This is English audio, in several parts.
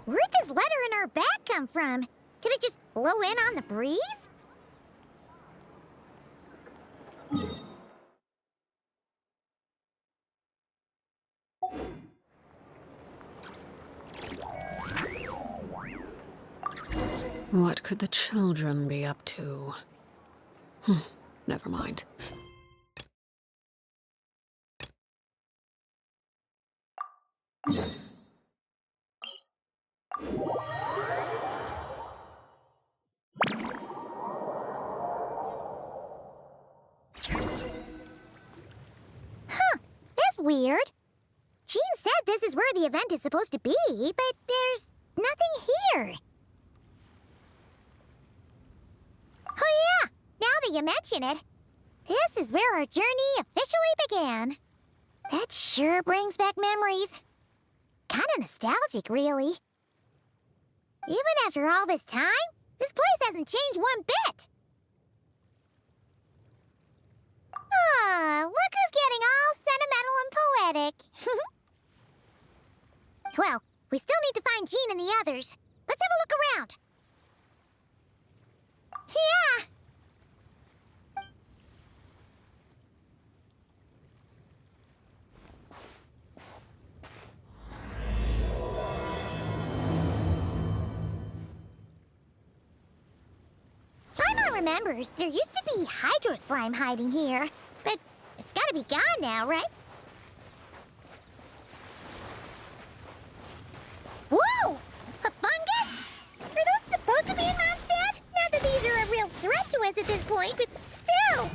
Where'd this letter in our bag come from? Did it just blow in on the breeze? What could the children be up to? Never mind. That's weird. Jean said this is where the event is supposed to be, but there's nothing here. Oh yeah, now that you mention it, this is where our journey officially began. That sure brings back memories. Kinda nostalgic, really. Even after all this time, this place hasn't changed one bit. Look who's getting all sentimental and poetic. Well, we still need to find Jean and the others. Let's have a look around. Yeah! Paimon remembers there used to be hydro slime hiding here, but it's gotta be gone now, right? Whoa! A fungus? Are those supposed to be in Mondstadt? Not that these are a real threat to us at this point, but still!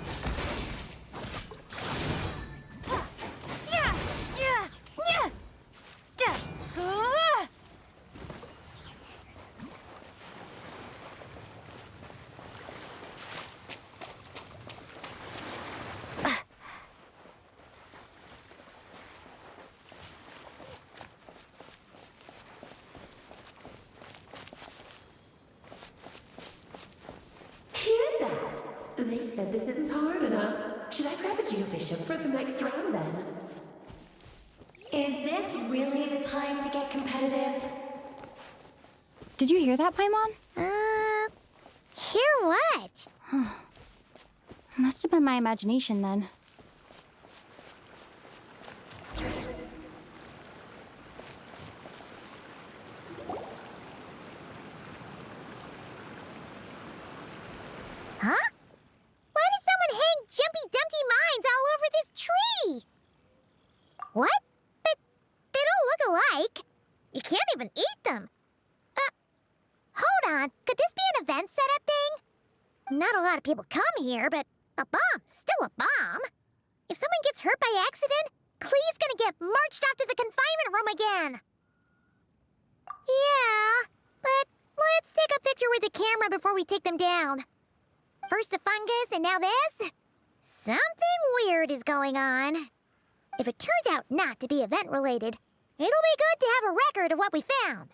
They said this isn't hard enough. Should I grab a geofish for the next round then? Is this really the time to get competitive? Did you hear that, Paimon? Hear what? Must have been my imagination then. Huh? Why did someone hang Jumpy Dumpty mines all over this tree? What? But they don't look alike. You can't even eat them. Hold on. Could this be an event setup thing? Not a lot of people come here, but a bomb's still a bomb. If someone gets hurt by accident, Clee's gonna get marched off to the confinement room again. Yeah, but let's take a picture with the camera before we take them down. First the fungus, and now this? Something weird is going on. If it turns out not to be event-related, it'll be good to have a record of what we found.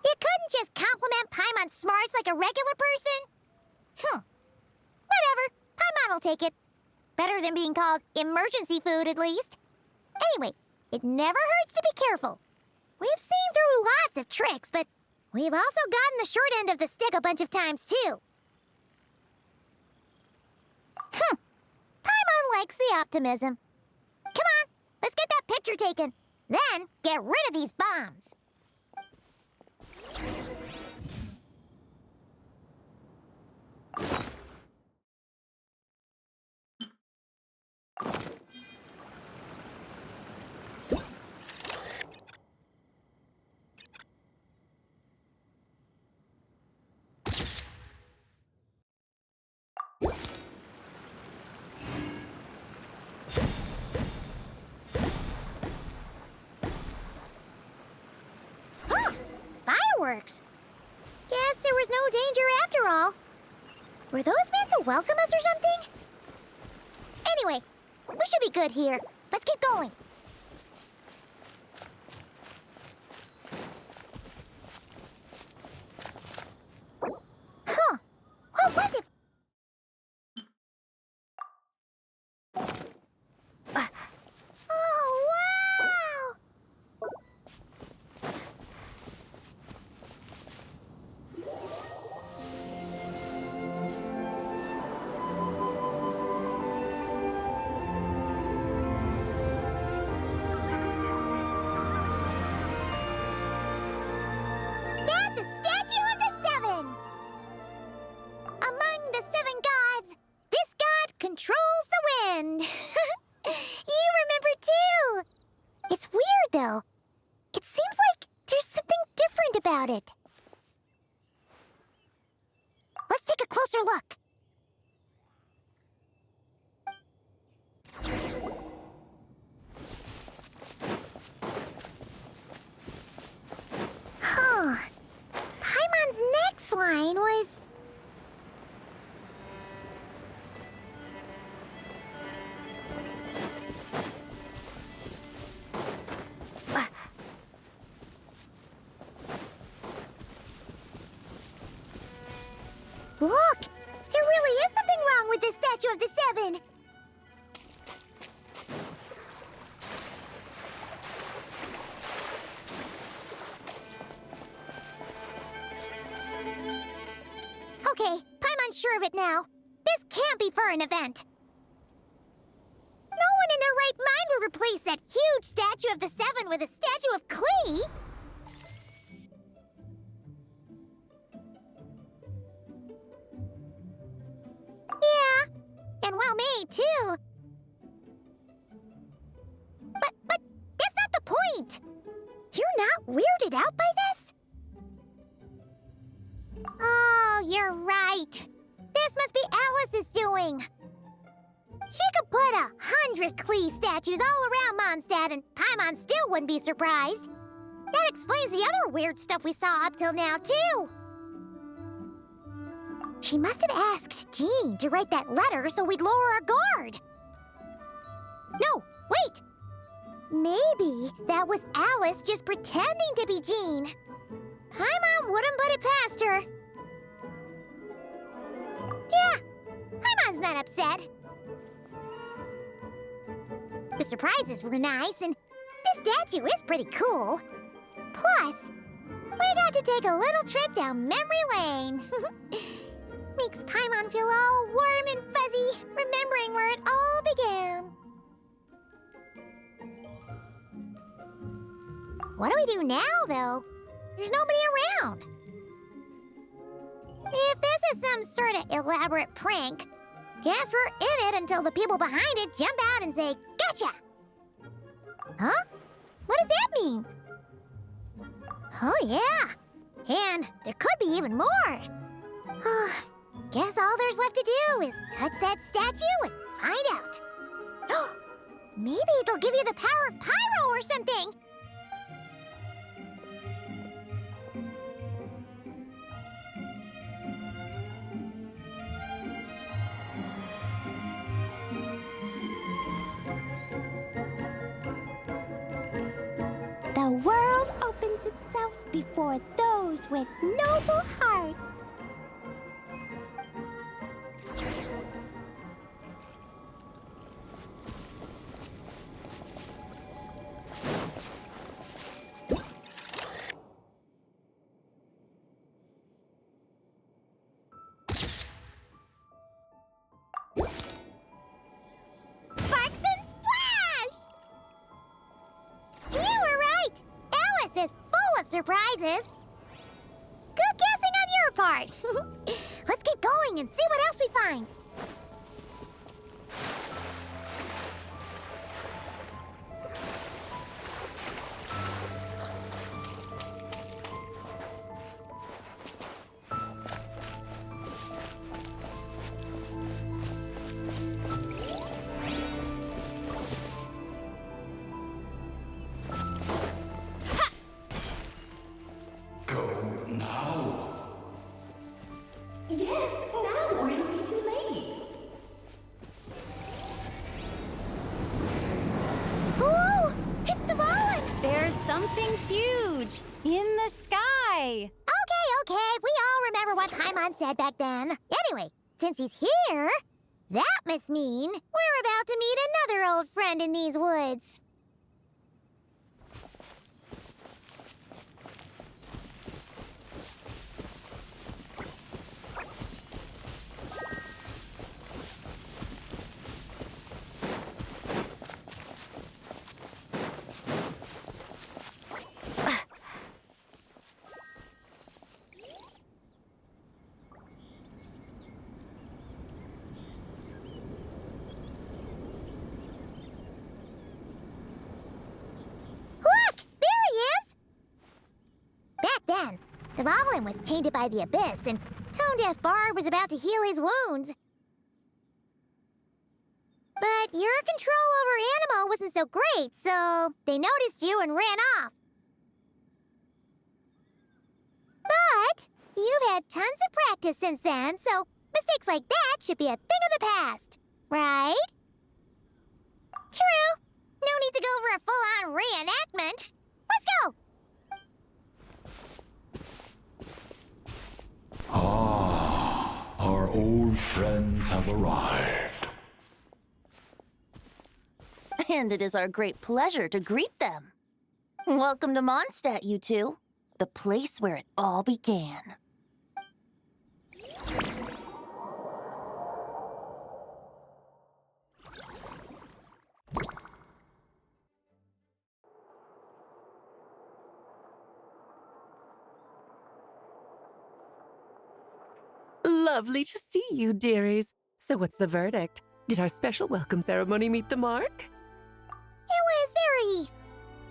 You couldn't just compliment Paimon's smarts like a regular person? Whatever. Paimon will take it. Better than being called emergency food, at least. Anyway, it never hurts to be careful. We've seen through lots of tricks, but we've also gotten the short end of the stick a bunch of times, too. Paimon likes the optimism. Come on, let's get that picture taken. Then, get rid of these bombs. Fireworks. Guess there was no danger after all. Were those meant to welcome us or something? Anyway, we should be good here. Let's keep going. Huh. What was it? Oh, the 7 gods. This god controls the wind. You remember too. It's weird though. It seems like there's something different about it. Let's take a closer look. Huh. Paimon's next line was... Look! There really is something wrong with this statue of the 7! Okay, Paimon's sure of it now. This can't be for an event. No one in their right mind would replace that huge statue of the 7 with a statue of Klee! Yeah, and well made, too. But that's not the point! You're not weirded out by this? Oh, you're right. This must be Alice's doing. She could put 100 Klee statues all around Mondstadt and Paimon still wouldn't be surprised. That explains the other weird stuff we saw up till now, too. She must have asked Jean to write that letter so we'd lower our guard. No, wait! Maybe that was Alice just pretending to be Jean. Paimon wouldn't put it past her. Yeah, Paimon's not upset. The surprises were nice, and this statue is pretty cool. Plus, we got to take a little trip down memory lane. Makes Paimon feel all warm and fuzzy, remembering where it all began. What do we do now, though? There's nobody around. If this is some sort of elaborate prank, guess we're in it until the people behind it jump out and say, "Gotcha!" Huh? What does that mean? Oh, yeah. And there could be even more. Guess all there's left to do is touch that statue and find out. Maybe it'll give you the power of pyro or something. The world opens itself before those with noble hearts. Sparks and splash! You were right! Alice is full of surprises. Good guessing on your part. Let's keep going and see what else we find. Yes, now, or it'll be too late. Whoa! It's the Valen! There's something huge in the sky. Okay, we all remember what Paimon said back then. Anyway, since he's here, that must mean we're about to meet another old friend in these woods. then. Dvalin was tainted by the Abyss, and Tone-Deaf Bard was about to heal his wounds. But your control over Animo wasn't so great, so they noticed you and ran off. But you've had tons of practice since then, so mistakes like that should be a thing of the past, right? True. No need to go for a full-on reenactment. Let's go! Ah, our old friends have arrived. And it is our great pleasure to greet them. Welcome to Mondstadt, you two. The place where it all began. Lovely to see you, dearies. So what's the verdict? Did our special welcome ceremony meet the mark? It was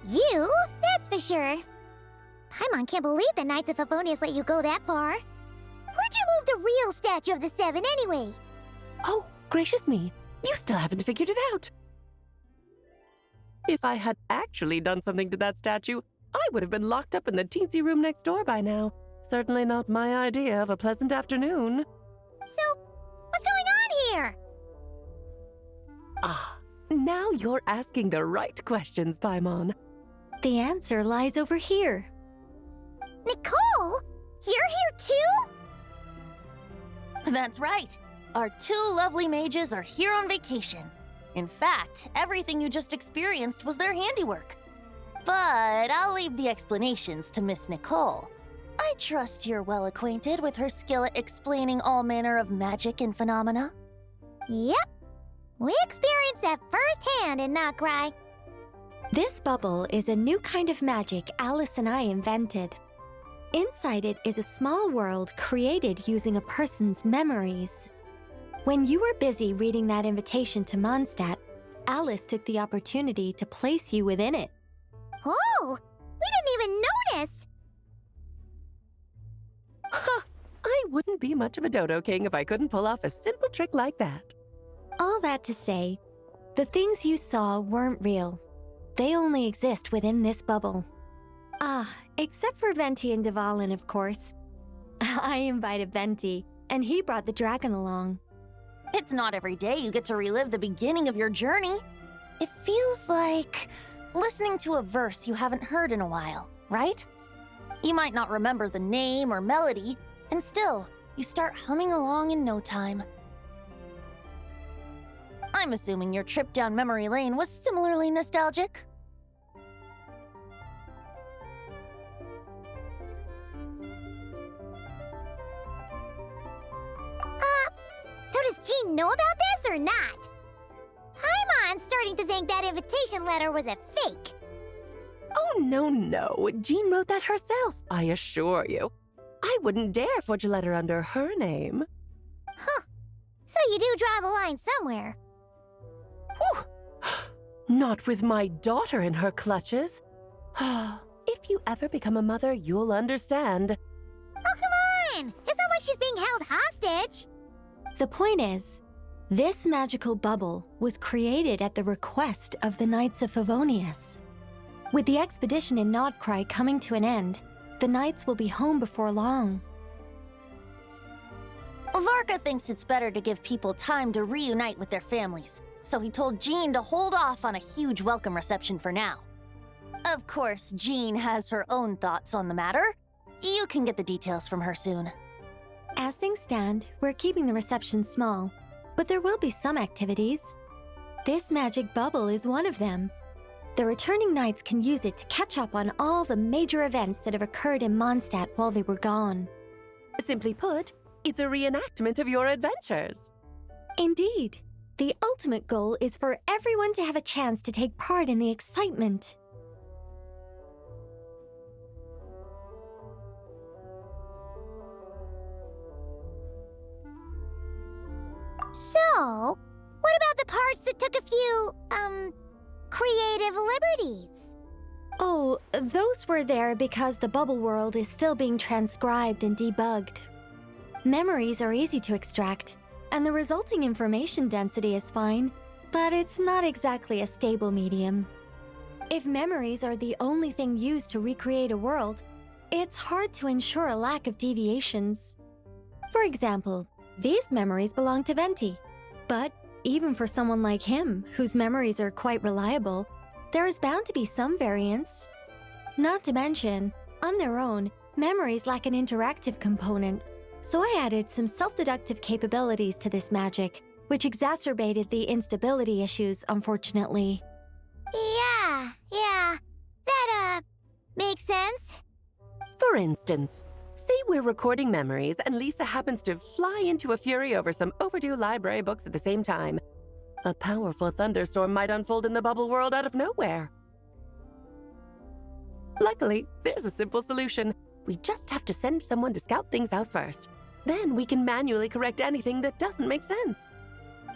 very... you, that's for sure. Paimon can't believe the Knights of Favonius let you go that far. Where'd you move the real statue of the Seven anyway? Oh, gracious me. You still haven't figured it out. If I had actually done something to that statue, I would have been locked up in the teensy room next door by now. Certainly not my idea of a pleasant afternoon. So, what's going on here? Ah, now you're asking the right questions, Paimon. The answer lies over here. Nicole? You're here too? That's right. Our two lovely mages are here on vacation. In fact, everything you just experienced was their handiwork. But I'll leave the explanations to Miss Nicole. I trust you're well acquainted with her skill at explaining all manner of magic and phenomena. Yep. We experienced that firsthand in Notcry. This bubble is a new kind of magic Alice and I invented. Inside it is a small world created using a person's memories. When you were busy reading that invitation to Mondstadt, Alice took the opportunity to place you within it. Oh, we didn't even notice. Ha! I wouldn't be much of a dodo king if I couldn't pull off a simple trick like that. All that to say, the things you saw weren't real. They only exist within this bubble. Ah, except for Venti and Dvalin, of course. I invited Venti, and he brought the dragon along. It's not every day you get to relive the beginning of your journey. It feels like listening to a verse you haven't heard in a while, right? You might not remember the name or melody, and still, you start humming along in no time. I'm assuming your trip down memory lane was similarly nostalgic. So does Jean know about this or not? Paimon's starting to think that invitation letter was a fake. Oh, no. Jean wrote that herself, I assure you. I wouldn't dare forge a letter under her name. Huh. So you do draw the line somewhere. Whew. Not with my daughter in her clutches. If you ever become a mother, you'll understand. Oh, come on! It's not like she's being held hostage. The point is, this magical bubble was created at the request of the Knights of Favonius. With the expedition in Notcry coming to an end, the Knights will be home before long. Varka thinks it's better to give people time to reunite with their families, so he told Jean to hold off on a huge welcome reception for now. Of course, Jean has her own thoughts on the matter. You can get the details from her soon. As things stand, we're keeping the reception small, but there will be some activities. This magic bubble is one of them. The returning Knights can use it to catch up on all the major events that have occurred in Mondstadt while they were gone. Simply put, it's a reenactment of your adventures. Indeed. The ultimate goal is for everyone to have a chance to take part in the excitement. So, what about the parts that took a few, creative liberties? Oh, those were there because the bubble world is still being transcribed and debugged. Memories are easy to extract, and the resulting information density is fine, but it's not exactly a stable medium. If memories are the only thing used to recreate a world, it's hard to ensure a lack of deviations. For example, these memories belong to Venti, but even for someone like him, whose memories are quite reliable, there is bound to be some variance. Not to mention, on their own, memories lack an interactive component, so I added some self-deductive capabilities to this magic, which exacerbated the instability issues, unfortunately. Yeah. That, makes sense. For instance, say we're recording memories and Lisa happens to fly into a fury over some overdue library books at the same time. A powerful thunderstorm might unfold in the bubble world out of nowhere. Luckily, there's a simple solution. We just have to send someone to scout things out first. Then we can manually correct anything that doesn't make sense.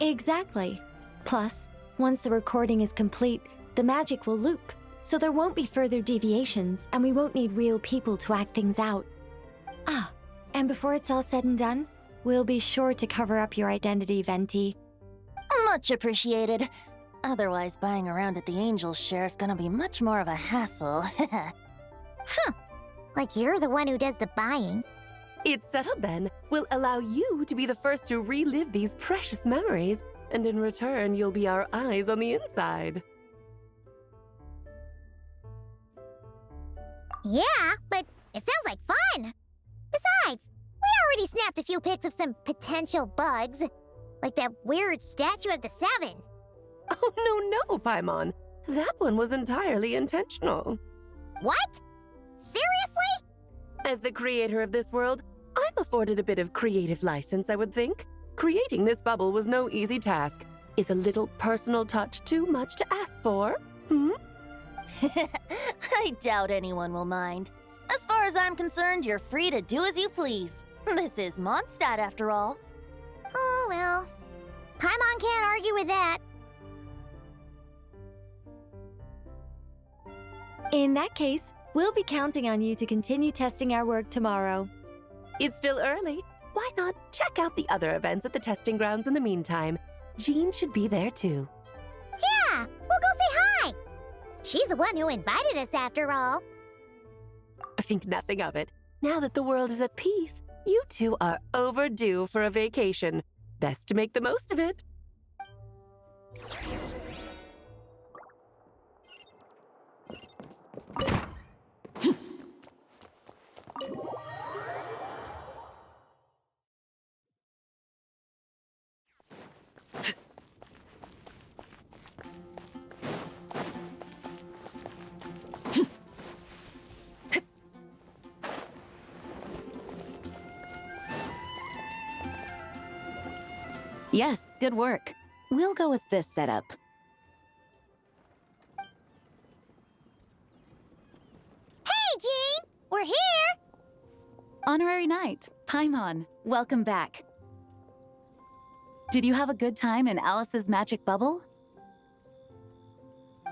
Exactly. Plus, once the recording is complete, the magic will loop, so there won't be further deviations, and we won't need real people to act things out. Ah, and before it's all said and done, we'll be sure to cover up your identity, Venti. Much appreciated. Otherwise, buying around at the Angels share is gonna be much more of a hassle. Like you're the one who does the buying. It's settled then. We'll allow you to be the first to relive these precious memories, and in return, you'll be our eyes on the inside. Yeah, but it sounds like fun. Besides, we already snapped a few pics of some potential bugs. Like that weird statue of the Seven. Oh, no, Paimon. That one was entirely intentional. What? Seriously? As the creator of this world, I'm afforded a bit of creative license, I would think. Creating this bubble was no easy task. Is a little personal touch too much to ask for? I doubt anyone will mind. As far as I'm concerned, you're free to do as you please. This is Mondstadt, after all. Oh, well. Paimon can't argue with that. In that case, we'll be counting on you to continue testing our work tomorrow. It's still early. Why not check out the other events at the testing grounds in the meantime? Jean should be there too. Yeah, we'll go say hi. She's the one who invited us, after all. I think nothing of it. Now that the world is at peace, you two are overdue for a vacation. Best to make the most of it. Yes, good work. We'll go with this setup. Hey, Jean! We're here! Honorary Knight, Paimon, welcome back. Did you have a good time in Alice's magic bubble?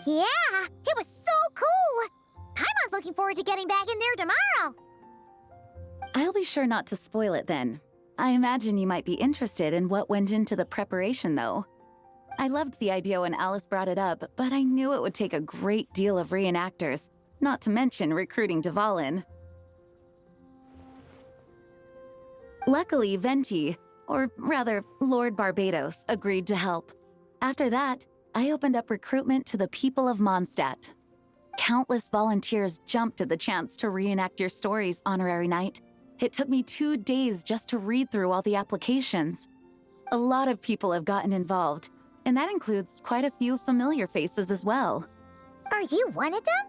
Yeah, it was so cool! Paimon's looking forward to getting back in there tomorrow! I'll be sure not to spoil it then. I imagine you might be interested in what went into the preparation, though. I loved the idea when Alice brought it up, but I knew it would take a great deal of reenactors, not to mention recruiting Dvalin. Luckily, Venti, or rather, Lord Barbados, agreed to help. After that, I opened up recruitment to the people of Mondstadt. Countless volunteers jumped at the chance to reenact your stories, Honorary Knight. It took me 2 days just to read through all the applications. A lot of people have gotten involved, and that includes quite a few familiar faces as well. Are you one of them?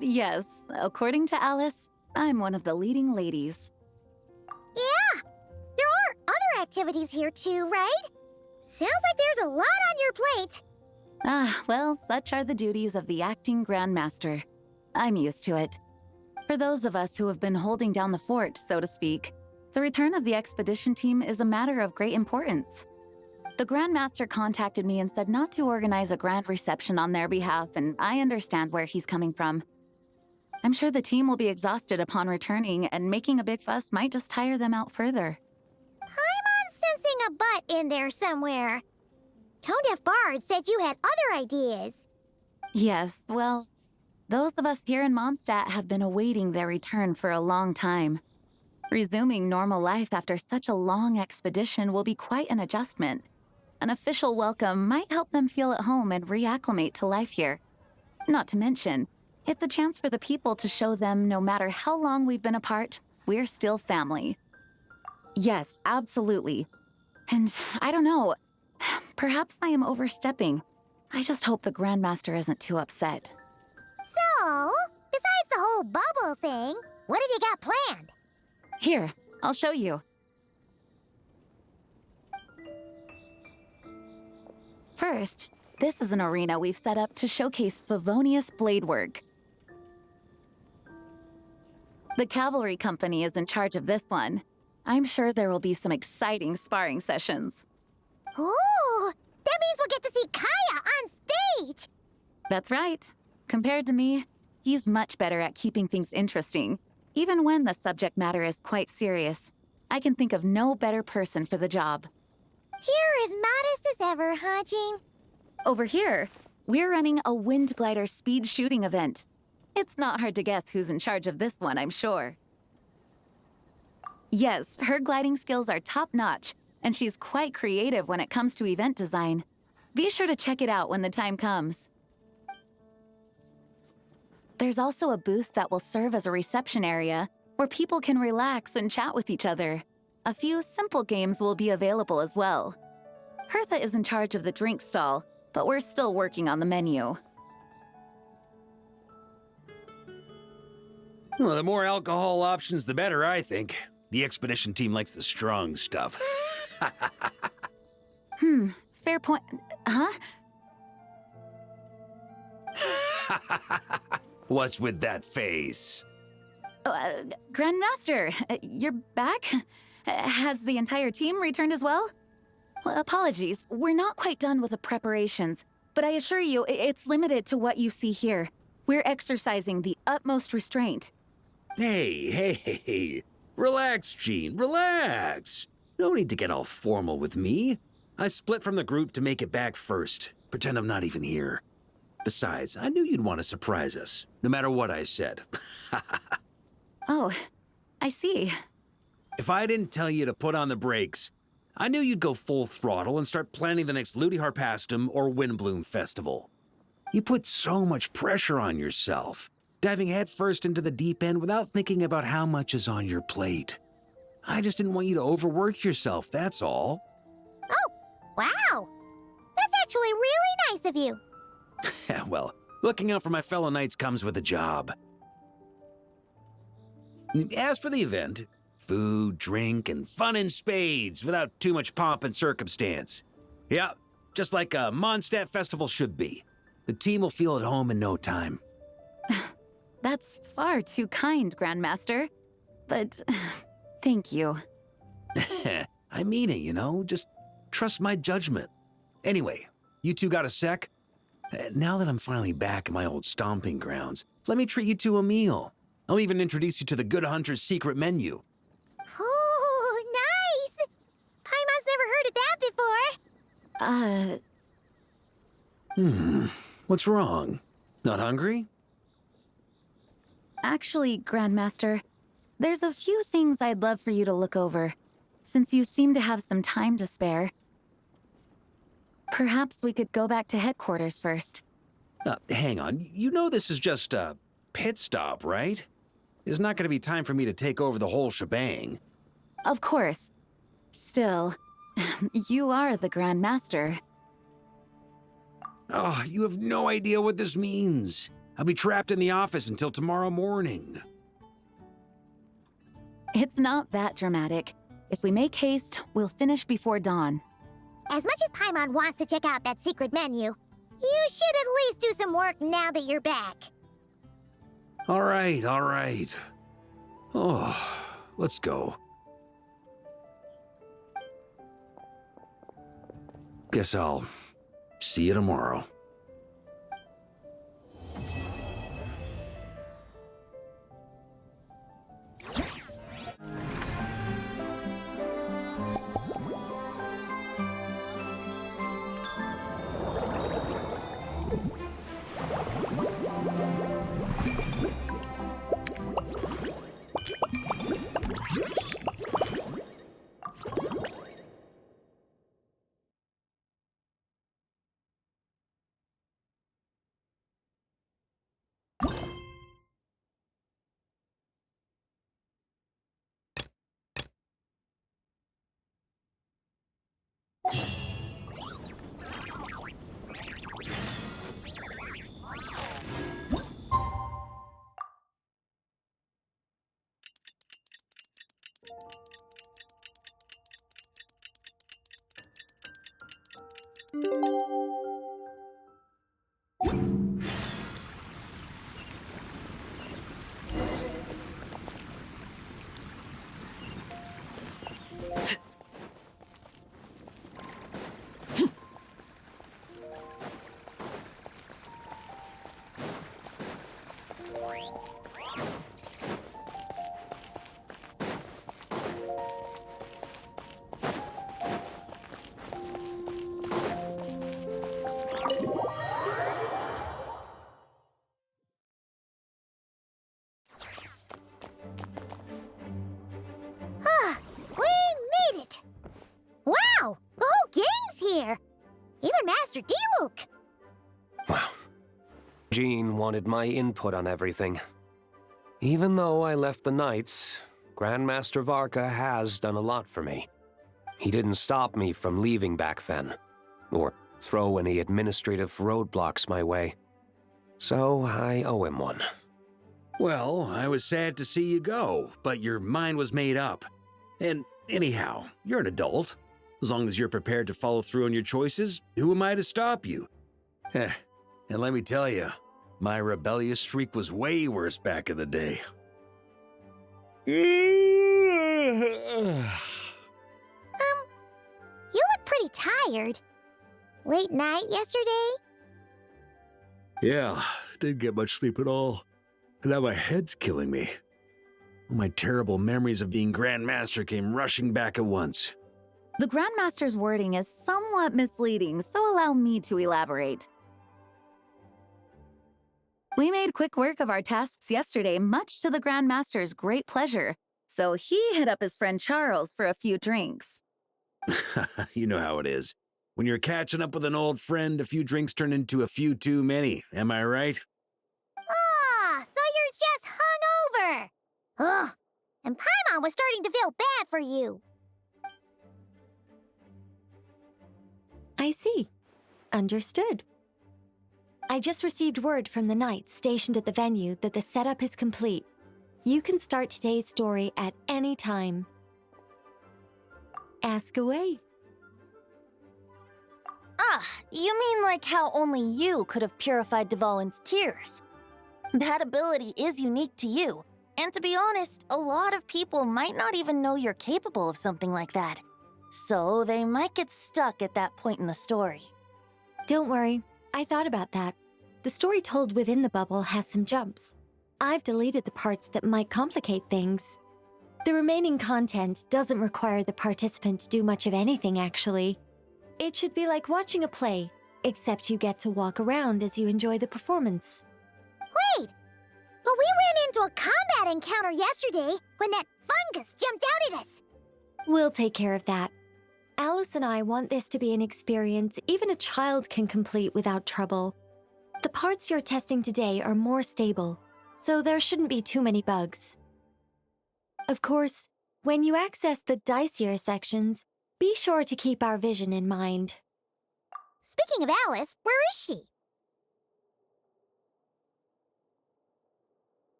Yes, according to Alice, I'm one of the leading ladies. Yeah! There are other activities here too, right? Sounds like there's a lot on your plate. Ah, well, such are the duties of the acting Grandmaster. I'm used to it. For those of us who have been holding down the fort, so to speak, the return of the expedition team is a matter of great importance. The Grand Master contacted me and said not to organize a grand reception on their behalf, and I understand where he's coming from. I'm sure the team will be exhausted upon returning, and making a big fuss might just tire them out further. I'm sensing a butt in there somewhere. Tone-deaf Bard said you had other ideas. Yes, well, those of us here in Mondstadt have been awaiting their return for a long time. Resuming normal life after such a long expedition will be quite an adjustment. An official welcome might help them feel at home and reacclimate to life here. Not to mention, it's a chance for the people to show them no matter how long we've been apart, we're still family. Yes, absolutely. And I don't know, perhaps I am overstepping. I just hope the Grandmaster isn't too upset. So, besides the whole bubble thing, what have you got planned? Here, I'll show you. First, this is an arena we've set up to showcase Favonius blade work. The cavalry company is in charge of this one. I'm sure there will be some exciting sparring sessions. Ooh, that means we'll get to see Kaya on stage! That's right. Compared to me, he's much better at keeping things interesting, even when the subject matter is quite serious. I can think of no better person for the job. You're as modest as ever, huh, Jean? Over here, we're running a wind glider speed shooting event. It's not hard to guess who's in charge of this one, I'm sure. Yes, her gliding skills are top-notch, and she's quite creative when it comes to event design. Be sure to check it out when the time comes. There's also a booth that will serve as a reception area where people can relax and chat with each other. A few simple games will be available as well. Hertha is in charge of the drink stall, but we're still working on the menu. Well, the more alcohol options, the better, I think. The expedition team likes the strong stuff. Fair point. Huh? What's with that face? Grandmaster, you're back? Has the entire team returned as well? Well, apologies, we're not quite done with the preparations, but I assure you, it's limited to what you see here. We're exercising the utmost restraint. Hey. Relax, Jean, relax. No need to get all formal with me. I split from the group to make it back first. Pretend I'm not even here. Besides, I knew you'd want to surprise us, no matter what I said. Oh, I see. If I didn't tell you to put on the brakes, I knew you'd go full throttle and start planning the next Ludi Harpastum or Windbloom Festival. You put so much pressure on yourself, diving headfirst into the deep end without thinking about how much is on your plate. I just didn't want you to overwork yourself, that's all. Oh, wow! That's actually really nice of you. Well, looking out for my fellow knights comes with a job. As for the event, food, drink, and fun in spades without too much pomp and circumstance. Yeah, just like a Mondstadt festival should be. The team will feel at home in no time. That's far too kind, Grandmaster. But thank you. I mean it, you know? Just trust my judgment. Anyway, you two got a sec? Now that I'm finally back in my old stomping grounds, let me treat you to a meal. I'll even introduce you to the Good Hunter's secret menu. Oh, nice! Paimon's never heard of that before. What's wrong? Not hungry? Actually, Grandmaster, there's a few things I'd love for you to look over, since you seem to have some time to spare. Perhaps we could go back to headquarters first. Hang on. You know this is just a pit stop, right? There's not going to be time for me to take over the whole shebang. Of course. Still, you are the Grand Master. Oh, you have no idea what this means. I'll be trapped in the office until tomorrow morning. It's not that dramatic. If we make haste, we'll finish before dawn. As much as Paimon wants to check out that secret menu, you should at least do some work now that you're back. All right. Oh, let's go. Guess I'll see you tomorrow. We made it! Wow! The whole gang's here! Even Master D-Luke! Wow. Jean wanted my input on everything. Even though I left the Knights, Grandmaster Varka has done a lot for me. He didn't stop me from leaving back then, or throw any administrative roadblocks my way. So I owe him one. Well, I was sad to see you go, but your mind was made up. And anyhow, you're an adult. As long as you're prepared to follow through on your choices, who am I to stop you? And let me tell you, my rebellious streak was way worse back in the day. You look pretty tired. Late night yesterday? Yeah, didn't get much sleep at all. And now my head's killing me. All my terrible memories of being Grandmaster came rushing back at once. The Grandmaster's wording is somewhat misleading, so allow me to elaborate. We made quick work of our tasks yesterday, much to the Grandmaster's great pleasure, so he hit up his friend Charles for a few drinks. You know how it is. When you're catching up with an old friend, a few drinks turn into a few too many, am I right? Ah, so you're just hungover! Ugh, and Paimon was starting to feel bad for you. I see. Understood. I just received word from the Knights stationed at the venue that the setup is complete. You can start today's story at any time. Ask away. Ah, you mean like how only you could have purified Dvalin's tears? That ability is unique to you, and to be honest, a lot of people might not even know you're capable of something like that. So they might get stuck at that point in the story. Don't worry, I thought about that. The story told within the bubble has some jumps. I've deleted the parts that might complicate things. The remaining content doesn't require the participant to do much of anything, actually. It should be like watching a play, except you get to walk around as you enjoy the performance. Wait! But we ran into a combat encounter yesterday when that fungus jumped out at us! We'll take care of that. Alice and I want this to be an experience even a child can complete without trouble. The parts you're testing today are more stable, so there shouldn't be too many bugs. Of course, when you access the dicier sections, be sure to keep our vision in mind. Speaking of Alice, where is she?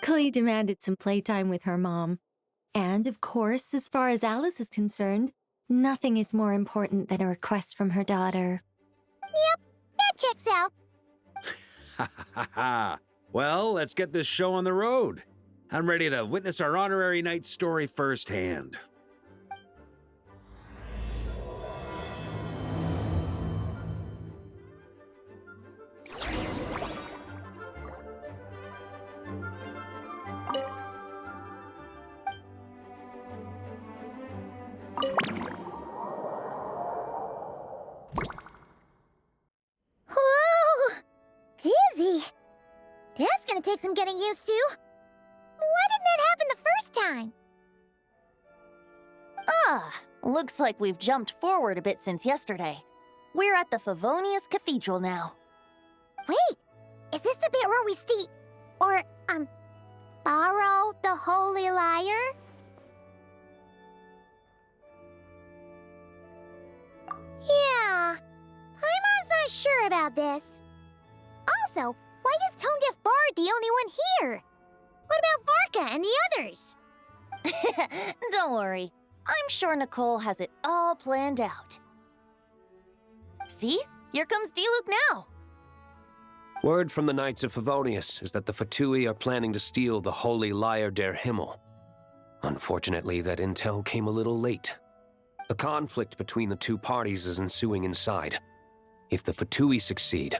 Klee demanded some playtime with her mom. And of course, as far as Alice is concerned, nothing is more important than a request from her daughter. Yep, that checks out. Ha ha ha! Well, let's get this show on the road. I'm ready to witness our honorary knight story firsthand. take some getting used to. Why didn't that happen the first time? Ah, looks like we've jumped forward a bit since yesterday. We're at the Favonius Cathedral now. Wait, is this the bit where we borrow the Holy Lyre? Yeah, Paimon's not sure about this. Also, why is Tone Deaf Bard the only one here? What about Varka and the others? Don't worry. I'm sure Nicole has it all planned out. See? Here comes Diluc now. Word from the Knights of Favonius is that the Fatui are planning to steal the Holy Lyre der Himmel. Unfortunately, that intel came a little late. A conflict between the two parties is ensuing inside. If the Fatui succeed,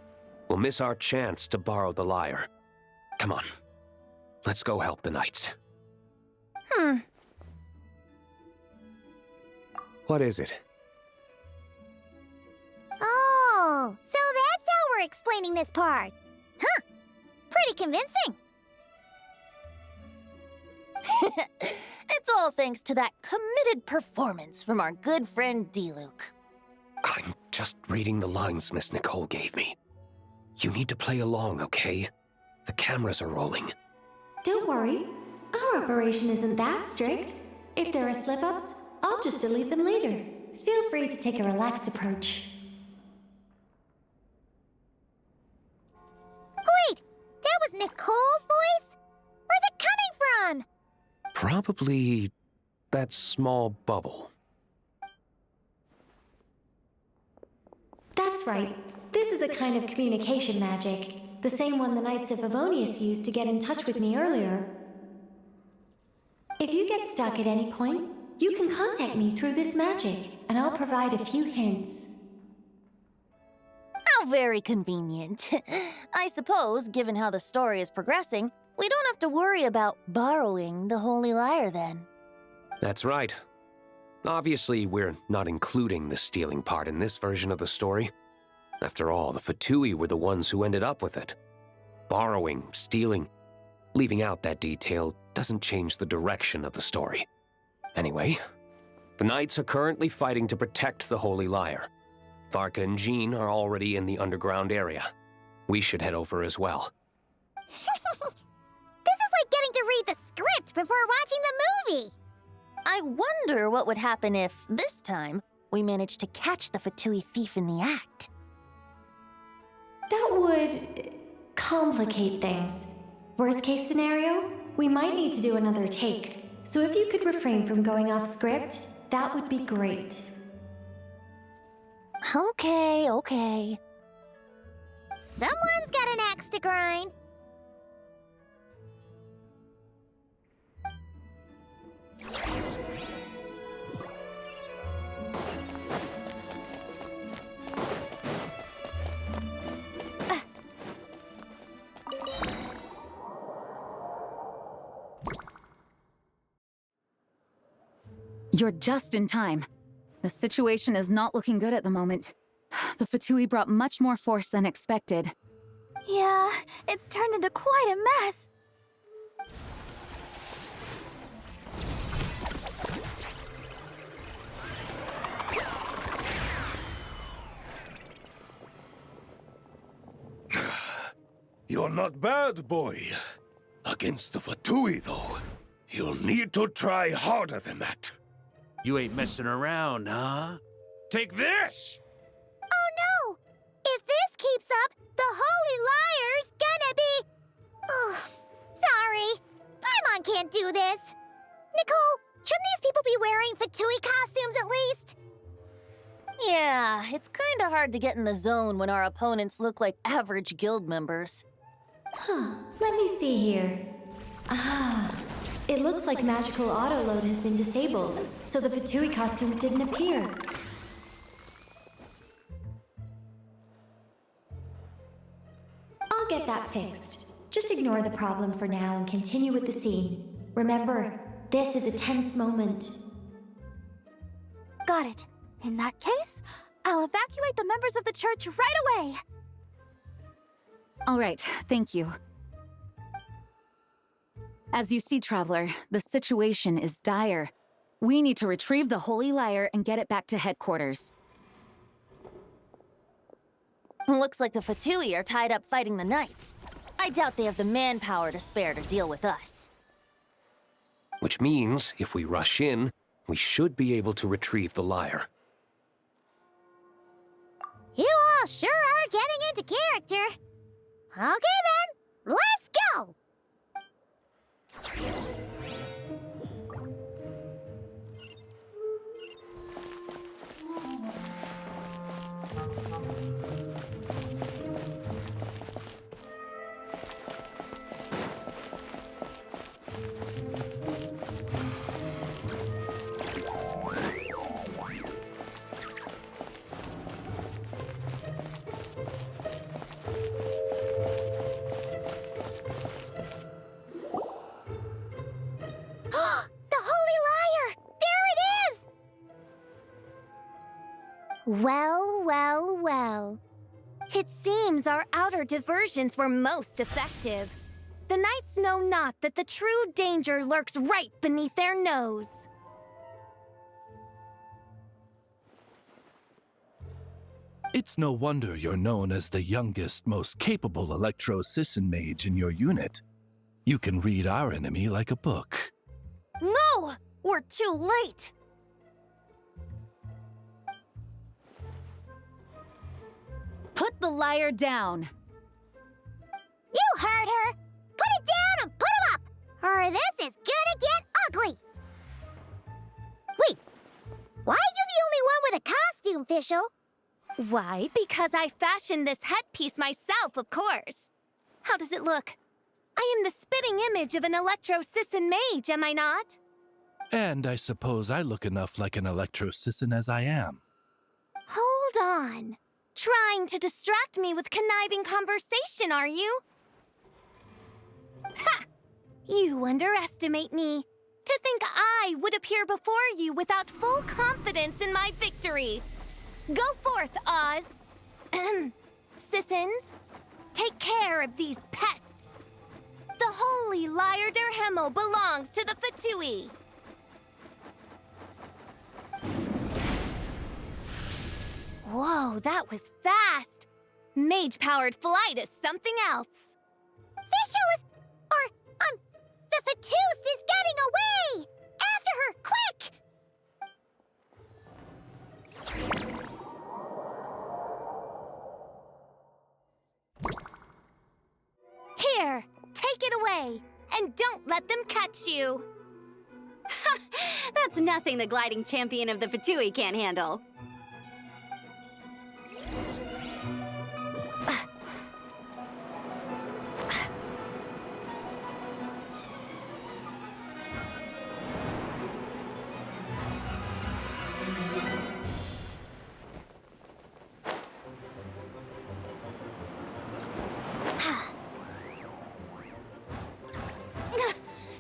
we'll miss our chance to borrow the lyre. Come on, let's go help the Knights. What is it? Oh, so that's how we're explaining this part. Huh, pretty convincing. It's all thanks to that committed performance from our good friend Diluc. I'm just reading the lines Miss Nicole gave me. You need to play along, okay? The cameras are rolling. Don't worry. Our operation isn't that strict. If there are slip-ups, I'll just delete them later. Feel free to take a relaxed approach. Wait, that was Nicole's voice? Where's it coming from? Probably that small bubble. That's right. This is a kind of communication magic. The same one the Knights of Favonius used to get in touch with me earlier. If you get stuck at any point, you can contact me through this magic, and I'll provide a few hints. How very convenient. I suppose, given how the story is progressing, we don't have to worry about borrowing the Holy Lyre then. That's right. Obviously, we're not including the stealing part in this version of the story. After all, the Fatui were the ones who ended up with it. Borrowing, stealing, leaving out that detail doesn't change the direction of the story. Anyway, the Knights are currently fighting to protect the Holy Lyre. Varka and Jean are already in the underground area. We should head over as well. This is like getting to read the script before watching the movie. I wonder what would happen if, this time, we managed to catch the Fatui thief in the act. That would complicate things. Worst case scenario, we might need to do another take. So if you could refrain from going off script, that would be great. Okay. Someone's got an axe to grind. You're just in time. The situation is not looking good at the moment. The Fatui brought much more force than expected. Yeah, it's turned into quite a mess. You're not bad, boy. Against the Fatui, though, you'll need to try harder than that. You ain't messing around, huh? Take this! Oh no! If this keeps up, the Holy Lyre's gonna be... Oh, sorry. Paimon can't do this. Nicole, shouldn't these people be wearing Fatui costumes at least? Yeah, it's kinda hard to get in the zone when our opponents look like average guild members. Let me see here. It looks like magical autoload has been disabled, so the Fatui costumes didn't appear. I'll get that fixed. Just ignore the problem for now and continue with the scene. Remember, this is a tense moment. Got it. In that case, I'll evacuate the members of the church right away. All right, thank you. As you see, Traveler, the situation is dire. We need to retrieve the Holy Lyre and get it back to headquarters. Looks like the Fatui are tied up fighting the Knights. I doubt they have the manpower to spare to deal with us. Which means, if we rush in, we should be able to retrieve the lyre. You all sure are getting into character. Okay then, let's go! Well, well, well. It seems our outer diversions were most effective. The knights know not that the true danger lurks right beneath their nose. It's no wonder you're known as the youngest, most capable Electro-Sisson mage in your unit. You can read our enemy like a book. No! We're too late! Put the lyre down! You heard her! Put it down and put him up! Or this is gonna get ugly! Wait, why are you the only one with a costume, Fischl? Why? Because I fashioned this headpiece myself, of course. How does it look? I am the spitting image of an Electro-Sisson mage, am I not? And I suppose I look enough like an Electro-Sisson as I am. Hold on. Trying to distract me with conniving conversation, are you? Ha! You underestimate me. To think I would appear before you without full confidence in my victory. Go forth, Oz. Sissons, take care of these pests. The holy Lyre der Himmel belongs to the Fatui. Whoa, that was fast. Mage-powered flight is something else. Fischl is... the Fatus is getting away! After her, quick! Here, take it away, and don't let them catch you. That's nothing the gliding champion of the Fatui can't handle.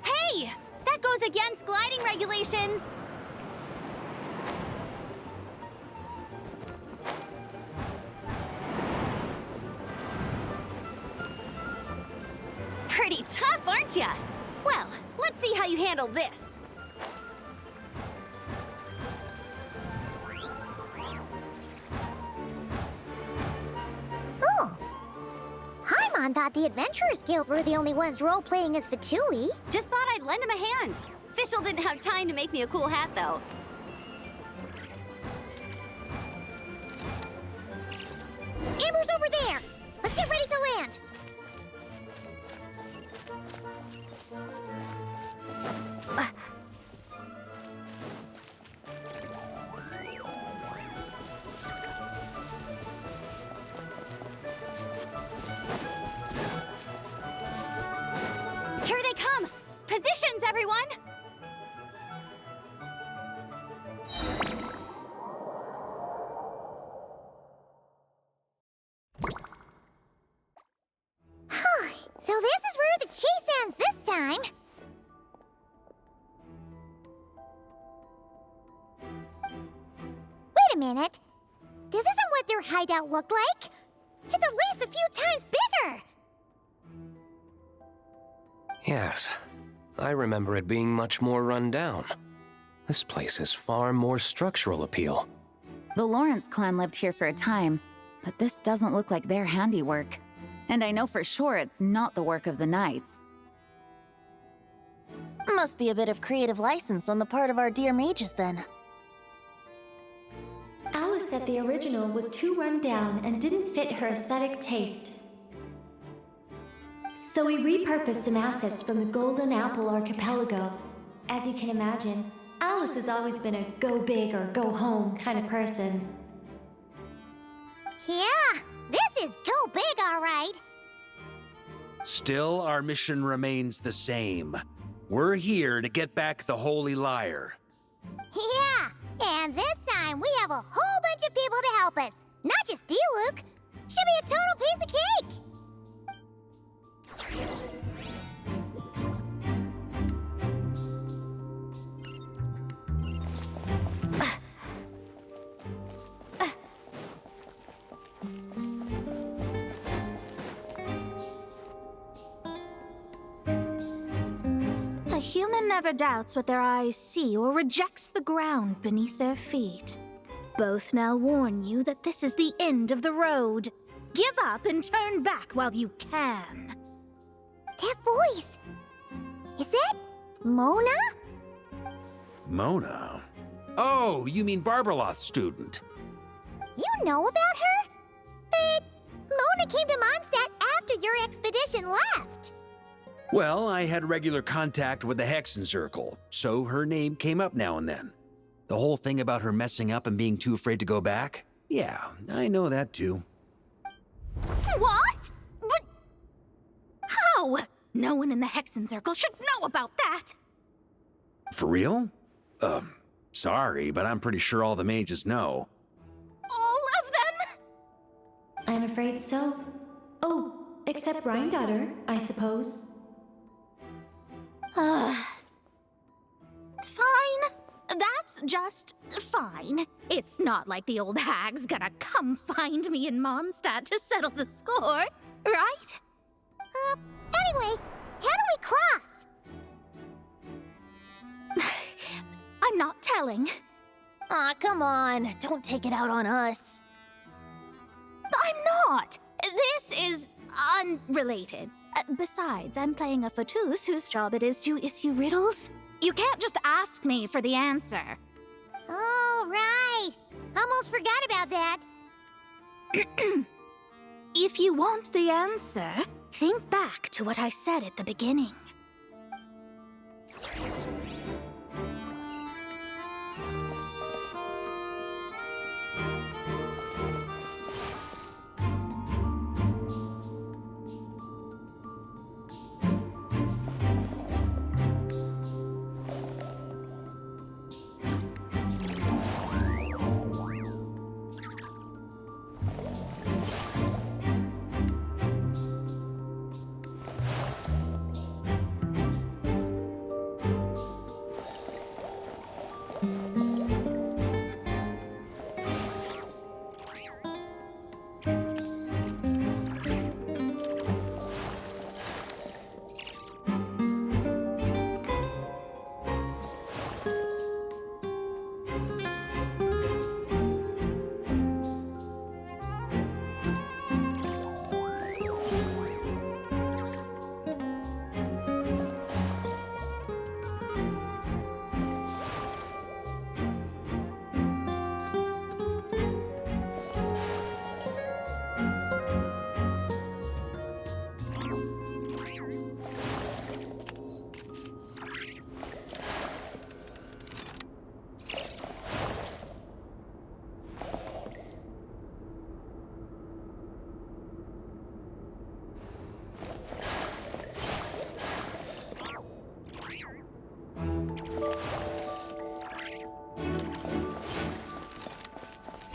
Hey! That goes against gliding regulations! Pretty tough, aren't ya? Well, let's see how you handle this. Oh. Paimon thought the Adventurers Guild were the only ones role-playing as Fatui. Just thought I'd lend him a hand. Fischl didn't have time to make me a cool hat, though. Amber's over there! Let's get ready to land! Here they come! Positions, everyone! So this is where the chase ends this time. Wait a minute. This isn't what their hideout looked like. It's at least a few times bigger. Yes, I remember it being much more run down. This place has far more structural appeal. The Lawrence clan lived here for a time, but this doesn't look like their handiwork. And I know for sure it's not the work of the Knights. Must be a bit of creative license on the part of our dear mages then. Alice said the original was too run down and didn't fit her aesthetic taste. So we repurposed some assets from the Golden Apple Archipelago. As you can imagine, Alice has always been a go big or go home kind of person. Yeah, this is go big, all right. Still, our mission remains the same. We're here to get back the Holy Lyre. Yeah, and this time we have a whole bunch of people to help us. Not just you, Luke. Should be a total piece of cake. A human never doubts what their eyes see or rejects the ground beneath their feet. Both now warn you that this is the end of the road. Give up and turn back while you can. That voice. Is that Mona? Mona? Oh, you mean Barbarloth's student. You know about her? But Mona came to Mondstadt after your expedition left. Well, I had regular contact with the Hexen Circle, so her name came up now and then. The whole thing about her messing up and being too afraid to go back? Yeah, I know that too. What? But how? No one in the Hexen Circle should know about that. For real? Sorry, but I'm pretty sure all the mages know. All of them? I'm afraid so. Oh, except Granddaughter, I suppose. Fine. That's just fine. It's not like the old hag's gonna come find me in Mondstadt to settle the score, right? Anyway, how do we cross? I'm not telling. Aw, come on. Don't take it out on us. I'm not. This is unrelated. Besides, I'm playing a fatus whose job it is to issue riddles. You can't just ask me for the answer. All right. Almost forgot about that. If you want the answer, think back to what I said at the beginning.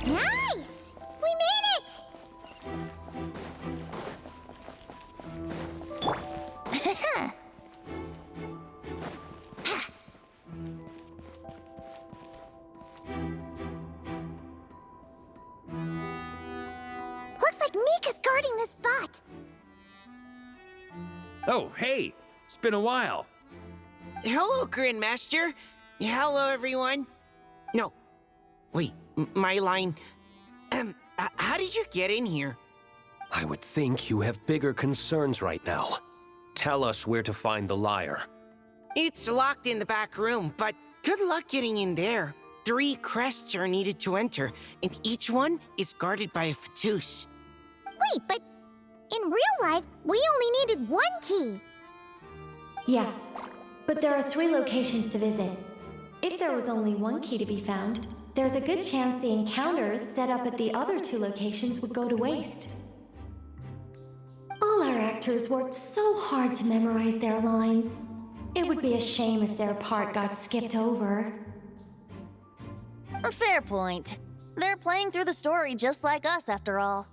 Nice! We made it! Looks like Mika's guarding this spot. Oh, hey! It's been a while. hello, Grandmaster. Hello, everyone. No, wait, my line. How did you get in here? I would think you have bigger concerns right now. Tell us where to find the lyre. It's locked in the back room, but good luck getting in there. 3 crests are needed to enter, and each one is guarded by a Fatus. Wait, but in real life, we only needed 1 key. Yes, but there are 3 locations to visit. If there was only 1 key to be found, there's a good chance the encounters set up at the other 2 locations would go to waste. All our actors worked so hard to memorize their lines. It would be a shame if their part got skipped over. A fair point. They're playing through the story just like us, after all.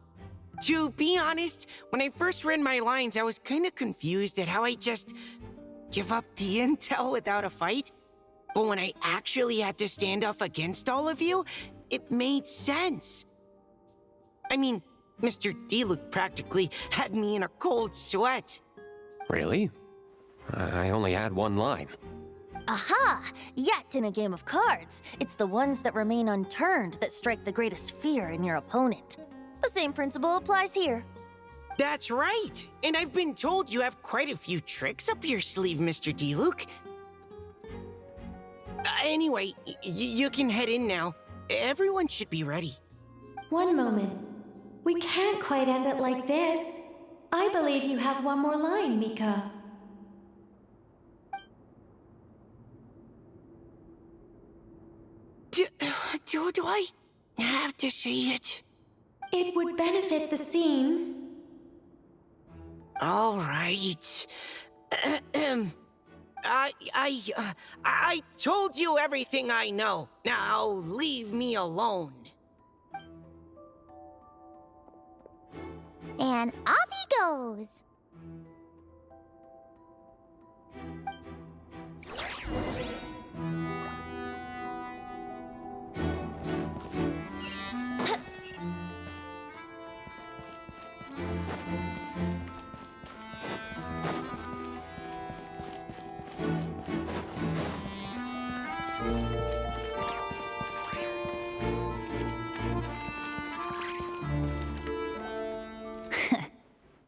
To be honest, when I first read my lines, I was kind of confused at how I just give up the intel without a fight. But when I actually had to stand up against all of you, it made sense. I mean, Mr. Diluc practically had me in a cold sweat. Really? I only had 1 line. Aha! Yet in a game of cards, it's the ones that remain unturned that strike the greatest fear in your opponent. The same principle applies here. That's right. And I've been told you have quite a few tricks up your sleeve, Mr. Diluc. Anyway, you can head in now. Everyone should be ready. One moment. We can't quite end it like this. I believe you have 1 more line, Mika. Do I have to say it? It would benefit the scene. All right. I told you everything I know. Now leave me alone. And off he goes.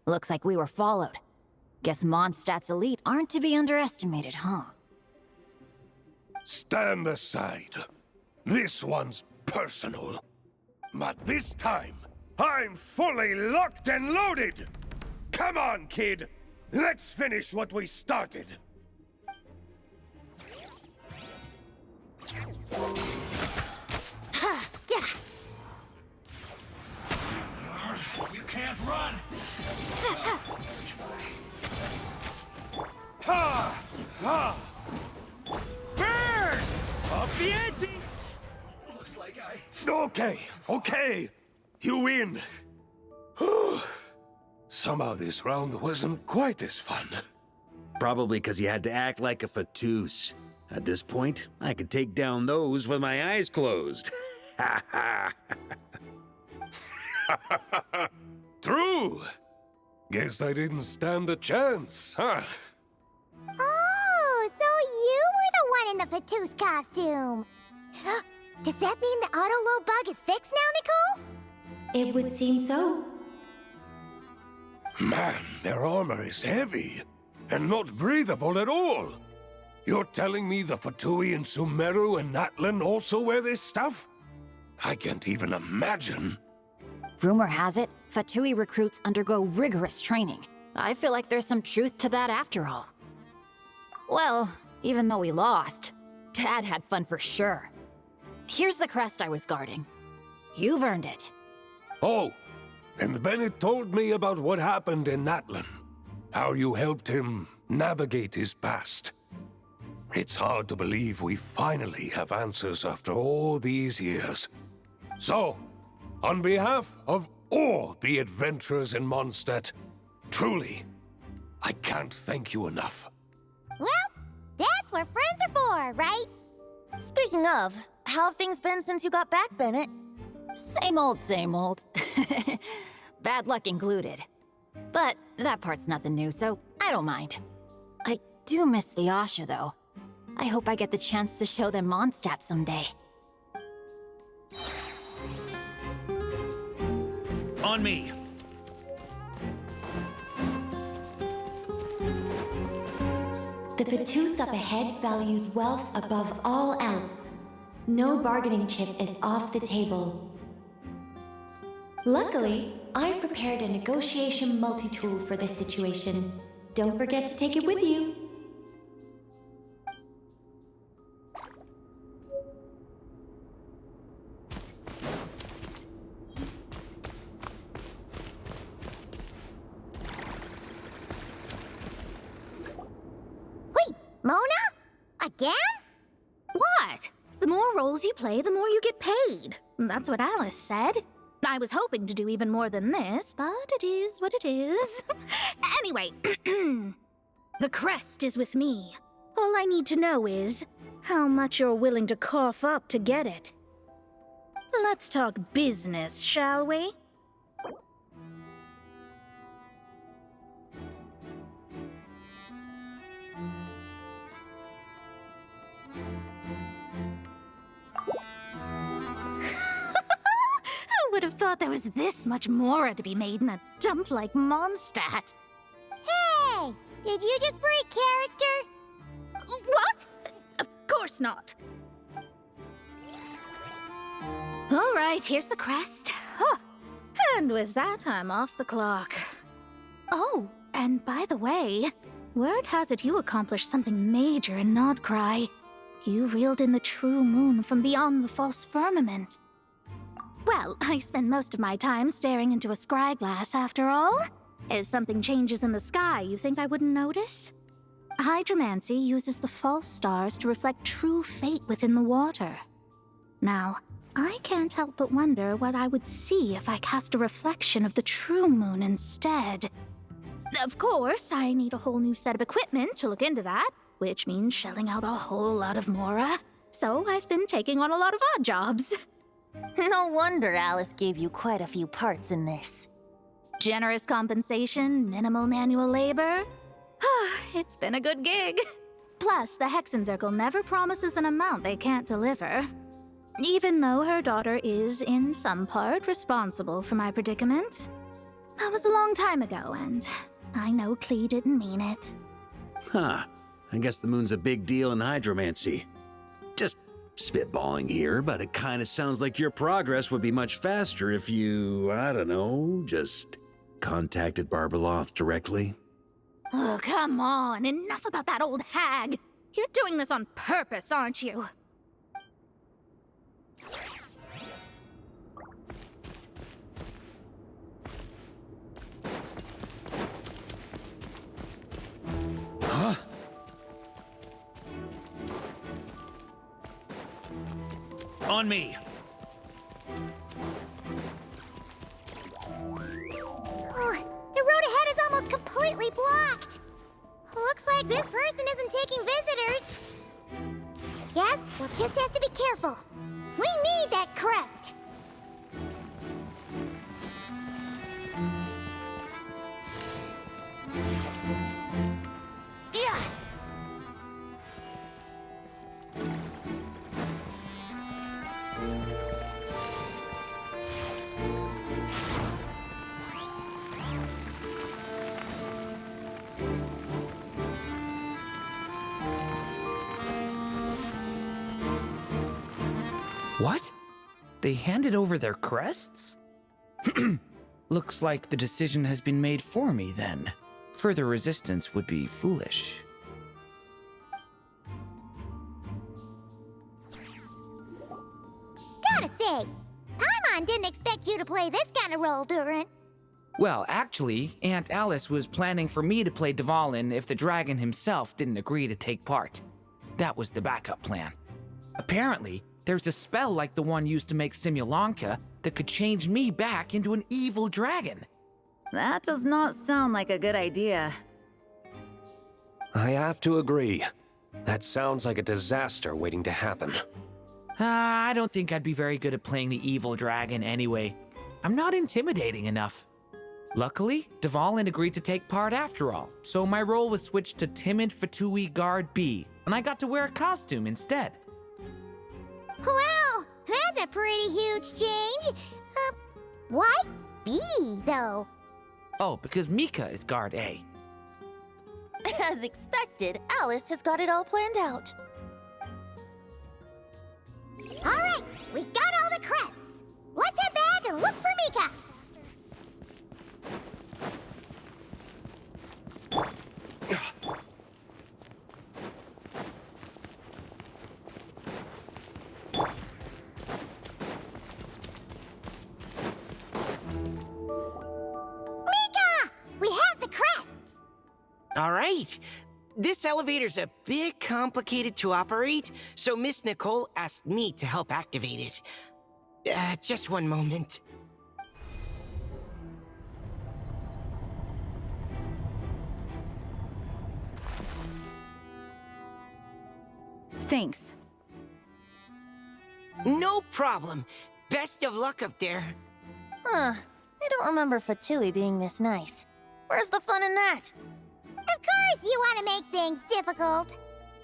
Looks like we were followed. Guess Mondstadt's elite aren't to be underestimated, huh? Stand aside. This one's personal. But this time, I'm fully locked and loaded! Come on, kid! Let's finish what we started! Ha! Yeah! You can't run! Ha! Ha! Burn! Up the ante! Looks like Okay. You win. Somehow this round wasn't quite as fun. Probably because you had to act like a Fatus. At this point, I could take down those with my eyes closed. Ha ha! True! Guess I didn't stand a chance, huh? Oh, so you were the one in the Fatus costume. Does that mean the auto-load bug is fixed now, Nicole? It would seem so. Man, their armor is heavy, and not breathable at all. You're telling me the Fatui in Sumeru and Natlan also wear this stuff? I can't even imagine. Rumor has it, Fatui recruits undergo rigorous training. I feel like there's some truth to that after all. Well, even though we lost, Dad had fun for sure. Here's the crest I was guarding. You've earned it. Oh, and Bennett told me about what happened in Natlan. How you helped him navigate his past. It's hard to believe we finally have answers after all these years. So, on behalf of all the adventurers in Mondstadt, truly, I can't thank you enough. Well, that's what friends are for, right? Speaking of, how have things been since you got back, Bennett? Same old, same old. Bad luck included. But that part's nothing new, so I don't mind. I do miss the Asha, though. I hope I get the chance to show them Mondstadt someday. On me! The Vatus up ahead values wealth above all else. No bargaining chip is off the table. Luckily, I've prepared a negotiation multi-tool for this situation. Don't forget to take it with you. Wait, Mona? Again? What? The more roles you play, the more you get paid. That's what Alice said. I was hoping to do even more than this, but it is what it is. Anyway, the crest is with me. All I need to know is how much you're willing to cough up to get it. Let's talk business, shall we? Who would have thought there was this much mora to be made in a dump like Mondstadt? Hey! Did you just break character? What? Of course not. All right, here's the crest. Oh, and with that, I'm off the clock. Oh, and by the way, word has it you accomplished something major in Nodcry. You reeled in the true moon from beyond the false firmament. Well, I spend most of my time staring into a scry glass after all. If something changes in the sky, you think I wouldn't notice? Hydromancy uses the false stars to reflect true fate within the water. Now, I can't help but wonder what I would see if I cast a reflection of the true moon instead. Of course, I need a whole new set of equipment to look into that, which means shelling out a whole lot of mora. So I've been taking on a lot of odd jobs. No wonder Alice gave you quite a few parts in this. Generous compensation, minimal manual labor. It's been a good gig. Plus, the Hexen Circle never promises an amount they can't deliver. Even though her daughter is, in some part, responsible for my predicament. That was a long time ago, and I know Klee didn't mean it. Huh. I guess the moon's a big deal in hydromancy. Just spitballing here, but it kind of sounds like your progress would be much faster if you, I don't know, just contacted Barbeloth directly. Oh, come on. Enough about that old hag. You're doing this on purpose, aren't you? Huh? On me! The road ahead is almost completely blocked. Looks like this person isn't taking visitors. Yes, we'll just have to be careful. We need that crest. Yeah. What? They handed over their crests? Looks like the decision has been made for me then. Further resistance would be foolish. Gotta say, Paimon didn't expect you to play this kind of role, Durant. Well, actually, Aunt Alice was planning for me to play Dvalin if the dragon himself didn't agree to take part. That was the backup plan. Apparently, there's a spell like the one used to make Simulanka that could change me back into an evil dragon. That does not sound like a good idea. I have to agree. That sounds like a disaster waiting to happen. I don't think I'd be very good at playing the evil dragon anyway. I'm not intimidating enough. Luckily, Dvalin agreed to take part after all, so my role was switched to Timid Fatui Guard B, and I got to wear a costume instead. Wow, that's a pretty huge change. Why B, though? Oh, because Mika is guard A. As expected, Alice has got it all planned out. All right, we got all the crests. Let's head back and look for Mika. Mika! We have the crests. All right. This elevator's a bit complicated to operate, so Miss Nicole asked me to help activate it. Just one moment. Thanks. No problem. Best of luck up there. Huh. I don't remember Fatui being this nice. Where's the fun in that? Of course you want to make things difficult.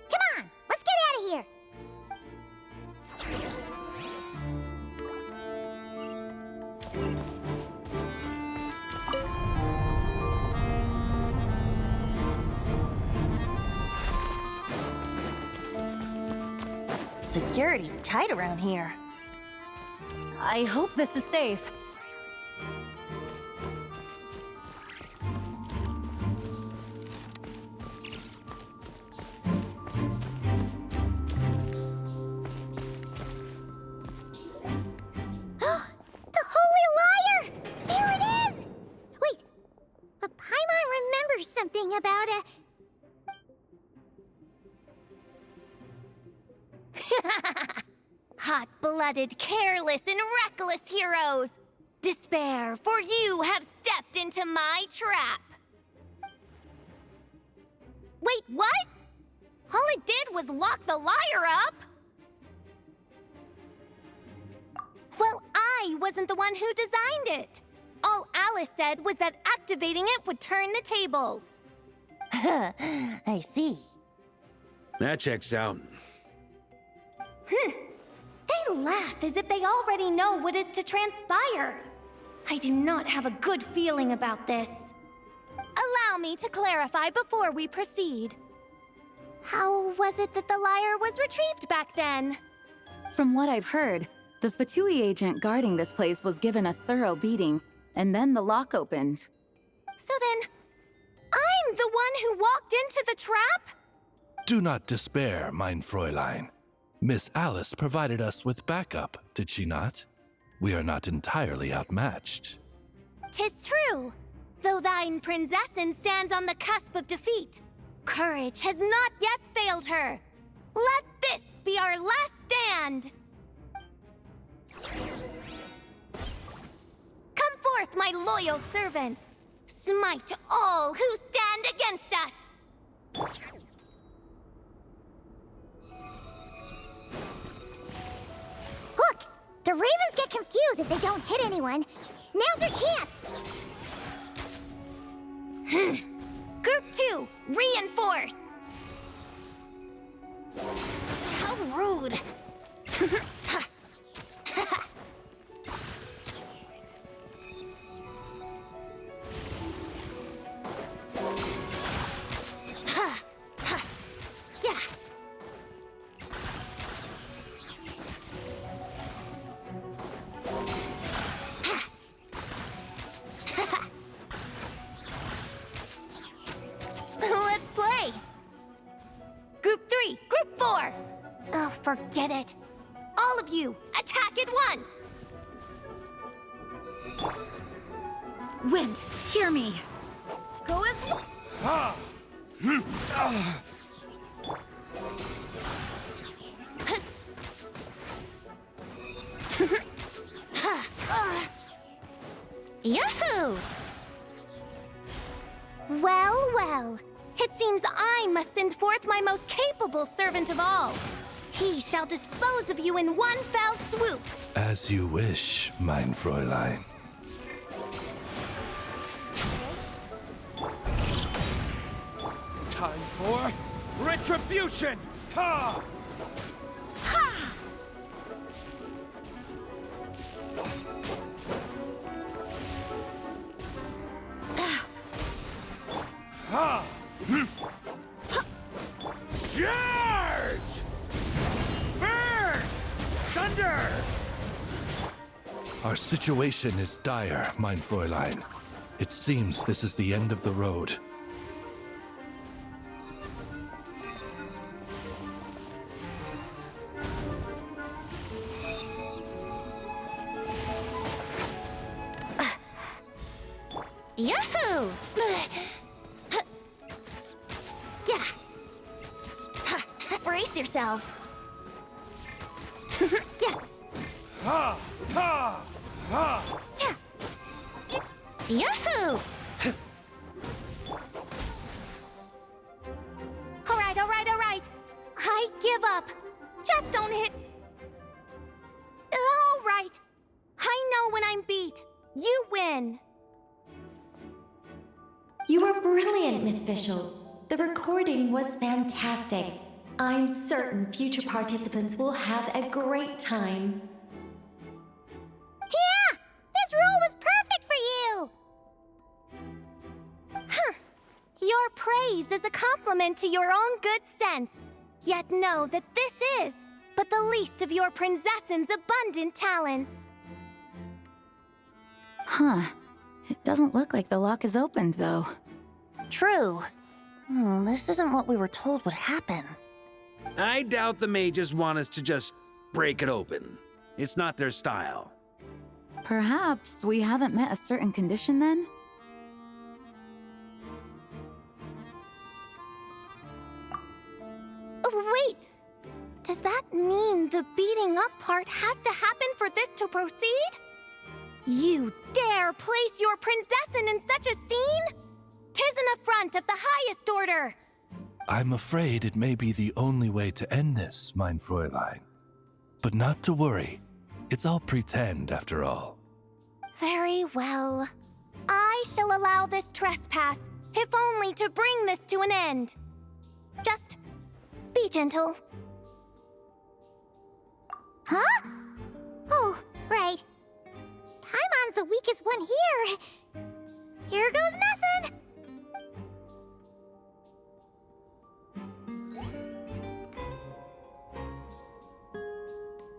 Come on, let's get out of here. Security's tight around here. I hope this is safe. The Holy Liar! There it is! Wait, but Paimon remembers something about a... Hot-blooded, careless, and reckless heroes! Despair, for you have stepped into my trap! Wait, what? All it did was lock the liar up! Well, I wasn't the one who designed it. All Alice said was that activating it would turn the tables. I see. That checks out. They laugh as if they already know what is to transpire. I do not have a good feeling about this. Allow me to clarify before we proceed. How was it that the lyre was retrieved back then? From what I've heard, the Fatui agent guarding this place was given a thorough beating, and then the lock opened. So then, I'm the one who walked into the trap? Do not despair, mein Fräulein. Miss Alice provided us with backup, did she not? We are not entirely outmatched. 'Tis true. Though thine prinzessin stands on the cusp of defeat, courage has not yet failed her. Let this be our last stand. Come forth, my loyal servants. Smite all who stand against us. Look! The Ravens get confused if they don't hit anyone. Now's their chance! Group 2, reinforce. How rude. Yeah. Let's play. Group 3, Group 4. Oh, forget it. All of you, attack at once. Wind, hear me. Go as one. Yahoo! Well, well. It seems I must send forth my most capable servant of all. He shall dispose of you in one fell swoop. As you wish, mein Fräulein. Time for Retribution! Ha! Ha! Charge! Burn! Thunder! Our situation is dire, mein Fräulein. It seems this is the end of the road. Yahoo! Yeah. Brace yourselves. Yeah. Ha! Ha! Ha! Yeah. Yahoo! All right, all right, all right. I give up. Just don't hit. All right. I know when I'm beat. You win. You were brilliant, Miss Fischl. The recording was fantastic. I'm certain future participants will have a great time. Yeah! This role was perfect for you! Huh. Your praise is a compliment to your own good sense. Yet know that this is but the least of your princess's abundant talents. Huh. It doesn't look like the lock is opened, though. True. This isn't what we were told would happen. I doubt the mages want us to just break it open. It's not their style. Perhaps we haven't met a certain condition then? Oh, wait! Does that mean the beating up part has to happen for this to proceed? You dare place your princessin in such a scene? 'Tis an affront of the highest order! I'm afraid it may be the only way to end this, mein Fräulein. But not to worry. It's all pretend, after all. Very well. I shall allow this trespass, if only to bring this to an end. Just be gentle. Huh? Oh, right. Paimon's the weakest one here. Here goes nothing.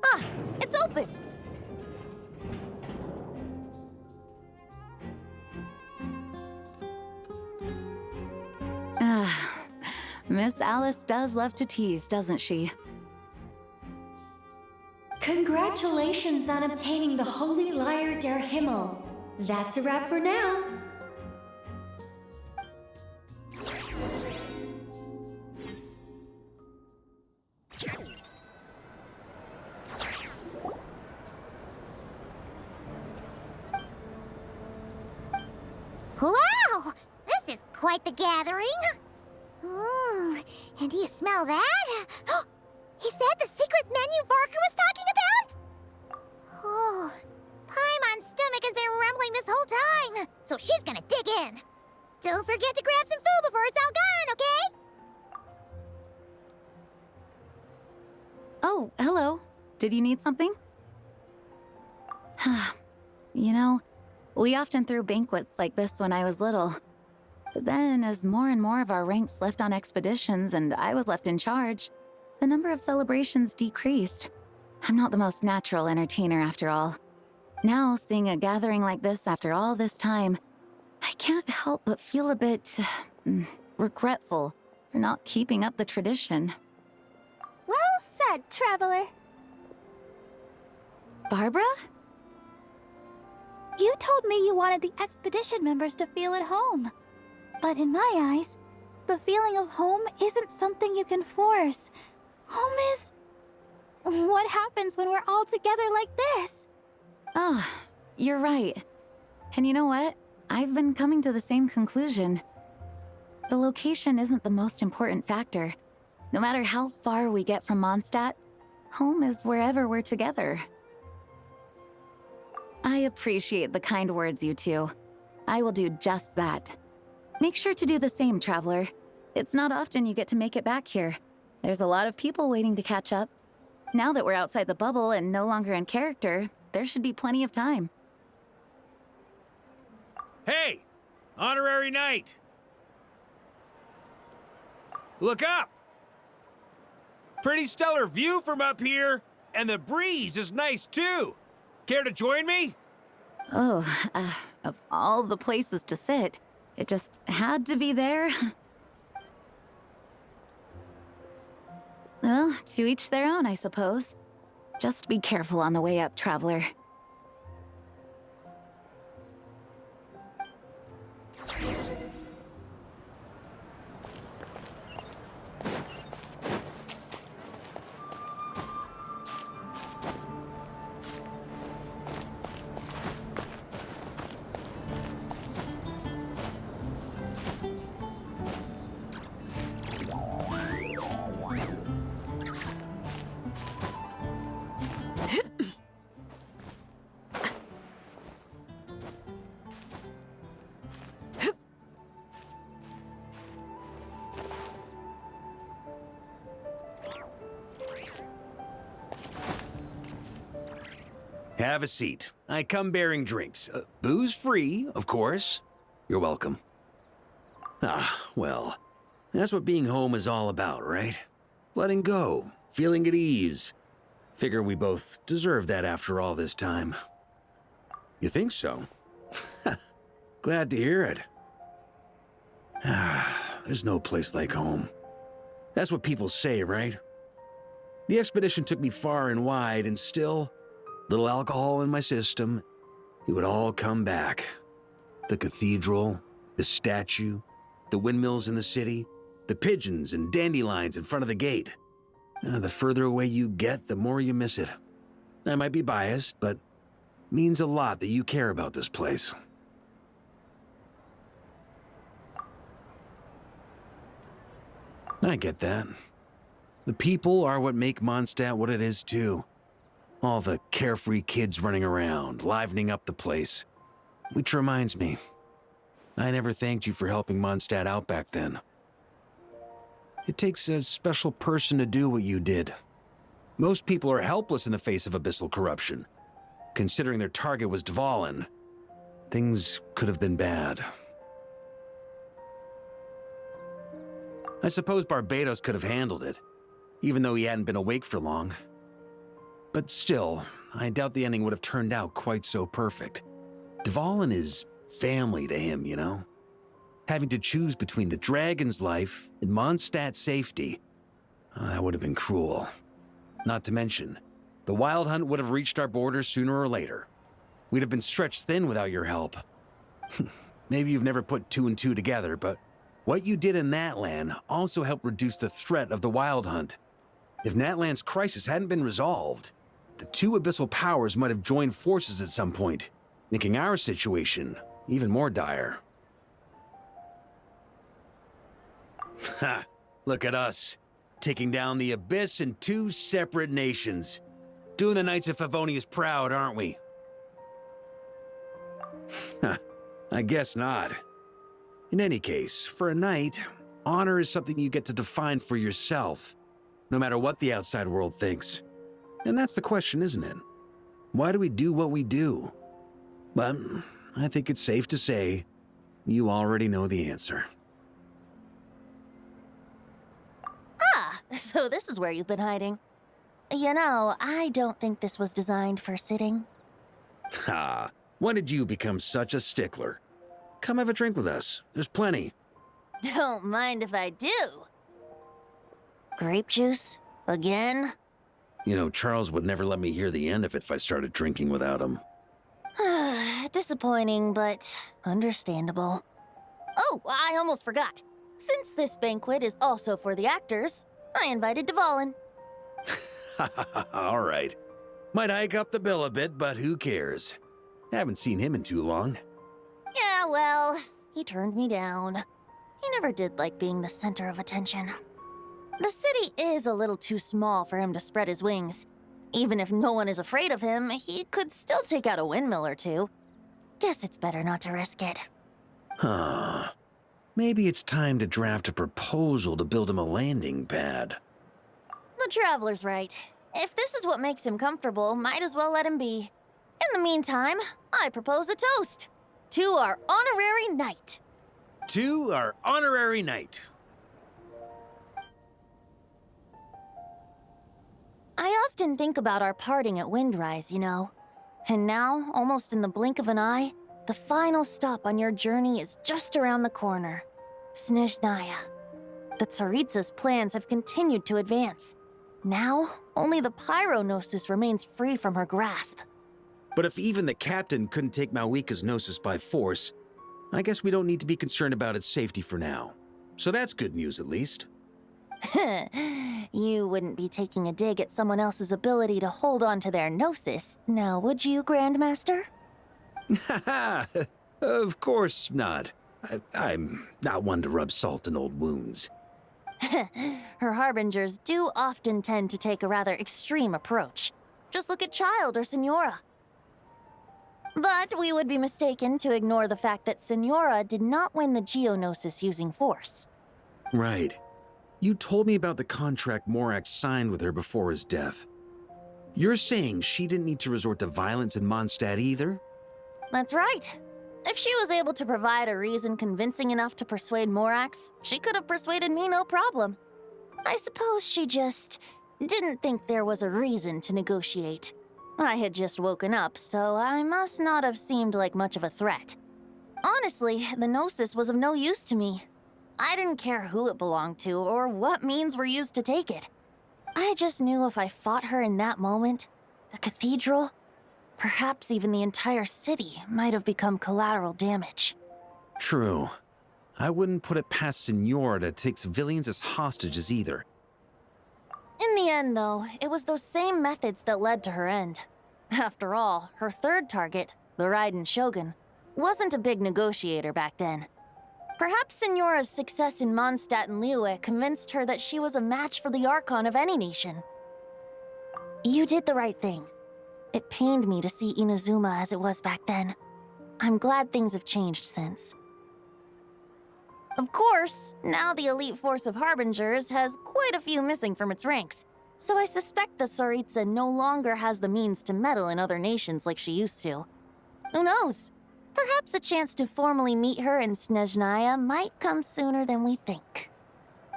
Ah, it's open! Miss Alice does love to tease, doesn't she? Congratulations on obtaining the Holy Lyre der Himmel. That's a wrap for now. Wow! This is quite the gathering. And do you smell that? Is that the secret menu Barker was talking about? Oh, Paimon's stomach has been rumbling this whole time, so she's gonna dig in. Don't forget to grab some food before it's all gone, okay? Oh, hello. Did you need something? You know, we often threw banquets like this when I was little. But then, as more and more of our ranks left on expeditions and I was left in charge, the number of celebrations decreased. I'm not the most natural entertainer after all. Now, seeing a gathering like this after all this time, I can't help but feel a bit regretful for not keeping up the tradition. Well said, traveler. Barbara? You told me you wanted the expedition members to feel at home. But in my eyes, the feeling of home isn't something you can force. Home is... what happens when we're all together like this? Oh, you're right. And you know what? I've been coming to the same conclusion. The location isn't the most important factor. No matter how far we get from Mondstadt, home is wherever we're together. I appreciate the kind words, you two. I will do just that. Make sure to do the same, traveler. It's not often you get to make it back here. There's a lot of people waiting to catch up. Now that we're outside the bubble and no longer in character, there should be plenty of time. Hey! Honorary knight! Look up! Pretty stellar view from up here, and the breeze is nice too. Care to join me? Oh, of all the places to sit, it just had to be there. Well, to each their own, I suppose. Just be careful on the way up, traveler. Have a seat. I come bearing drinks. Booze free, of course. You're welcome. Ah, well, that's what being home is all about, right? Letting go, feeling at ease. Figure we both deserve that after all this time. You think so? Glad to hear it. There's no place like home. That's what people say, right? The expedition took me far and wide, and still, little alcohol in my system, it would all come back. The cathedral, the statue, the windmills in the city, the pigeons and dandelions in front of the gate. The further away you get, the more you miss it. I might be biased, but it means a lot that you care about this place. I get that. The people are what make Mondstadt what it is, too. All the carefree kids running around, livening up the place. Which reminds me, I never thanked you for helping Mondstadt out back then. It takes a special person to do what you did. Most people are helpless in the face of abyssal corruption. Considering their target was Dvalin, things could have been bad. I suppose Barbados could have handled it, even though he hadn't been awake for long. But still, I doubt the ending would have turned out quite so perfect. Dvalin is family to him, you know? Having to choose between the dragon's life and Mondstadt's safety, that would have been cruel. Not to mention, the Wild Hunt would have reached our borders sooner or later. We'd have been stretched thin without your help. Maybe you've never put two and two together, but what you did in Natlan also helped reduce the threat of the Wild Hunt. If Natlan's crisis hadn't been resolved, the two abyssal powers might have joined forces at some point, making our situation even more dire. Ha! Look at us, taking down the Abyss in two separate nations. Doing the Knights of Favonius proud, aren't we? I guess not. In any case, for a knight, honor is something you get to define for yourself, no matter what the outside world thinks. And that's the question, isn't it? Why do we do what we do? But I think it's safe to say you already know the answer. Ah, so this is where you've been hiding. You know, I don't think this was designed for sitting. Ha! When did you become such a stickler? Come have a drink with us. There's plenty. Don't mind if I do. Grape juice? Again? You know, Charles would never let me hear the end of it if I started drinking without him. Disappointing, but understandable. Oh, I almost forgot. Since this banquet is also for the actors, I invited Dvalin. All right. Might hike up the bill a bit, but who cares? Haven't seen him in too long. Yeah, well, he turned me down. He never did like being the center of attention. The city is a little too small for him to spread his wings. Even if no one is afraid of him, he could still take out a windmill or two. Guess it's better not to risk it. Huh. Maybe it's time to draft a proposal to build him a landing pad. The Traveler's right. If this is what makes him comfortable, might as well let him be. In the meantime, I propose a toast to our honorary knight. To our honorary knight. I often think about our parting at Windrise, you know. And now, almost in the blink of an eye, the final stop on your journey is just around the corner. Snezhnaya. The Tsaritsa's plans have continued to advance. Now, only the Pyronosis remains free from her grasp. But if even the captain couldn't take Malwika's Gnosis by force, I guess we don't need to be concerned about its safety for now. So that's good news, at least. You wouldn't be taking a dig at someone else's ability to hold on to their Gnosis, now would you, Grandmaster? Haha, of course not. I'm not one to rub salt in old wounds. Her harbingers do often tend to take a rather extreme approach. Just look at Child or Senora. But we would be mistaken to ignore the fact that Senora did not win the Geonosis using force. Right. You told me about the contract Morax signed with her before his death. You're saying she didn't need to resort to violence in Mondstadt either? That's right. If she was able to provide a reason convincing enough to persuade Morax, she could have persuaded me no problem. I suppose she just didn't think there was a reason to negotiate. I had just woken up, so I must not have seemed like much of a threat. Honestly, the Gnosis was of no use to me. I didn't care who it belonged to or what means were used to take it. I just knew if I fought her in that moment, the cathedral, perhaps even the entire city, might have become collateral damage. True. I wouldn't put it past Senora to take civilians as hostages either. In the end, though, it was those same methods that led to her end. After all, her third target, the Raiden Shogun, wasn't a big negotiator back then. Perhaps Senora's success in Mondstadt and Liyue convinced her that she was a match for the Archon of any nation. You did the right thing. It pained me to see Inazuma as it was back then. I'm glad things have changed since. Of course, now the elite force of Harbingers has quite a few missing from its ranks, so I suspect the Tsaritsa no longer has the means to meddle in other nations like she used to. Who knows? Perhaps a chance to formally meet her in Snezhnaya might come sooner than we think.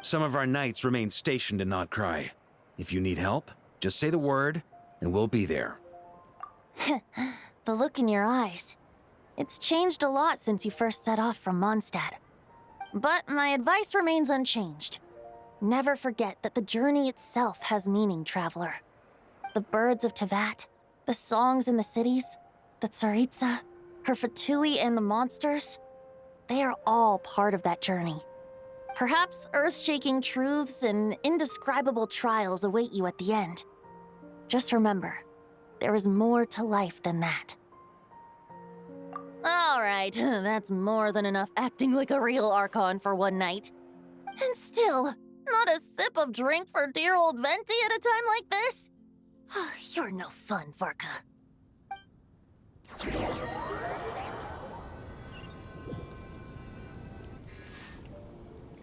Some of our knights remain stationed in Not Cry. If you need help, just say the word, and we'll be there. The look in your eyes. It's changed a lot since you first set off from Mondstadt. But my advice remains unchanged. Never forget that the journey itself has meaning, traveler. The birds of Tevat, the songs in the cities, the Tsaritsa, her Fatui and the monsters, they are all part of that journey. Perhaps earth-shaking truths and indescribable trials await you at the end. Just remember, there is more to life than that. All right, that's more than enough acting like a real Archon for one night. And still, not a sip of drink for dear old Venti at a time like this? You're no fun, Varka.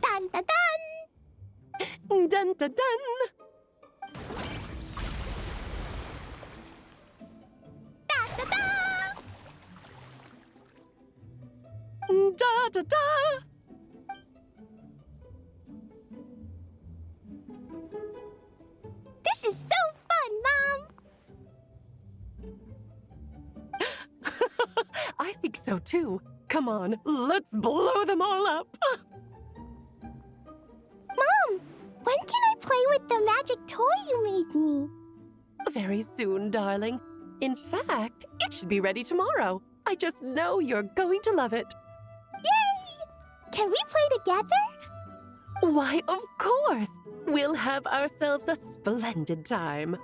Dun dun dun! Dun dun dun! Da da da! Da da da! This is so fun, Mom! I think so too. Come on, let's blow them all up. Mom, when can I play with the magic toy you made me? Very soon, darling. In fact, it should be ready tomorrow. I just know you're going to love it. Yay! Can we play together? Why, of course! We'll have ourselves a splendid time.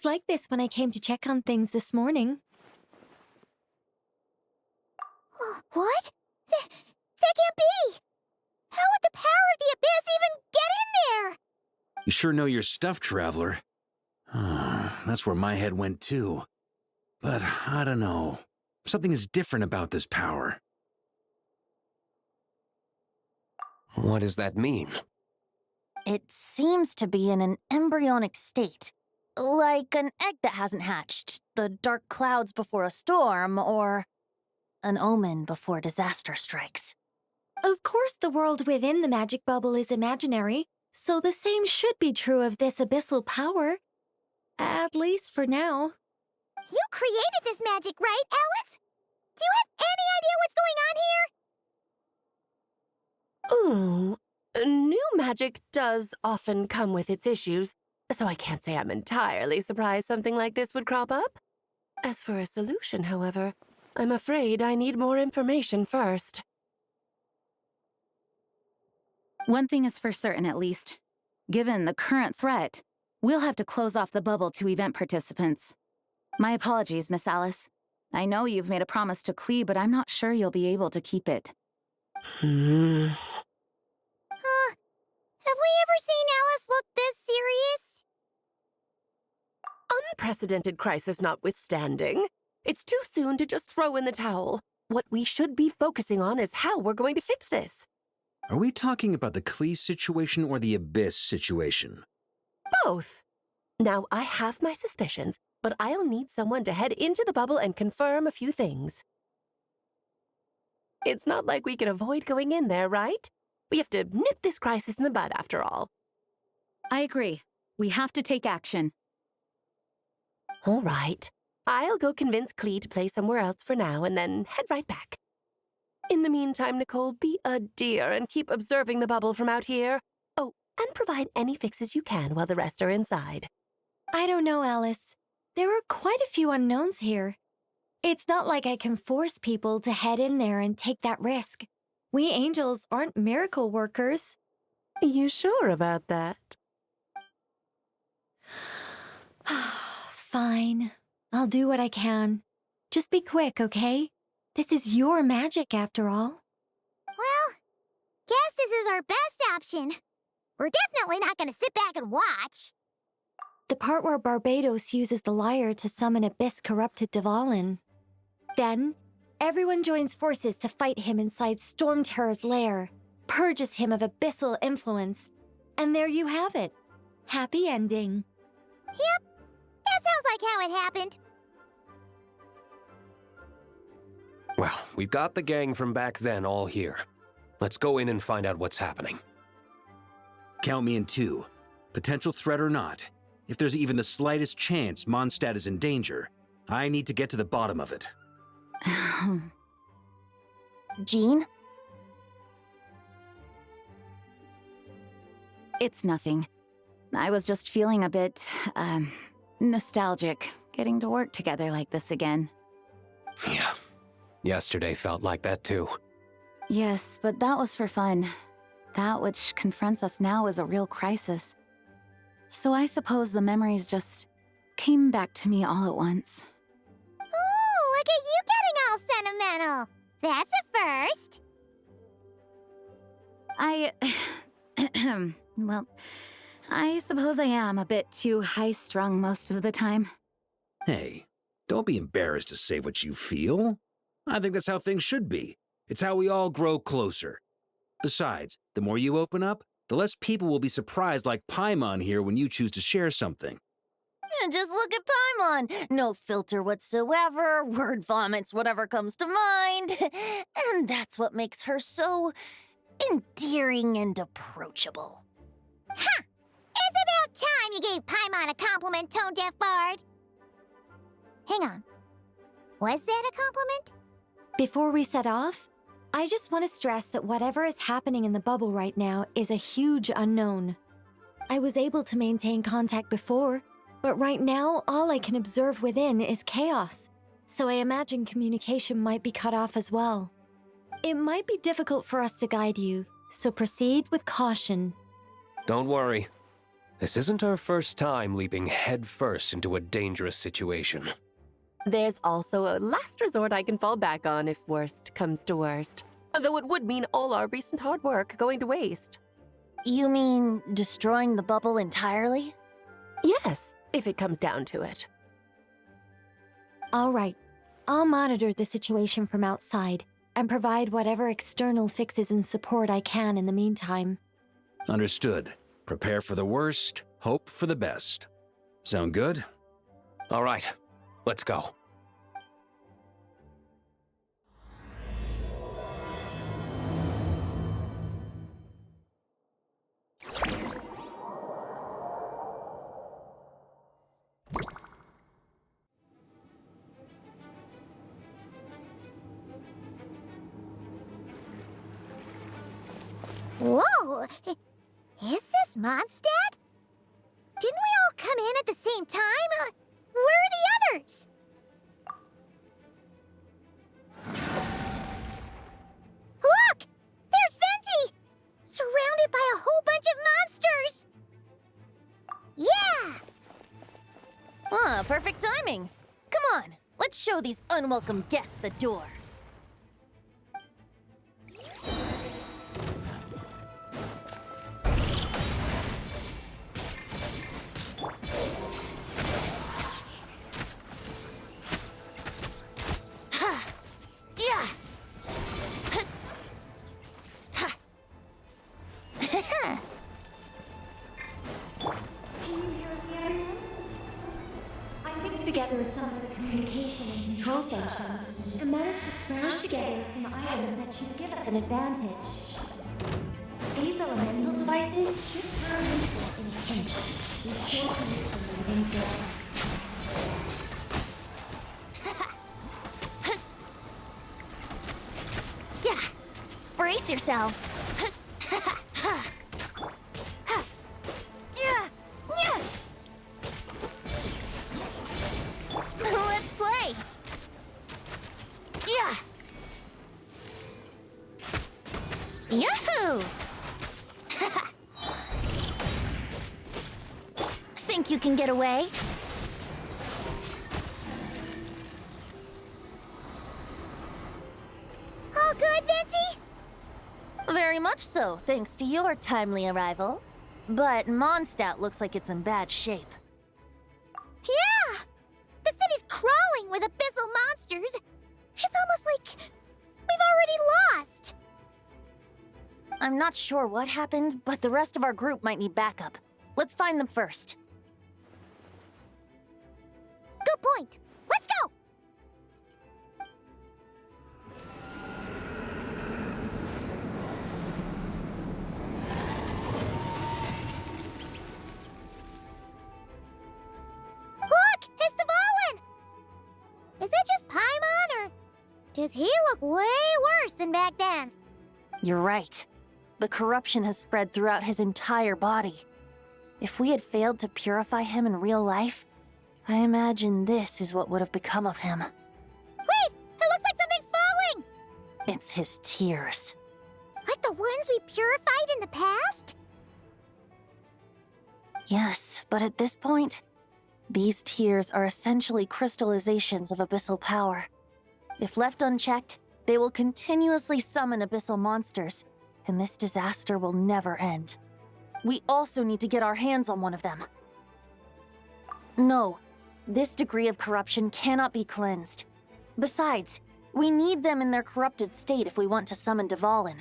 was like this when I came to check on things this morning. What? That can't be! How would the power of the abyss even get in there? You sure know your stuff, Traveler. That's where my head went too. But I don't know. Something is different about this power. What does that mean? It seems to be in an embryonic state. Like an egg that hasn't hatched, the dark clouds before a storm, or an omen before disaster strikes. Of course, the world within the magic bubble is imaginary, so the same should be true of this abyssal power. At least for now. You created this magic, right, Alice? Do you have any idea what's going on here? Ooh, new magic does often come with its issues, so I can't say I'm entirely surprised something like this would crop up. As for a solution, however, I'm afraid I need more information first. One thing is for certain, at least. Given the current threat, we'll have to close off the bubble to event participants. My apologies, Miss Alice. I know you've made a promise to Klee, but I'm not sure you'll be able to keep it. Have we ever seen Alice look this serious? Unprecedented crisis notwithstanding, it's too soon to just throw in the towel. What we should be focusing on is how we're going to fix this. Are we talking about the Klee situation or the Abyss situation? Both. Now, I have my suspicions, but I'll need someone to head into the bubble and confirm a few things. It's not like we can avoid going in there, right? We have to nip this crisis in the bud, after all. I agree. We have to take action. All right. I'll go convince Klee to play somewhere else for now and then head right back. In the meantime, Nicole, be a dear and keep observing the bubble from out here. Oh, and provide any fixes you can while the rest are inside. I don't know, Alice. There are quite a few unknowns here. It's not like I can force people to head in there and take that risk. We angels aren't miracle workers. You sure about that? Fine. I'll do what I can. Just be quick, okay? This is your magic, after all. Well, guess this is our best option. We're definitely not going to sit back and watch. The part where Barbados uses the lyre to summon abyss-corrupted Dvalin. Then, everyone joins forces to fight him inside Storm Terror's lair, purges him of abyssal influence, and there you have it. Happy ending. Yep, that sounds like how it happened. Well, we've got the gang from back then all here. Let's go in and find out what's happening. Count me in two. Potential threat or not, if there's even the slightest chance Mondstadt is in danger, I need to get to the bottom of it. Jean? It's nothing. I was just feeling a bit, nostalgic, getting to work together like this again. Yeah. Yesterday felt like that too. Yes, but that was for fun. That which confronts us now is a real crisis. So I suppose the memories just came back to me all at once. Ooh, look at you getting all sentimental. That's a first. Well, I suppose I am a bit too high-strung most of the time. Hey, don't be embarrassed to say what you feel. I think that's how things should be. It's how we all grow closer. Besides, the more you open up, the less people will be surprised like Paimon here when you choose to share something. And just look at Paimon. No filter whatsoever, word vomits whatever comes to mind. And that's what makes her so endearing and approachable. Ha! It's about time you gave Paimon a compliment, tone-deaf bard. Hang on. Was that a compliment? Before we set off, I just want to stress that whatever is happening in the bubble right now is a huge unknown. I was able to maintain contact before, but right now all I can observe within is chaos, so I imagine communication might be cut off as well. It might be difficult for us to guide you, so proceed with caution. Don't worry. This isn't our first time leaping headfirst into a dangerous situation. There's also a last resort I can fall back on if worst comes to worst. Though it would mean all our recent hard work going to waste. You mean destroying the bubble entirely? Yes, if it comes down to it. All right, I'll monitor the situation from outside and provide whatever external fixes and support I can in the meantime. Understood. Prepare for the worst, hope for the best. Sound good? All right, let's go. Whoa! Is this Mondstadt? Didn't we all come in at the same time? Where are the others? Look! There's Venti! Surrounded by a whole bunch of monsters! Yeah! Perfect timing. Come on, let's show these unwelcome guests the door. Together some of the communication and control functions, and managed to smash together some items that should give us an advantage. These elemental devices should turn useful in a pinch. These shortcuts from the living thing. Yeah! Brace yourselves! Let's play! Yeah! Yahoo! Think you can get away? All good, Venti? Very much so, thanks to your timely arrival. But Mondstadt looks like it's in bad shape. Yeah! The city's crawling with abyssal monsters. It's almost like we've already lost. I'm not sure what happened, but the rest of our group might need backup. Let's find them first. Good point. Let's go! Look! It's Dvalin! Is it just Paimon, or does he look way worse than back then? You're right. The corruption has spread throughout his entire body. If we had failed to purify him in real life, I imagine this is what would have become of him. Wait! It looks like something's falling! It's his tears. Like the ones we purified in the past? Yes, but at this point, these tears are essentially crystallizations of abyssal power. If left unchecked, they will continuously summon abyssal monsters, and this disaster will never end. We also need to get our hands on one of them. No, this degree of corruption cannot be cleansed. Besides, we need them in their corrupted state if we want to summon Dvalin.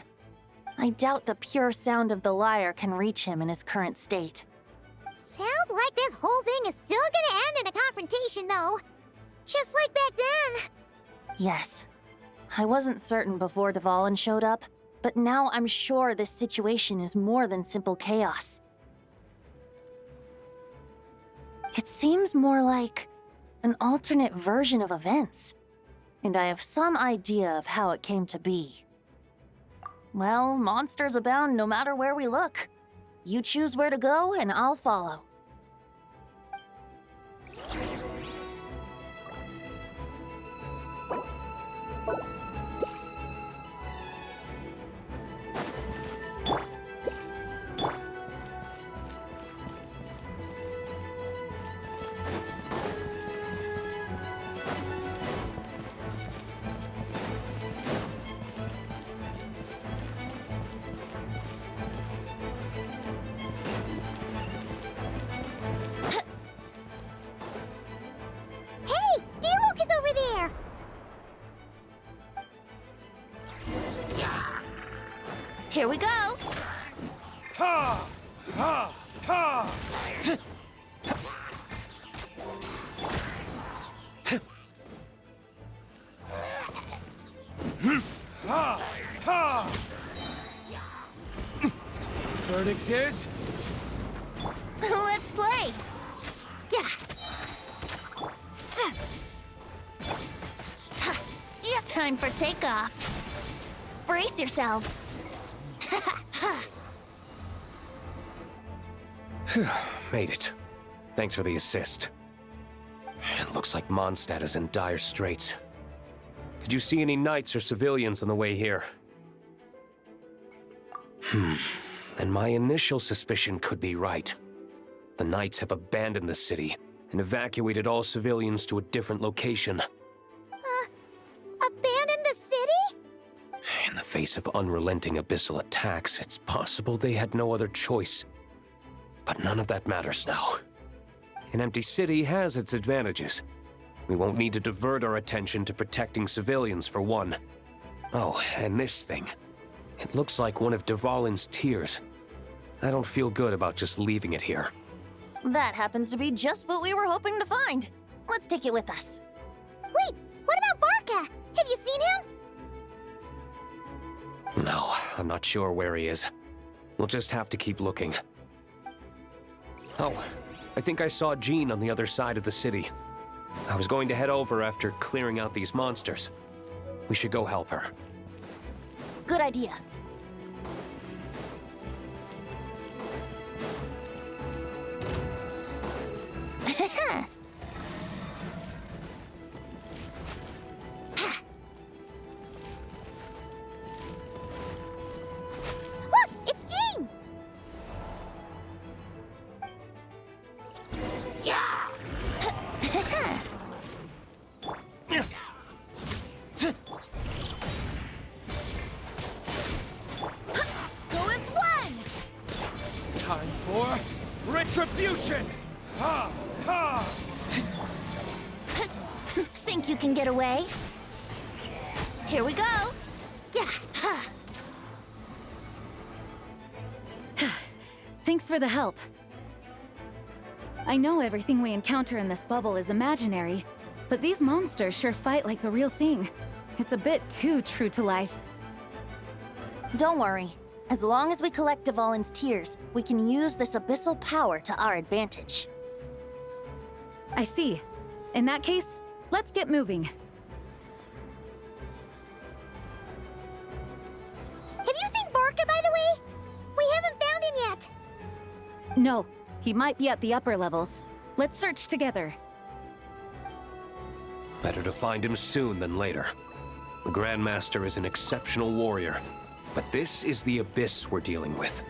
I doubt the pure sound of the lyre can reach him in his current state. Sounds like this whole thing is still gonna end in a confrontation, though. Just like back then. Yes. I wasn't certain before Dvalin showed up, but now I'm sure this situation is more than simple chaos. It seems more like an alternate version of events, and I have some idea of how it came to be. Well, monsters abound no matter where we look. You choose where to go, and I'll follow. Here we go. Ha! Ha! Ha! Ha! Ha! Verdict is... Let's play. Yeah. Yeah. Time for takeoff. Brace yourselves. Made it. Thanks for the assist. It looks like Mondstadt is in dire straits. Did you see any knights or civilians on the way here? Then my initial suspicion could be right. The knights have abandoned the city and evacuated all civilians to a different location. Abandon the city? In the face of unrelenting abyssal attacks, it's possible they had no other choice. But none of that matters now. An empty city has its advantages. We won't need to divert our attention to protecting civilians, for one. Oh, and this thing. It looks like one of Dvalin's tears. I don't feel good about just leaving it here. That happens to be just what we were hoping to find. Let's take it with us. Wait, what about Varka? Have you seen him? No, I'm not sure where he is. We'll just have to keep looking. Oh, I think I saw Jean on the other side of the city. I was going to head over after clearing out these monsters. We should go help her. Good idea. Look, it's Jean! Go as one! Time for retribution! Ha! Ha! Think you can get away? Here we go. Yeah. Ha. Thanks for the help. I know everything we encounter in this bubble is imaginary, but these monsters sure fight like the real thing. It's a bit too true to life. Don't worry. As long as we collect Dvalin's tears, we can use this abyssal power to our advantage. I see. In that case, let's get moving. Have you seen Varka, by the way? We haven't found him yet. No, he might be at the upper levels. Let's search together. Better to find him soon than later. The Grandmaster is an exceptional warrior, but this is the abyss we're dealing with.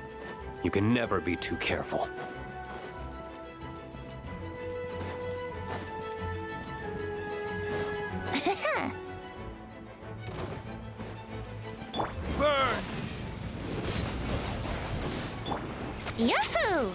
You can never be too careful. Burn! Yahoo!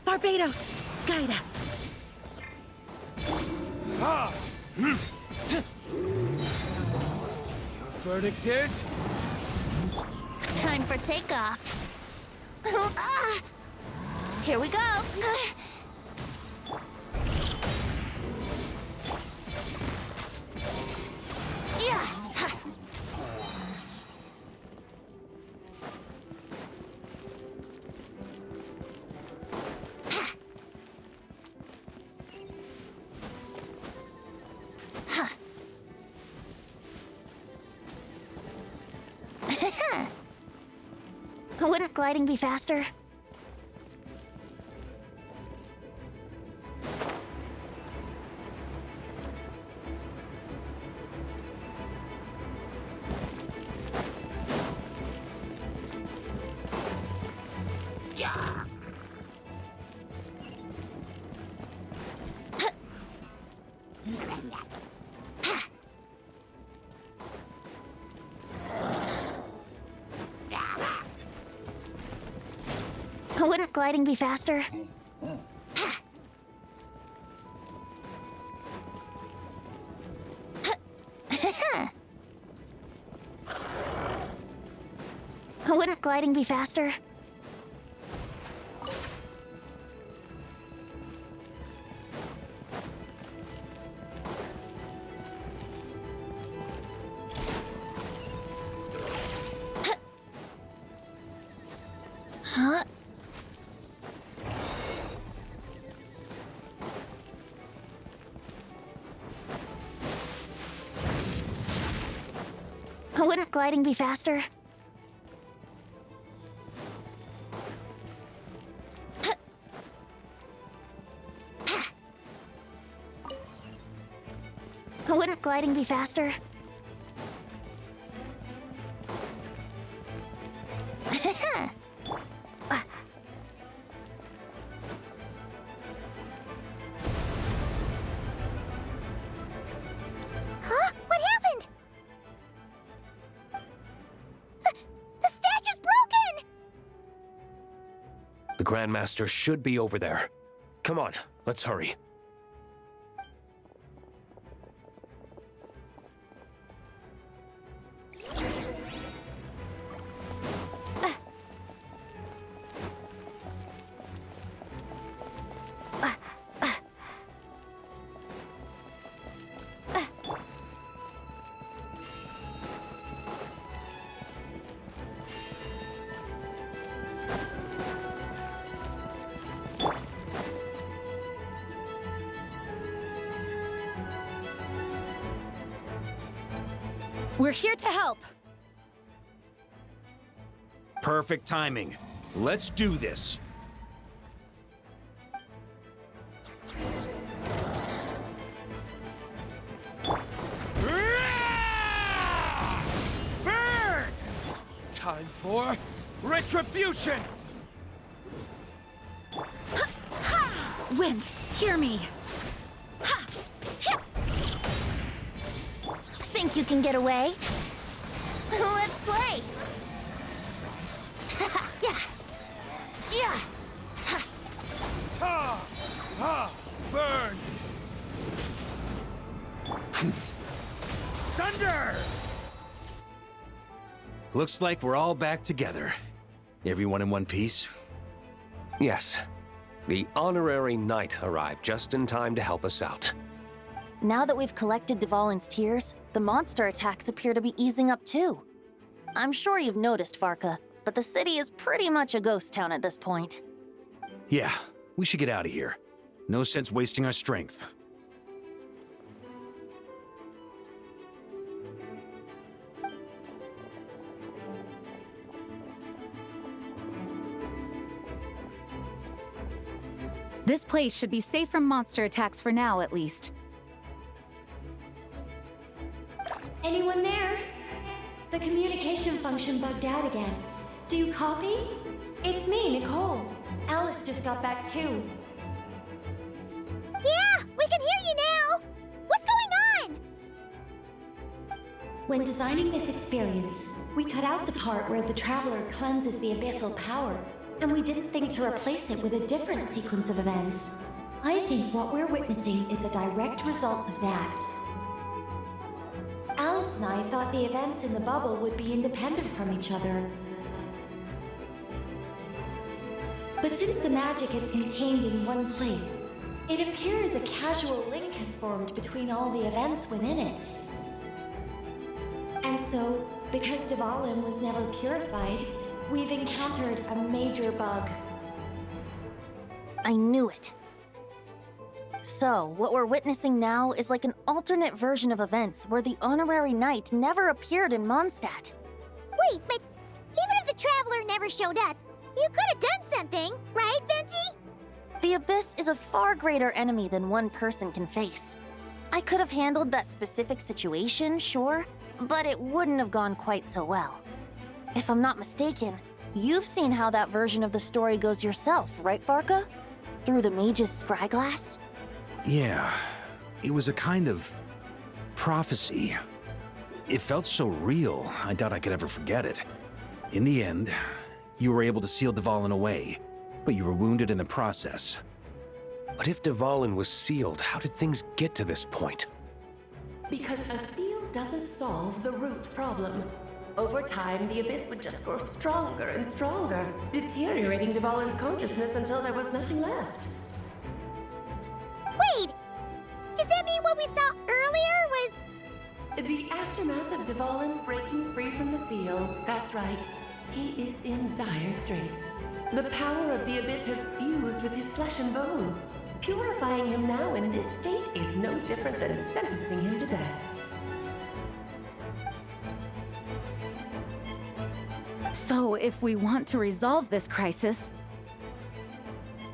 Barbados, guide us. Ha! Your verdict is... Time for takeoff. Here we go. Yeah. Wouldn't gliding be faster? Wouldn't gliding be faster? Wouldn't gliding be faster? Huh? Wouldn't gliding be faster? Wouldn't gliding be faster? Huh? What happened? The statue's broken! The Grandmaster should be over there. Come on, let's hurry. We're here to help. Perfect timing. Let's do this. Burn! Time for retribution! Wind, hear me. Think you can get away? Let's play! Yeah! Yeah! Ha! Ha! Burn! Thunder! Looks like we're all back together. Everyone in one piece? Yes. The honorary knight arrived just in time to help us out. Now that we've collected Dvalin's tears, the monster attacks appear to be easing up too. I'm sure you've noticed, Varka, but the city is pretty much a ghost town at this point. Yeah, we should get out of here. No sense wasting our strength. This place should be safe from monster attacks for now, at least. Anyone there? The communication function bugged out again. Do you copy? It's me, Nicole. Alice just got back too. Yeah! We can hear you now! What's going on? When designing this experience, we cut out the part where the Traveler cleanses the abyssal power, and we didn't think to replace it with a different sequence of events. I think what we're witnessing is a direct result of that. Alice and I thought the events in the bubble would be independent from each other. But since the magic is contained in one place, it appears a casual link has formed between all the events within it. And so, because Dvalin was never purified, we've encountered a major bug. I knew it. So, what we're witnessing now is like an alternate version of events where the honorary knight never appeared in Mondstadt. Wait, but even if the Traveler never showed up, you could have done something, right, Venti? The Abyss is a far greater enemy than one person can face. I could have handled that specific situation, sure, but it wouldn't have gone quite so well. If I'm not mistaken, you've seen how that version of the story goes yourself, right, Varka? Through the mage's scryglass? Yeah, It was a kind of prophecy. It felt so real, I doubt I could ever forget it. In the end, you were able to seal Dvalin away, but you were wounded in the process. But if Dvalin was sealed, how did things get to this point? Because a seal doesn't solve the root problem. Over time, the abyss would just grow stronger and stronger, deteriorating Dvalin's consciousness until there was nothing left. Wait! Does that mean what we saw earlier was... The aftermath of Dvalin breaking free from the seal. That's right. He is in dire straits. The power of the abyss has fused with his flesh and bones. Purifying him now in this state is no different than sentencing him to death. So, if we want to resolve this crisis,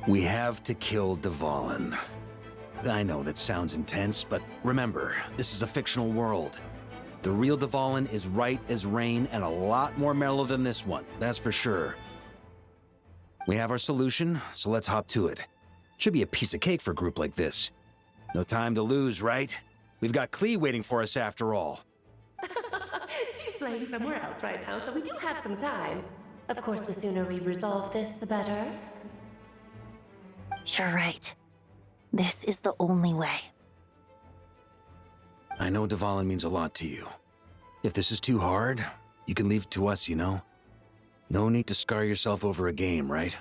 We have to kill Dvalin. I know that sounds intense, but remember, this is a fictional world. The real Dvalin is right as rain and a lot more mellow than this one, that's for sure. We have our solution, so let's hop to it. Should be a piece of cake for a group like this. No time to lose, right? We've got Klee waiting for us after all. She's playing somewhere else right now, so we do have some time. Of course, the sooner we resolve this, the better. You're right. This is the only way. I know Dvalin means a lot to you. If this is too hard, you can leave it to us, you know? No need to scar yourself over a game, right?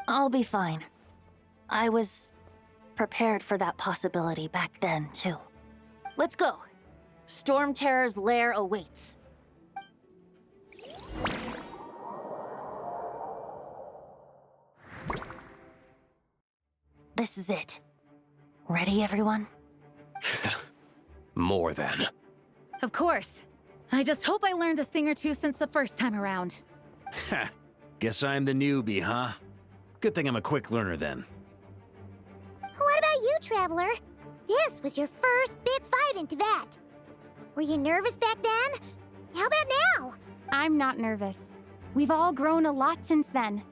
I'll be fine. I was prepared for that possibility back then, too. Let's go. Storm Terror's lair awaits. This is it. Ready, everyone? More than. of course. I just hope I learned a thing or two since the first time around. Ha! Guess I'm the newbie, huh? Good thing I'm a quick learner then. What about you, Traveler? This was your first big fight in Teyvat. Were you nervous back then? How about now? I'm not nervous. We've all grown a lot since then.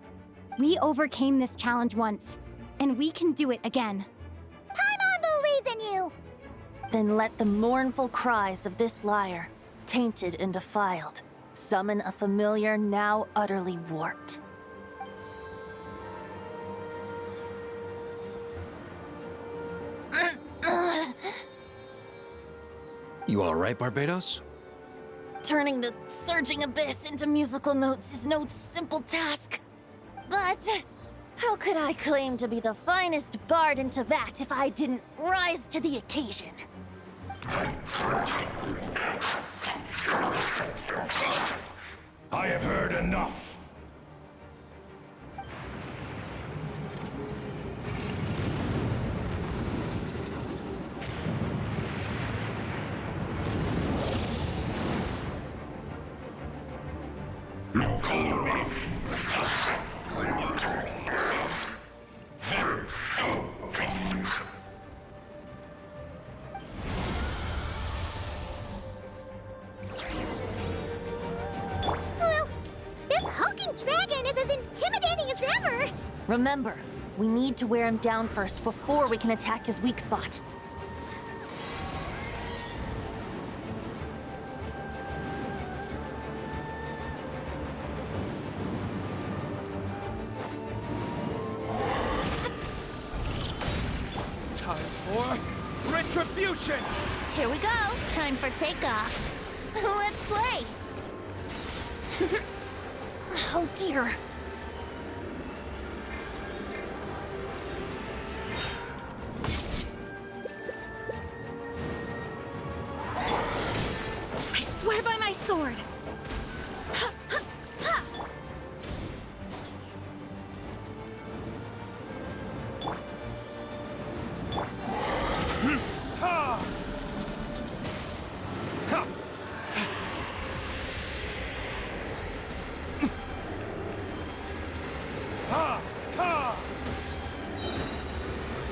We overcame this challenge once, and we can do it again. Paimon believes in you! Then let the mournful cries of this lyre, tainted and defiled, summon a familiar now utterly warped. You alright, Barbados? Turning the surging abyss into musical notes is no simple task. But how could I claim to be the finest bard in Teyvat if I didn't rise to the occasion? I have heard enough. You call me very so kind. Well, this hulking dragon is as intimidating as ever! Remember, we need to wear him down first before we can attack his weak spot. Time for retribution! Here we go. Time for takeoff. Let's play. Oh dear. I swear by my sword!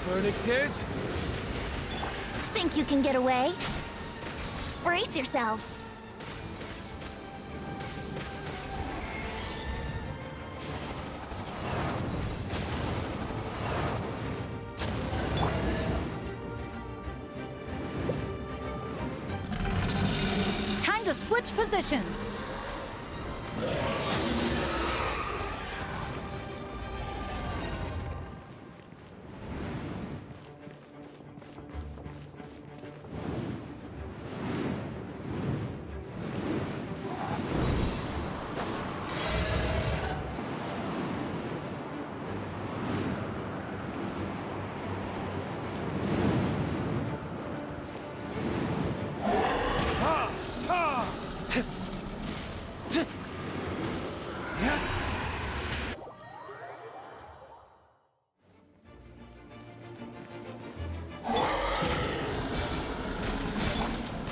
Verdict is... Think you can get away? Brace yourselves. to switch positions.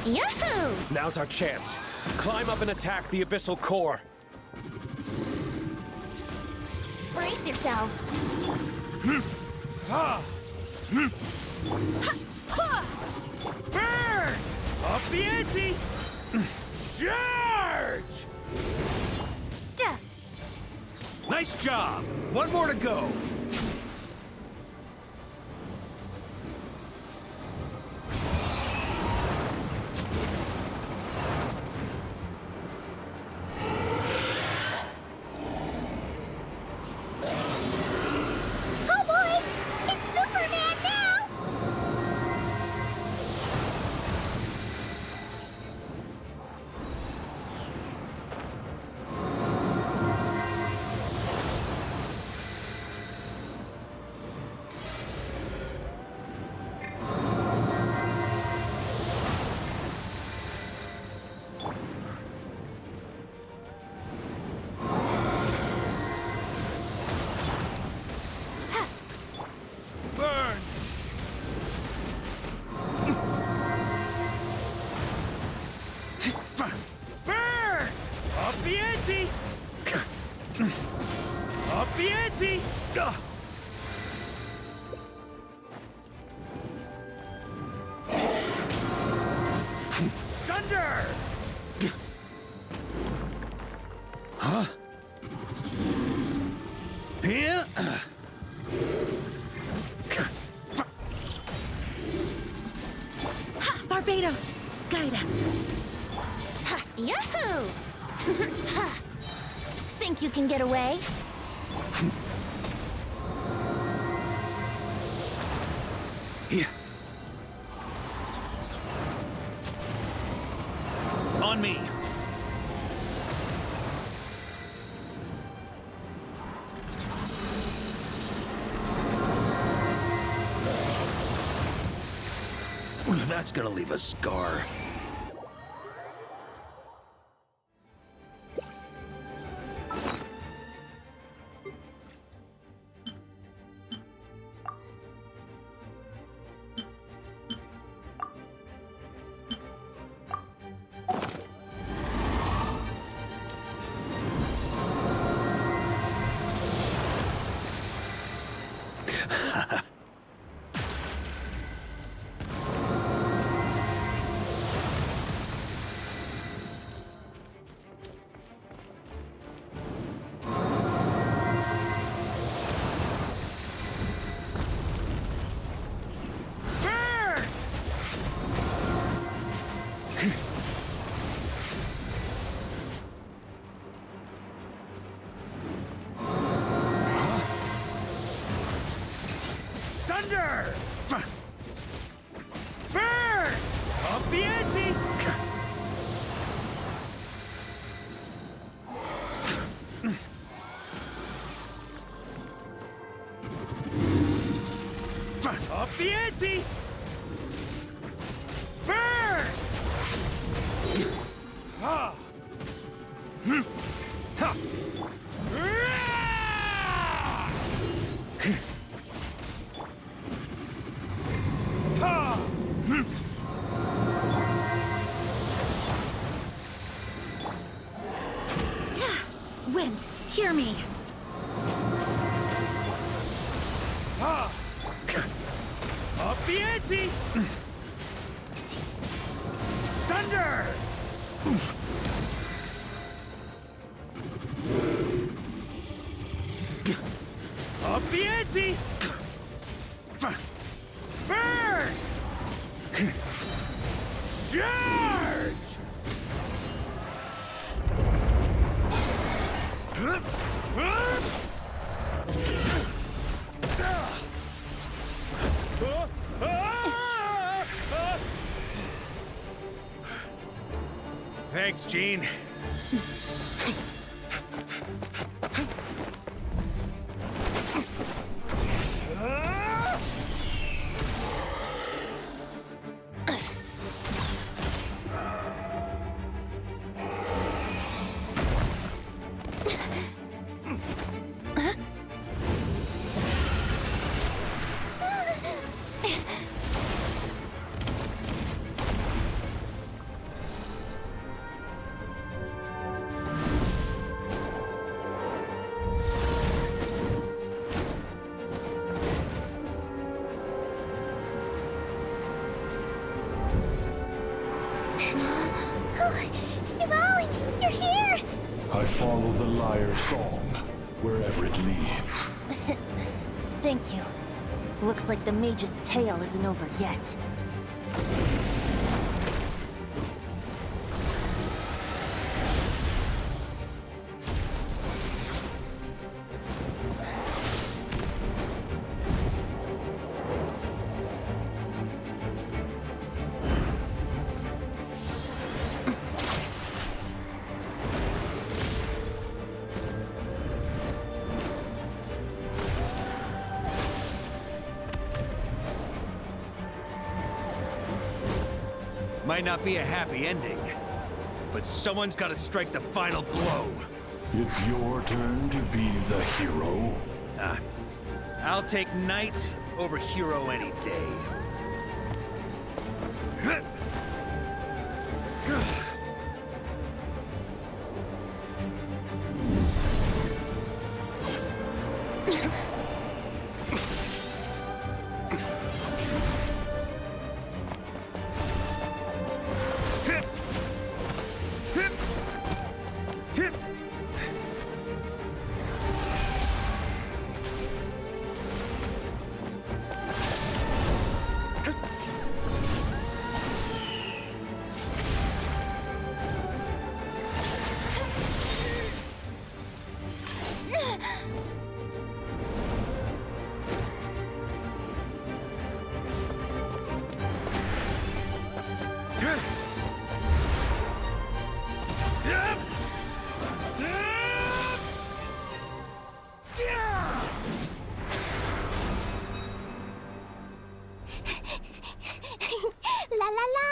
Yahoo! Now's our chance. Climb up and attack the abyssal core. Brace yourselves. Burn! Up the ante! Charge! Duh. Nice job! One more to go. Oh boy! It's Superman now! Burn! Burn! Up the ante! Up the ante! Thunder! Huh? Here? Barbados, guide us. Ha, yahoo! Ha. Think you can get away? Here. On me. That's gonna leave a scar. Thunder! Burn! Up the ante! Up the ante! Burn! Ha! Ha! Wind, hear me. Up the ante! Thunder! Up the ante! Burn! Charge! Thanks, Gene. Devouring, you're here! I follow the lyre's song, wherever it leads. Thank you. Looks like the mage's tale isn't over yet. Might not be a happy ending, but someone's got to strike the final blow. It's your turn to be the hero. I'll take knight over hero any day. La la la!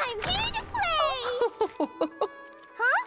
I'm here to play! Huh?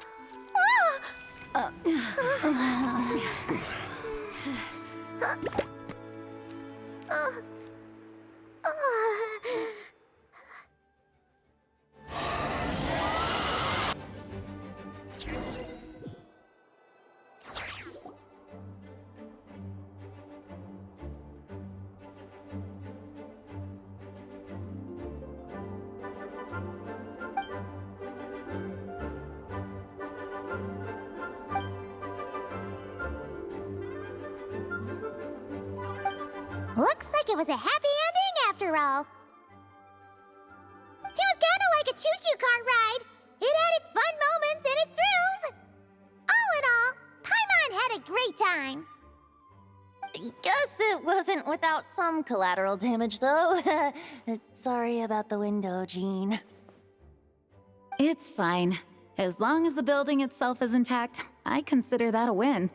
Looks like it was a happy ending after all. It was kinda like a choo-choo cart ride. It had its fun moments and its thrills. All in all, Paimon had a great time. Guess it wasn't without some collateral damage, though. Sorry about the window, Jean. It's fine. As long as the building itself is intact, I consider that a win.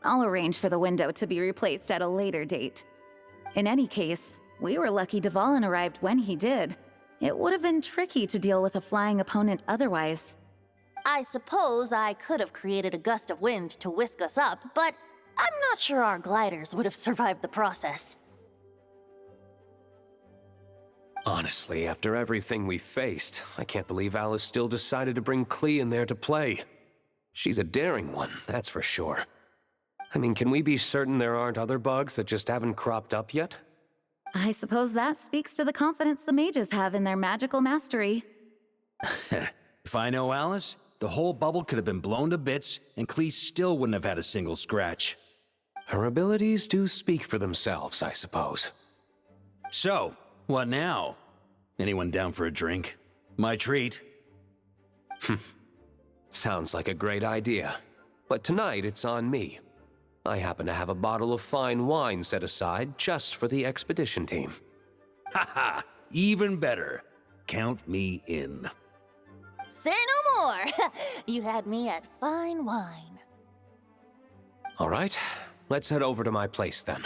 I'll arrange for the window to be replaced at a later date. In any case, we were lucky Dvalin arrived when he did. It would have been tricky to deal with a flying opponent otherwise. I suppose I could have created a gust of wind to whisk us up, but I'm not sure our gliders would have survived the process. Honestly, after everything we faced, I can't believe Alice still decided to bring Klee in there to play. She's a daring one, that's for sure. I mean, can we be certain there aren't other bugs that just haven't cropped up yet? I suppose that speaks to the confidence the mages have in their magical mastery. If I know Alice, the whole bubble could have been blown to bits, and Clee still wouldn't have had a single scratch. Her abilities do speak for themselves, I suppose. So, what now? Anyone down for a drink? My treat. Sounds like a great idea. But tonight it's on me. I happen to have a bottle of fine wine set aside just for the expedition team. Haha, even better. Count me in. Say no more! You had me at fine wine. All right, let's head over to my place then.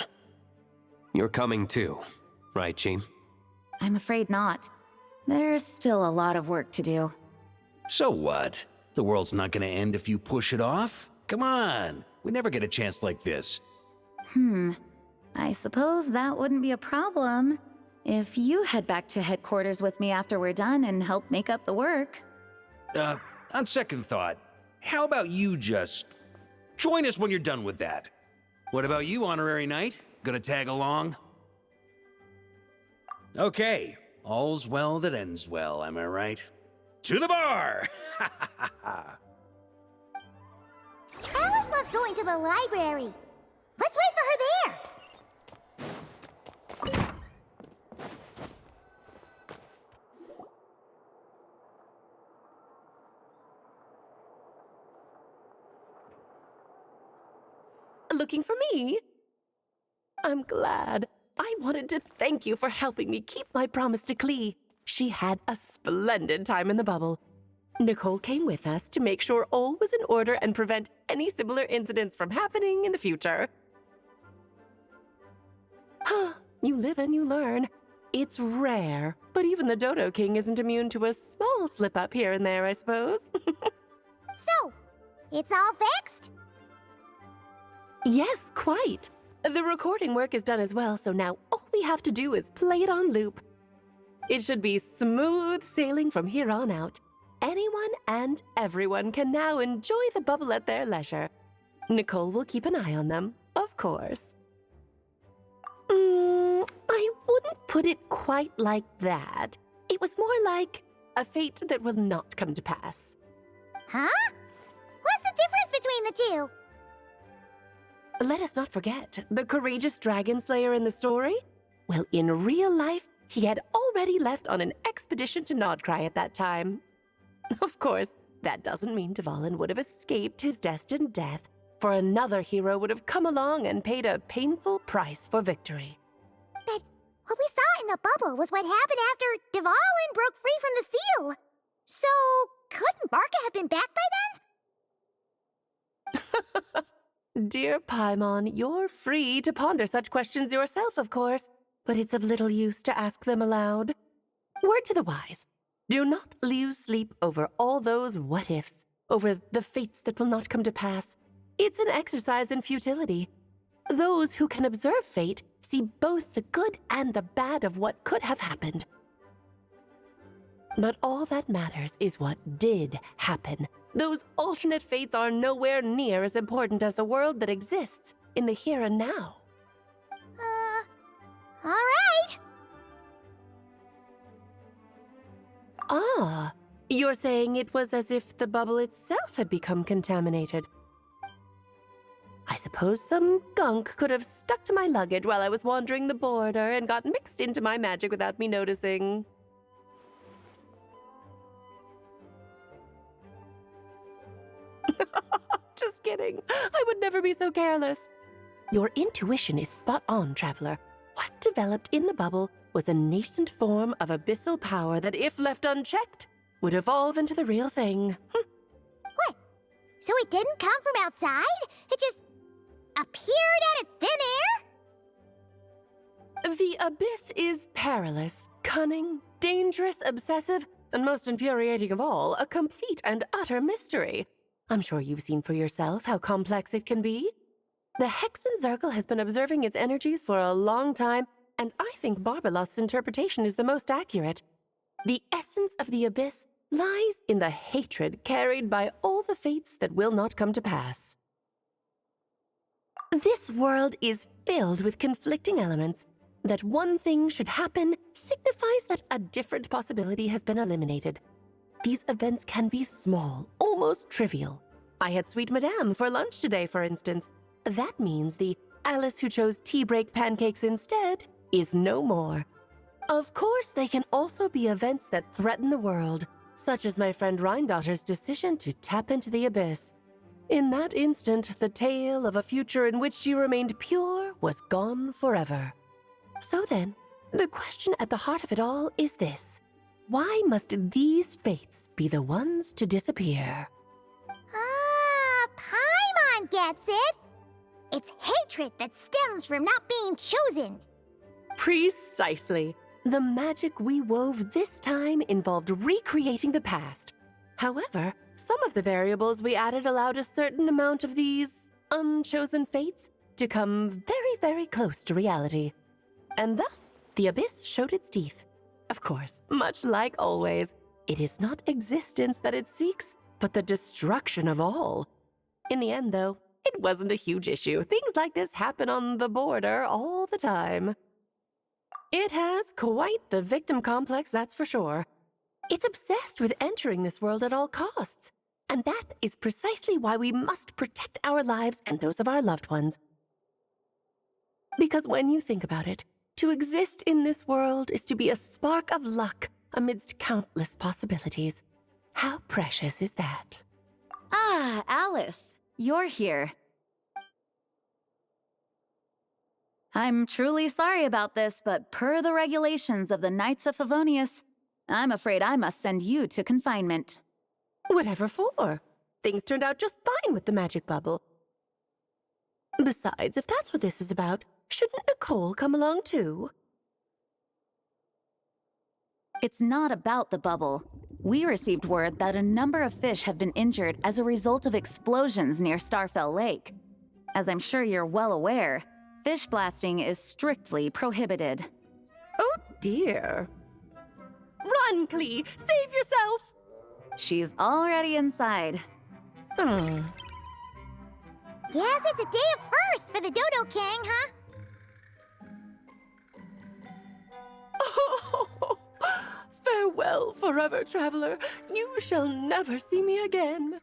You're coming too, right, Jean? I'm afraid not. There's still a lot of work to do. So what? The world's not gonna end if you push it off? Come on, we never get a chance like this. I suppose that wouldn't be a problem if you head back to headquarters with me after we're done and help make up the work. On second thought, how about you just join us when you're done with that? What about you, Honorary Knight? Gonna tag along? Okay, all's well that ends well, am I right? To the bar! Alice loves going to the library. Let's wait for her there. Looking for me? I'm glad. I wanted to thank you for helping me keep my promise to Clee. She had a splendid time in the bubble. Nicole came with us to make sure all was in order and prevent any similar incidents from happening in the future. You live and you learn. It's rare, but even the Dodo King isn't immune to a small slip-up here and there, I suppose. So, it's all fixed? Yes, quite. The recording work is done as well, so now all we have to do is play it on loop. It should be smooth sailing from here on out. Anyone and everyone can now enjoy the bubble at their leisure. Nicole will keep an eye on them, of course. I wouldn't put it quite like that. It was more like a fate that will not come to pass. Huh? What's the difference between the two? Let us not forget the courageous dragon slayer in the story. Well, in real life, he had already left on an expedition to Nodcry at that time. Of course, that doesn't mean Dvalin would have escaped his destined death, for another hero would have come along and paid a painful price for victory. But what we saw in the bubble was what happened after Dvalin broke free from the seal. So, couldn't Barca have been back by then? Dear Paimon, you're free to ponder such questions yourself, of course, but it's of little use to ask them aloud. Word to the wise. Do not lose sleep over all those what-ifs, over the fates that will not come to pass. It's an exercise in futility. Those who can observe fate see both the good and the bad of what could have happened. But all that matters is what did happen. Those alternate fates are nowhere near as important as the world that exists in the here and now. All right. Ah, you're saying it was as if the bubble itself had become contaminated. I suppose some gunk could have stuck to my luggage while I was wandering the border and got mixed into my magic without me noticing. Just kidding. I would never be so careless. Your intuition is spot on, Traveler. What developed in the bubble was a nascent form of abyssal power that, if left unchecked, would evolve into the real thing. What? So it didn't come from outside? It just appeared out of thin air? The abyss is perilous, cunning, dangerous, obsessive, and most infuriating of all, a complete and utter mystery. I'm sure you've seen for yourself how complex it can be. The Hexen Circle has been observing its energies for a long time, and I think Barbalot's interpretation is the most accurate. The essence of the abyss lies in the hatred carried by all the fates that will not come to pass. This world is filled with conflicting elements. That one thing should happen signifies that a different possibility has been eliminated. these events can be small, almost trivial. I had Sweet Madame for lunch today, for instance. That means the Alice who chose tea break pancakes instead is no more. Of course, they can also be events that threaten the world, such as my friend Rhindotter's decision to tap into the abyss. In that instant, the tale of a future in which she remained pure was gone forever. So then, the question at the heart of it all is this: why must these fates be the ones to disappear? Ah, Paimon gets it! It's hatred that stems from not being chosen. Precisely. The magic we wove this time involved recreating the past. However, some of the variables we added allowed a certain amount of these unchosen fates to come very, very close to reality. And thus, the abyss showed its teeth. Of course, much like always, it is not existence that it seeks, but the destruction of all. In the end, though, it wasn't a huge issue. Things like this happen on the border all the time. It has quite the victim complex, that's for sure. It's obsessed with entering this world at all costs. And that is precisely why we must protect our lives and those of our loved ones. Because when you think about it, to exist in this world is to be a spark of luck amidst countless possibilities. How precious is that? Ah, Alice, you're here. I'm truly sorry about this, but per the regulations of the Knights of Favonius, I'm afraid I must send you to confinement. Whatever for? Things turned out just fine with the magic bubble. Besides, if that's what this is about, shouldn't Nicole come along too? It's not about the bubble. We received word that a number of fish have been injured as a result of explosions near Starfell Lake. As I'm sure you're well aware, fish blasting is strictly prohibited. Oh dear. Run, Klee! Save yourself! She's already inside. Guess it's a day of first for the Dodo King, huh? Oh, farewell, forever traveler. You shall never see me again.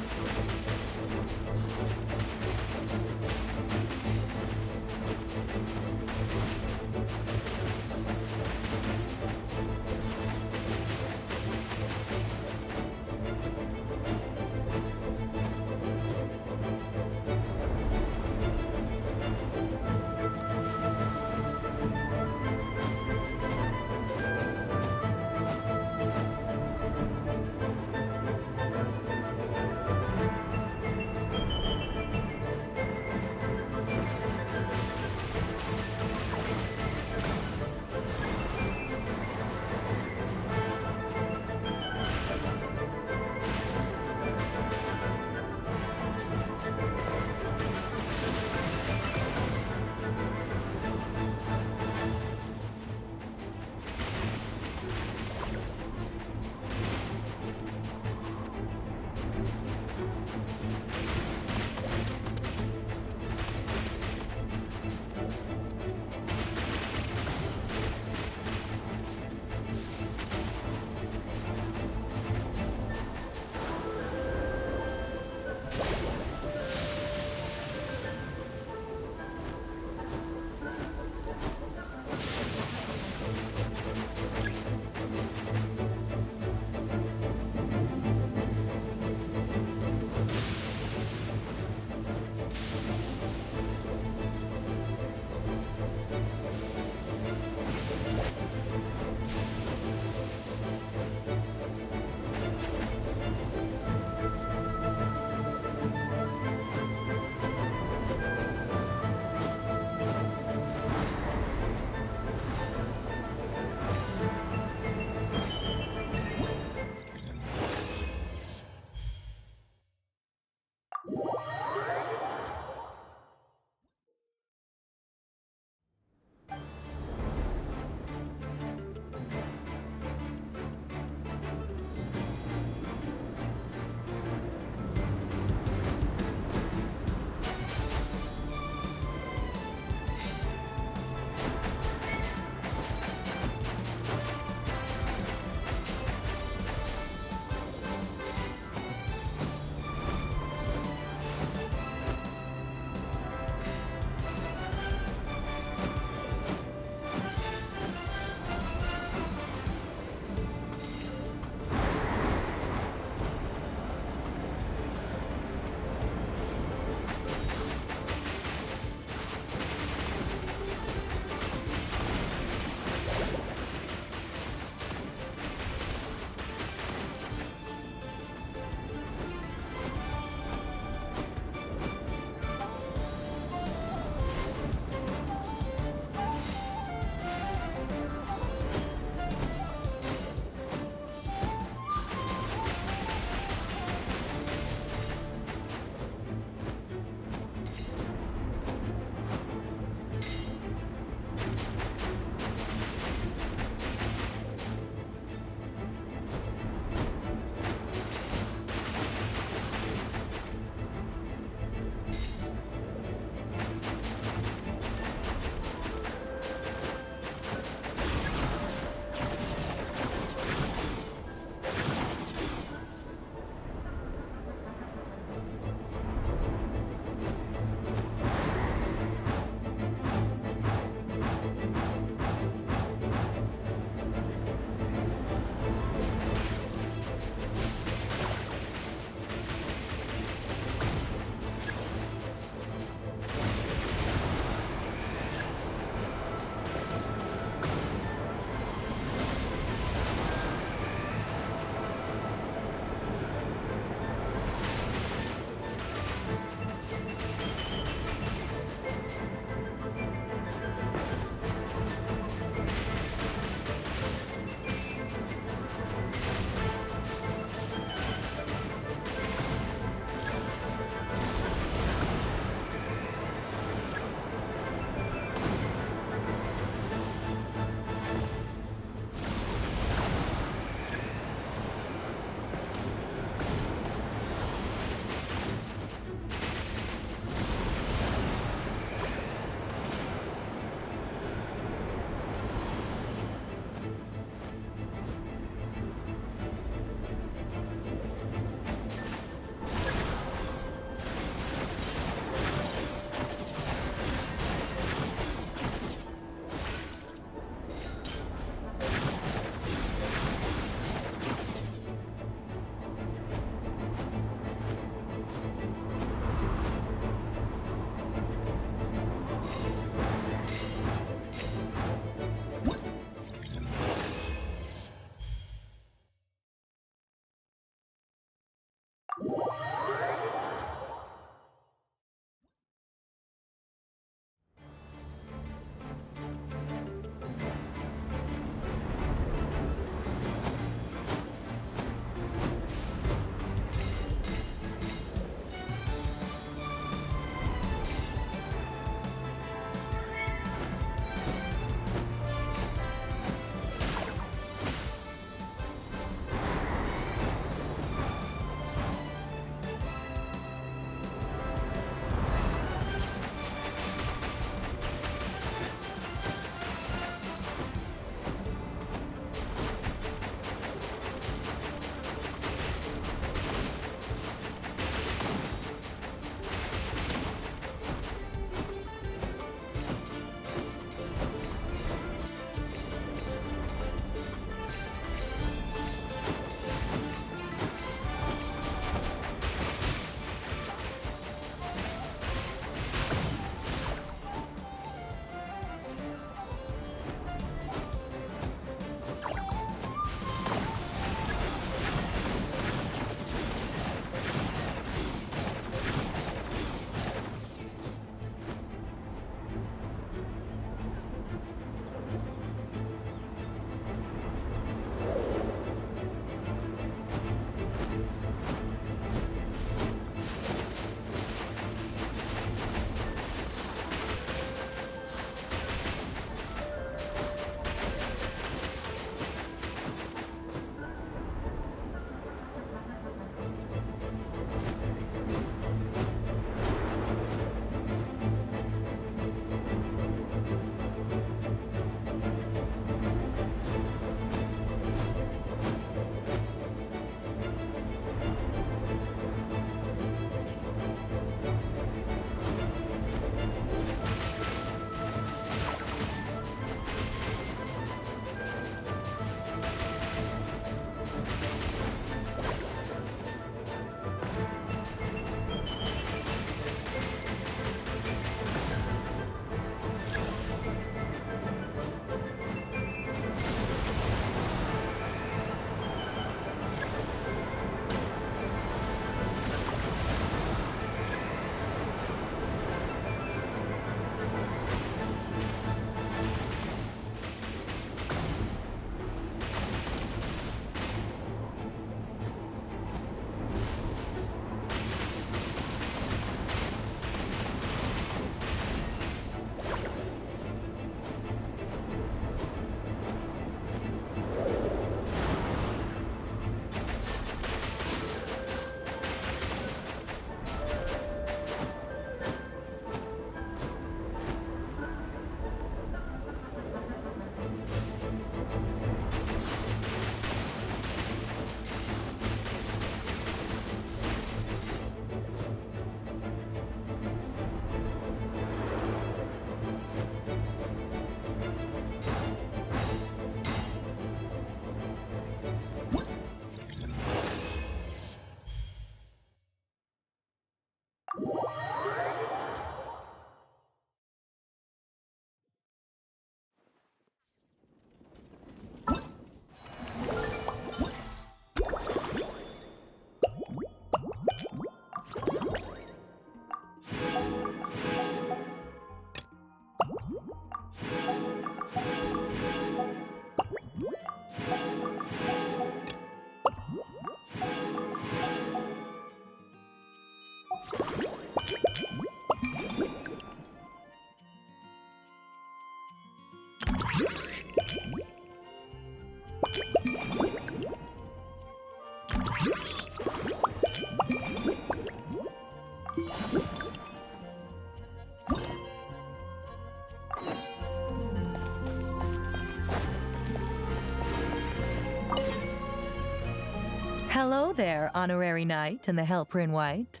Hello there, Honorary Knight and the Helper in White.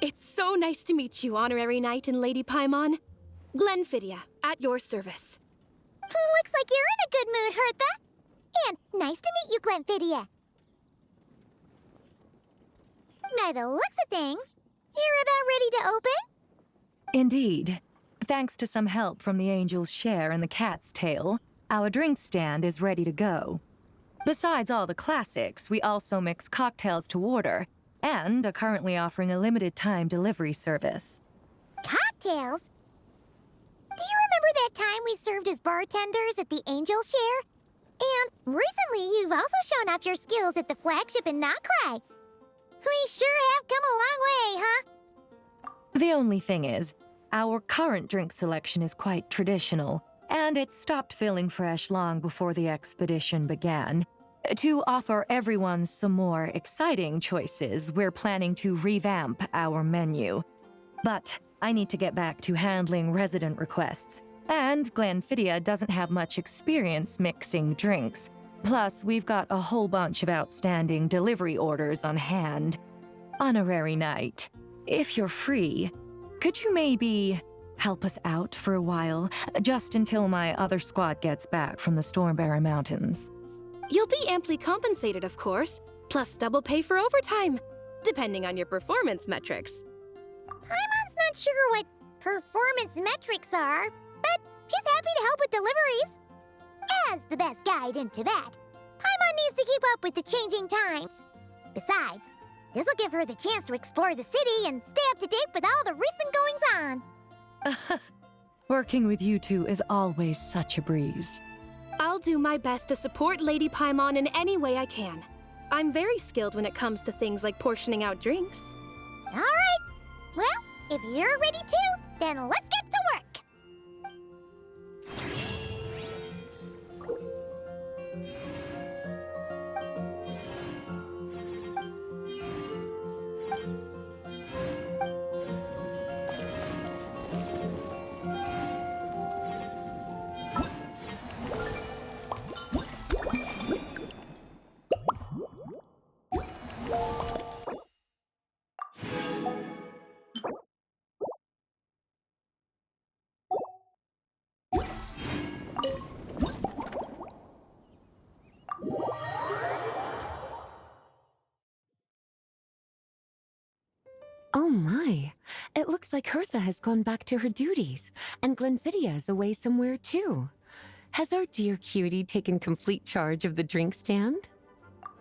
It's so nice to meet you, Honorary Knight and Lady Paimon. Glenfidia, at your service. Looks like you're in a good mood, Hertha. And nice to meet you, Glenfidia. By the looks of things, you're about ready to open? Indeed. Thanks to some help from the Angel's Share and the Cat's Tail, our drink stand is ready to go. Besides all the classics, we also mix cocktails to order, and are currently offering a limited-time delivery service. Cocktails? Do you remember that time we served as bartenders at the Angel Share? And recently you've also shown off your skills at the flagship in Nocrai. We sure have come a long way, huh? The only thing is, our current drink selection is quite traditional, and it stopped feeling fresh long before the expedition began. To offer everyone some more exciting choices, we're planning to revamp our menu. But I need to get back to handling resident requests, and Glenfidia doesn't have much experience mixing drinks. Plus, we've got a whole bunch of outstanding delivery orders on hand. Honorary Knight, if you're free, could you maybe help us out for a while, just until my other squad gets back from the Stormbearer Mountains? You'll be amply compensated, of course, plus double pay for overtime, depending on your performance metrics. Paimon's not sure what performance metrics are, but she's happy to help with deliveries. As the best guide into that, Paimon needs to keep up with the changing times. Besides, this'll give her the chance to explore the city and stay up to date with all the recent goings-on. Working with you two is always such a breeze. I'll do my best to support Lady Paimon in any way I can. I'm very skilled when it comes to things like portioning out drinks. All right. Well, if you're ready too, then let's get to work. Oh my, it looks like Hertha has gone back to her duties, and Glenfidia is away somewhere too. Has our dear cutie taken complete charge of the drink stand?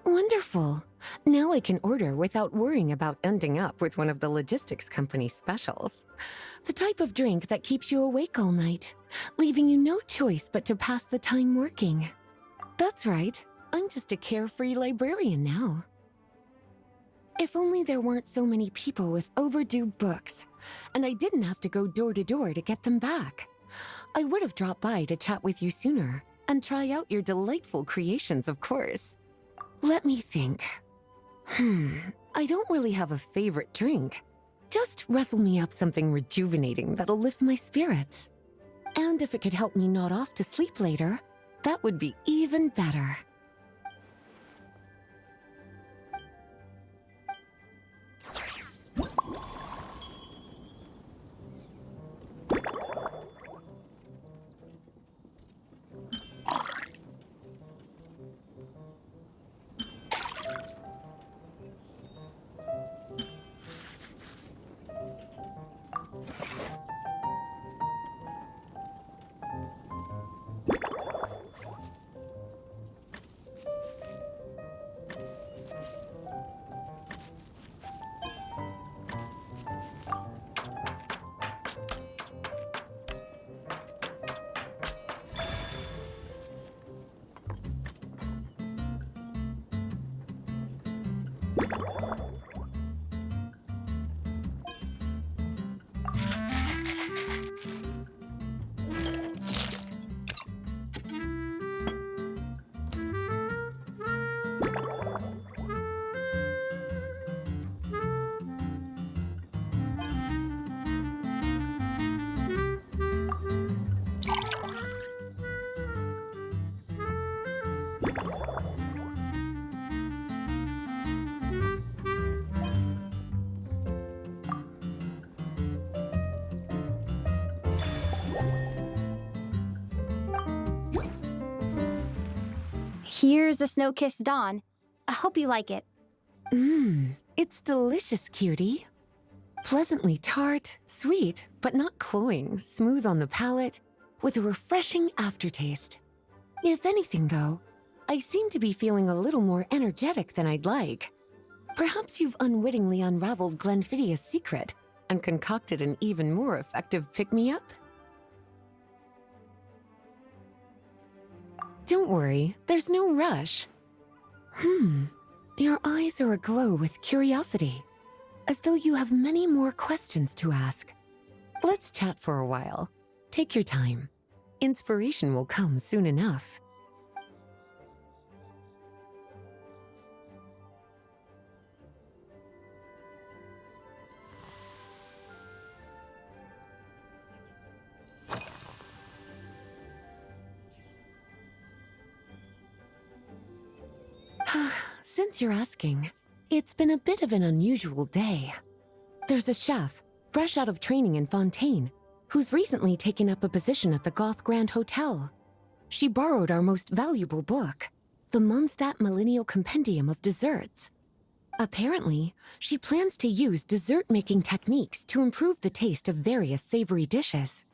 Wonderful. Now I can order without worrying about ending up with one of the logistics company's specials. The type of drink that keeps you awake all night, leaving you no choice but to pass the time working. That's right, I'm just a carefree librarian now. If only there weren't so many people with overdue books, and I didn't have to go door to door to get them back. I would have dropped by to chat with you sooner, and try out your delightful creations, of course. Let me think. I don't really have a favorite drink. Just rustle me up something rejuvenating that'll lift my spirits. And if it could help me nod off to sleep later, that would be even better. Here's a snow-kissed dawn. I hope you like it. It's delicious, cutie. Pleasantly tart, sweet, but not cloying, smooth on the palate, with a refreshing aftertaste. If anything, though, I seem to be feeling a little more energetic than I'd like. Perhaps you've unwittingly unraveled Glenfiddia's secret and concocted an even more effective pick-me-up? Don't worry, there's no rush. Your eyes are aglow with curiosity, as though you have many more questions to ask. Let's chat for a while. Take your time. Inspiration will come soon enough. Since you're asking, it's been a bit of an unusual day. There's a chef, fresh out of training in Fontaine, who's recently taken up a position at the Goth Grand Hotel. She borrowed our most valuable book, the Mondstadt Millennial Compendium of Desserts. Apparently, she plans to use dessert-making techniques to improve the taste of various savory dishes.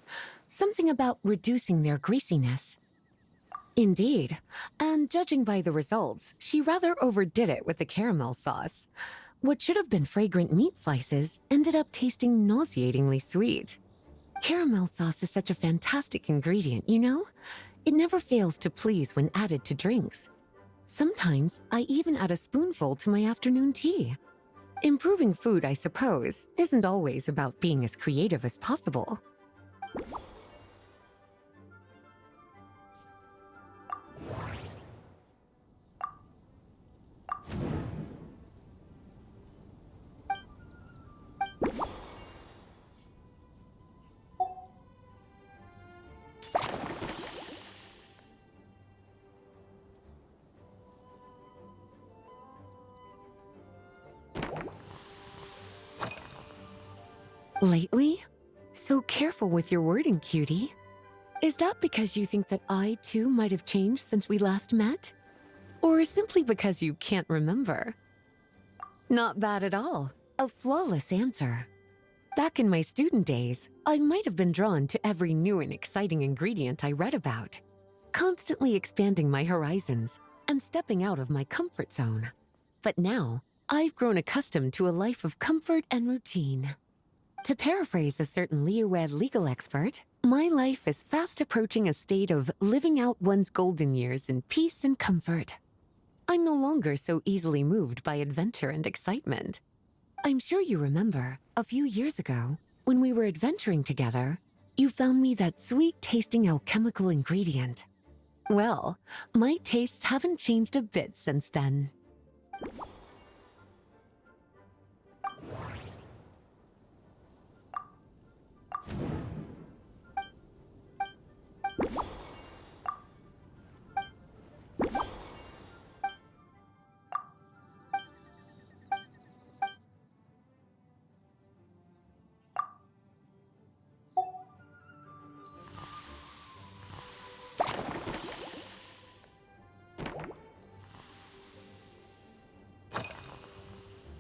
Something about reducing their greasiness. Indeed, and judging by the results, she rather overdid it with the caramel sauce. What should have been fragrant meat slices ended up tasting nauseatingly sweet. Caramel sauce is such a fantastic ingredient, you know? It never fails to please when added to drinks. Sometimes I even add a spoonful to my afternoon tea. Improving food, I suppose, isn't always about being as creative as possible. Lately? So careful with your wording, cutie. Is that because you think that I, too, might have changed since we last met? Or simply because you can't remember? Not bad at all. A flawless answer. Back in my student days, I might have been drawn to every new and exciting ingredient I read about, constantly expanding my horizons and stepping out of my comfort zone. But now, I've grown accustomed to a life of comfort and routine. To paraphrase a certain Leo-Ed legal expert, my life is fast approaching a state of living out one's golden years in peace and comfort. I'm no longer so easily moved by adventure and excitement. I'm sure you remember, a few years ago, when we were adventuring together, you found me that sweet-tasting alchemical ingredient. Well, my tastes haven't changed a bit since then.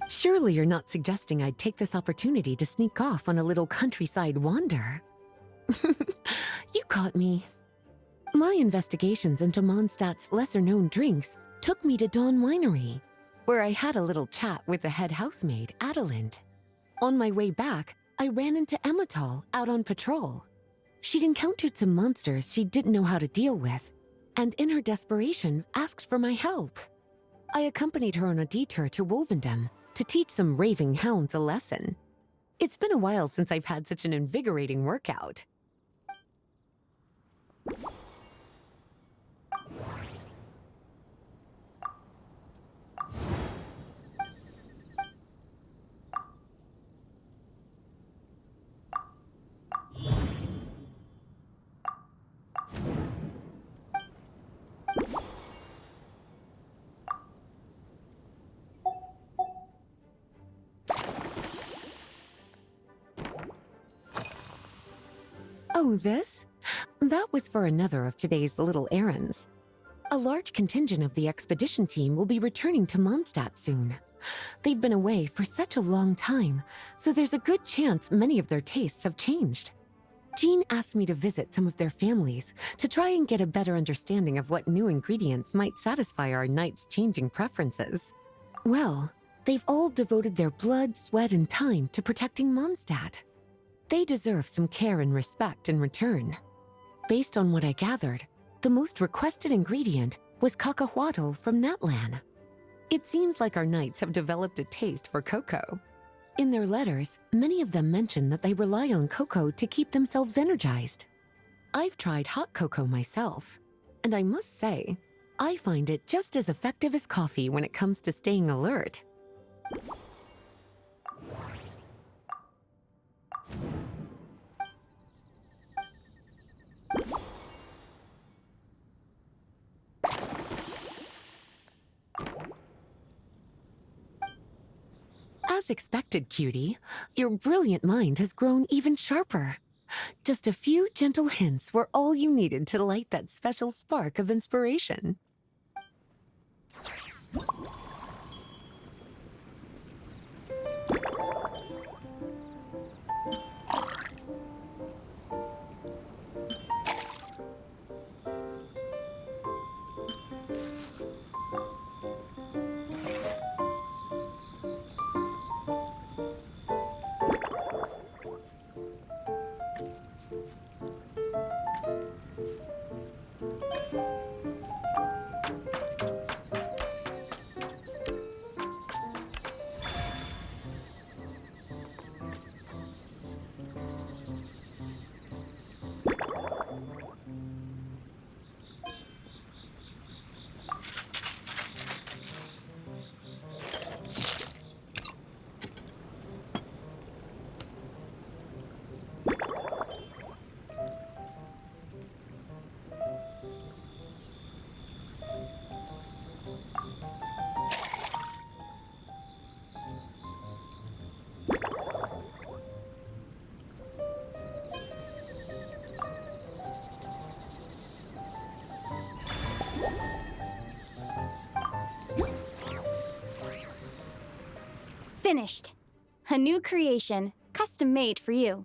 Surely you're not suggesting I'd take this opportunity to sneak off on a little countryside wander? You caught me. My investigations into Mondstadt's lesser-known drinks took me to Dawn Winery, where I had a little chat with the head housemaid, Adelind. On my way back, I ran into Emmetall out on patrol. She'd encountered some monsters she didn't know how to deal with, and in her desperation, asked for my help. I accompanied her on a detour to Wolvendam to teach some raving hounds a lesson. It's been a while since I've had such an invigorating workout. Oh, this? That was for another of today's little errands. A large contingent of the expedition team will be returning to Mondstadt soon. They've been away for such a long time, so there's a good chance many of their tastes have changed. Jean asked me to visit some of their families to try and get a better understanding of what new ingredients might satisfy our knights' changing preferences. Well, they've all devoted their blood, sweat, and time to protecting Mondstadt. They deserve some care and respect in return. Based on what I gathered, the most requested ingredient was cacahuatl from Natlan. It seems like our knights have developed a taste for cocoa. In their letters, many of them mention that they rely on cocoa to keep themselves energized. I've tried hot cocoa myself, and I must say, I find it just as effective as coffee when it comes to staying alert. As expected, cutie, your brilliant mind has grown even sharper. Just a few gentle hints were all you needed to light that special spark of inspiration. Finished. A new creation, custom made for you.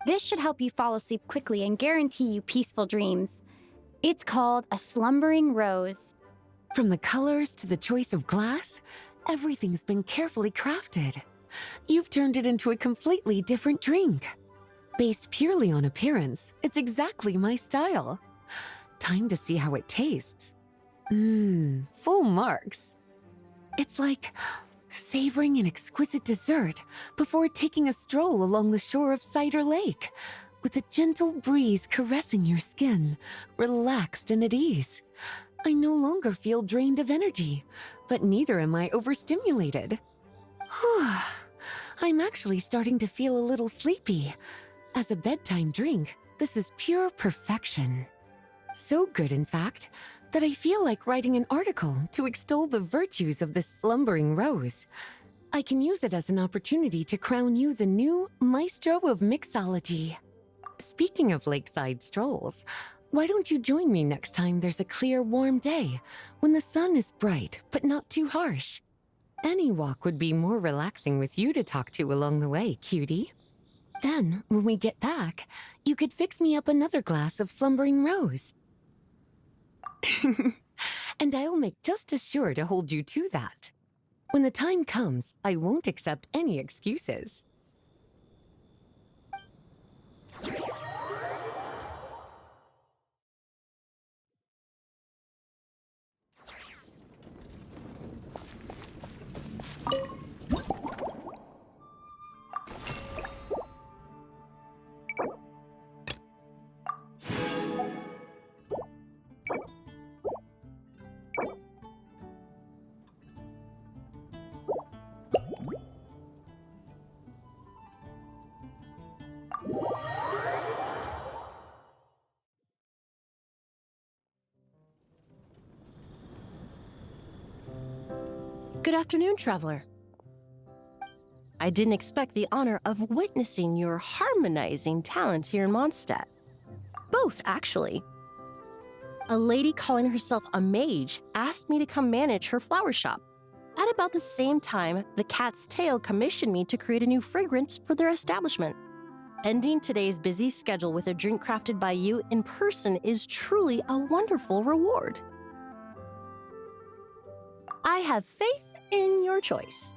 This should help you fall asleep quickly and guarantee you peaceful dreams. It's called a slumbering rose. From the colors to the choice of glass, everything's been carefully crafted. You've turned it into a completely different drink. Based purely on appearance, it's exactly my style. Time to see how it tastes. Full marks. It's like savoring an exquisite dessert before taking a stroll along the shore of Cider Lake, with a gentle breeze caressing your skin, relaxed and at ease. I no longer feel drained of energy, but neither am I overstimulated. I'm actually starting to feel a little sleepy. As a bedtime drink, this is pure perfection. So good, in fact, that I feel like writing an article to extol the virtues of this slumbering rose. I can use it as an opportunity to crown you the new maestro of mixology. Speaking of lakeside strolls, why don't you join me next time there's a clear, warm day, when the sun is bright but not too harsh? Any walk would be more relaxing with you to talk to along the way, cutie. Then, when we get back, you could fix me up another glass of slumbering rose. And I'll make just as sure to hold you to that. When the time comes, I won't accept any excuses. Good afternoon, traveler. I didn't expect the honor of witnessing your harmonizing talents here in Mondstadt. Both, actually. a lady calling herself a mage asked me to come manage her flower shop. At about the same time, the Cat's Tail commissioned me to create a new fragrance for their establishment. Ending today's busy schedule with a drink crafted by you in person is truly a wonderful reward. I have faith in your choice.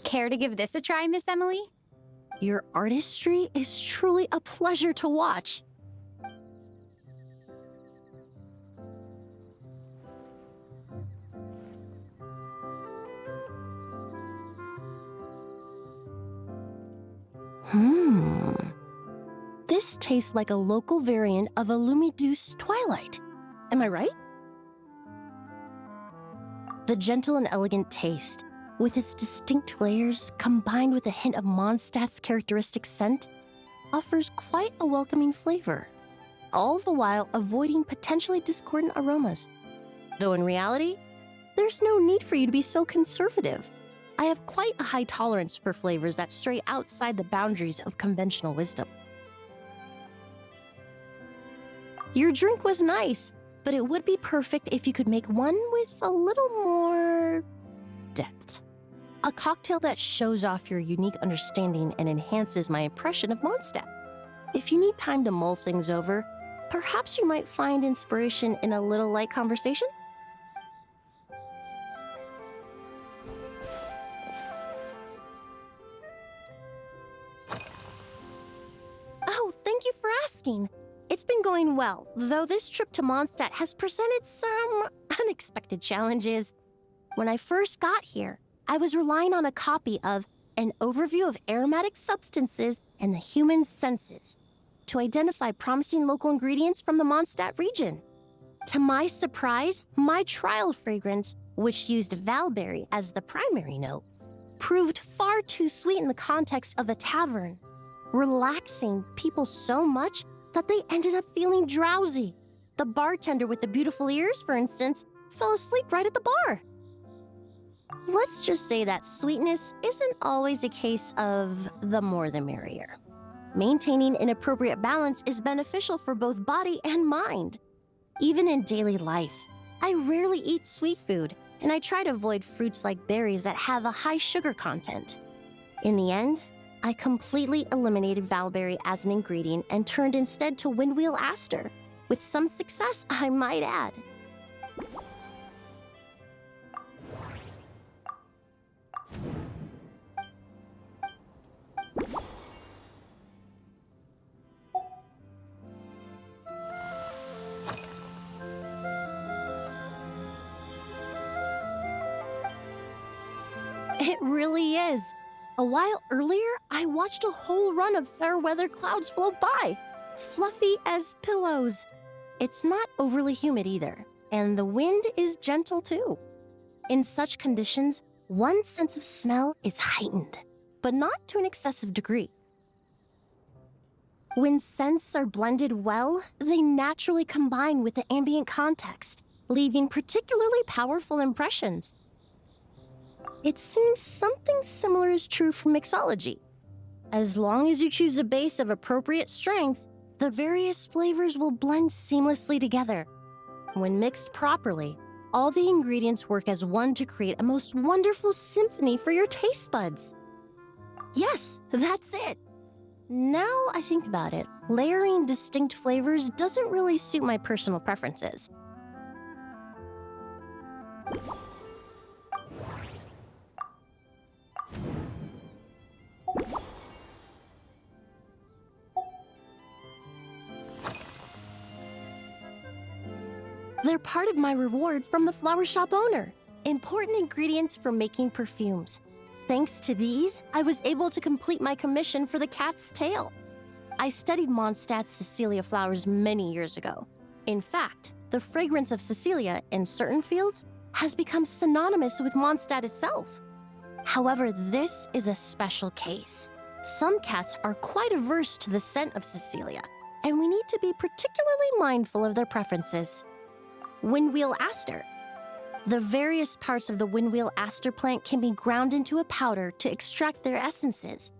Care to give this a try, Miss Emily? Your artistry is truly a pleasure to watch. This tastes like a local variant of a Lumiduce Twilight. Am I right? The gentle and elegant taste, with its distinct layers combined with a hint of Mondstadt's characteristic scent, offers quite a welcoming flavor, all the while avoiding potentially discordant aromas. Though in reality, there's no need for you to be so conservative. I have quite a high tolerance for flavors that stray outside the boundaries of conventional wisdom. Your drink was nice, but it would be perfect if you could make one with a little more depth. A cocktail that shows off your unique understanding and enhances my impression of Mondstadt. If you need time to mull things over, perhaps you might find inspiration in a little light conversation? Oh, thank you for asking. It's been going well, though this trip to Mondstadt has presented some unexpected challenges. When I first got here, I was relying on a copy of An Overview of Aromatic Substances and the Human Senses to identify promising local ingredients from the Mondstadt region. To my surprise, my trial fragrance, which used Valberry as the primary note, proved far too sweet in the context of a tavern, relaxing people so much that they ended up feeling drowsy. The bartender with the beautiful ears, for instance, fell asleep right at the bar. Let's just say that sweetness isn't always a case of the more the merrier. Maintaining an appropriate balance is beneficial for both body and mind. Even in daily life, I rarely eat sweet food, and I try to avoid fruits like berries that have a high sugar content. In the end, I completely eliminated Valberry as an ingredient and turned instead to Windwheel Aster, with some success, I might add. It really is. A while earlier, I watched a whole run of fair weather clouds float by, fluffy as pillows. It's not overly humid either, and the wind is gentle too. In such conditions, one's sense of smell is heightened, but not to an excessive degree. When scents are blended well, they naturally combine with the ambient context, leaving particularly powerful impressions. It seems something similar is true for mixology. As long as you choose a base of appropriate strength, the various flavors will blend seamlessly together. When mixed properly, all the ingredients work as one to create a most wonderful symphony for your taste buds. Yes, that's it. Now I think about it, layering distinct flavors doesn't really suit my personal preferences. They're part of my reward from the flower shop owner. Important ingredients for making perfumes. Thanks to these, I was able to complete my commission for the cat's tail. I studied Mondstadt's Cecilia flowers many years ago. In fact, the fragrance of Cecilia in certain fields has become synonymous with Mondstadt itself. However, this is a special case. Some cats are quite averse to the scent of Cecilia, and we need to be particularly mindful of their preferences. Windwheel aster. The various parts of the windwheel aster plant can be ground into a powder to extract their essences.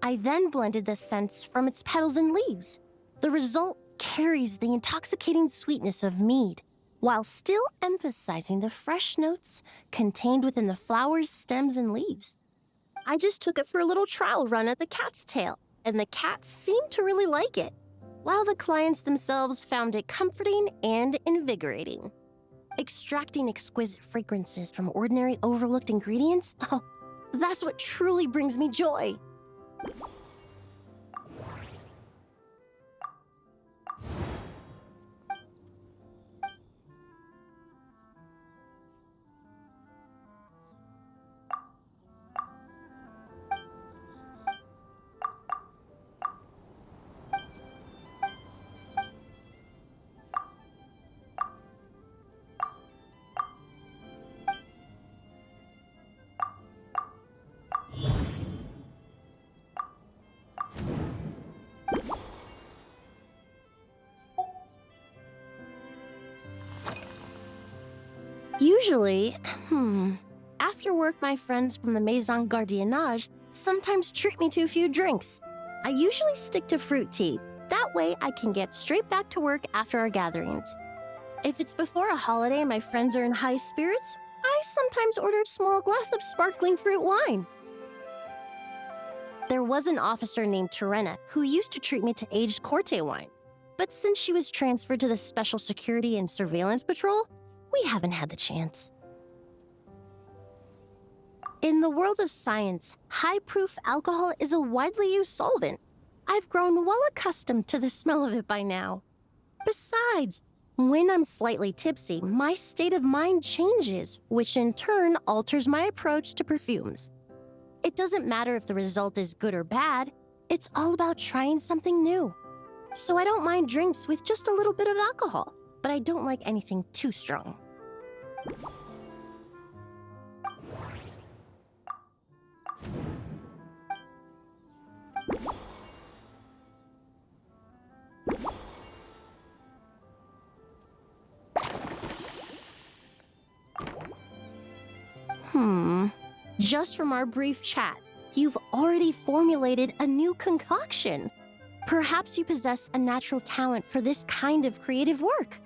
I then blended the scents from its petals and leaves. The result carries the intoxicating sweetness of mead, while still emphasizing the fresh notes contained within the flowers, stems, and leaves. I just took it for a little trial run at the cat's tail, and the cats seemed to really like it, while the clients themselves found it comforting and invigorating. Extracting exquisite fragrances from ordinary overlooked ingredients? Oh, that's what truly brings me joy. Usually, after work, my friends from the Maison Gardiennage sometimes treat me to a few drinks. I usually stick to fruit tea. That way I can get straight back to work after our gatherings. If it's before a holiday and my friends are in high spirits, I sometimes order a small glass of sparkling fruit wine. There was an officer named Terena who used to treat me to aged Corte wine. But since she was transferred to the Special Security and Surveillance Patrol, we haven't had the chance. In the world of science, high-proof alcohol is a widely used solvent. I've grown well accustomed to the smell of it by now. Besides, when I'm slightly tipsy, my state of mind changes, which in turn alters my approach to perfumes. It doesn't matter if the result is good or bad, it's all about trying something new. So I don't mind drinks with just a little bit of alcohol, but I don't like anything too strong. Just from our brief chat, you've already formulated a new concoction. Perhaps you possess a natural talent for this kind of creative work.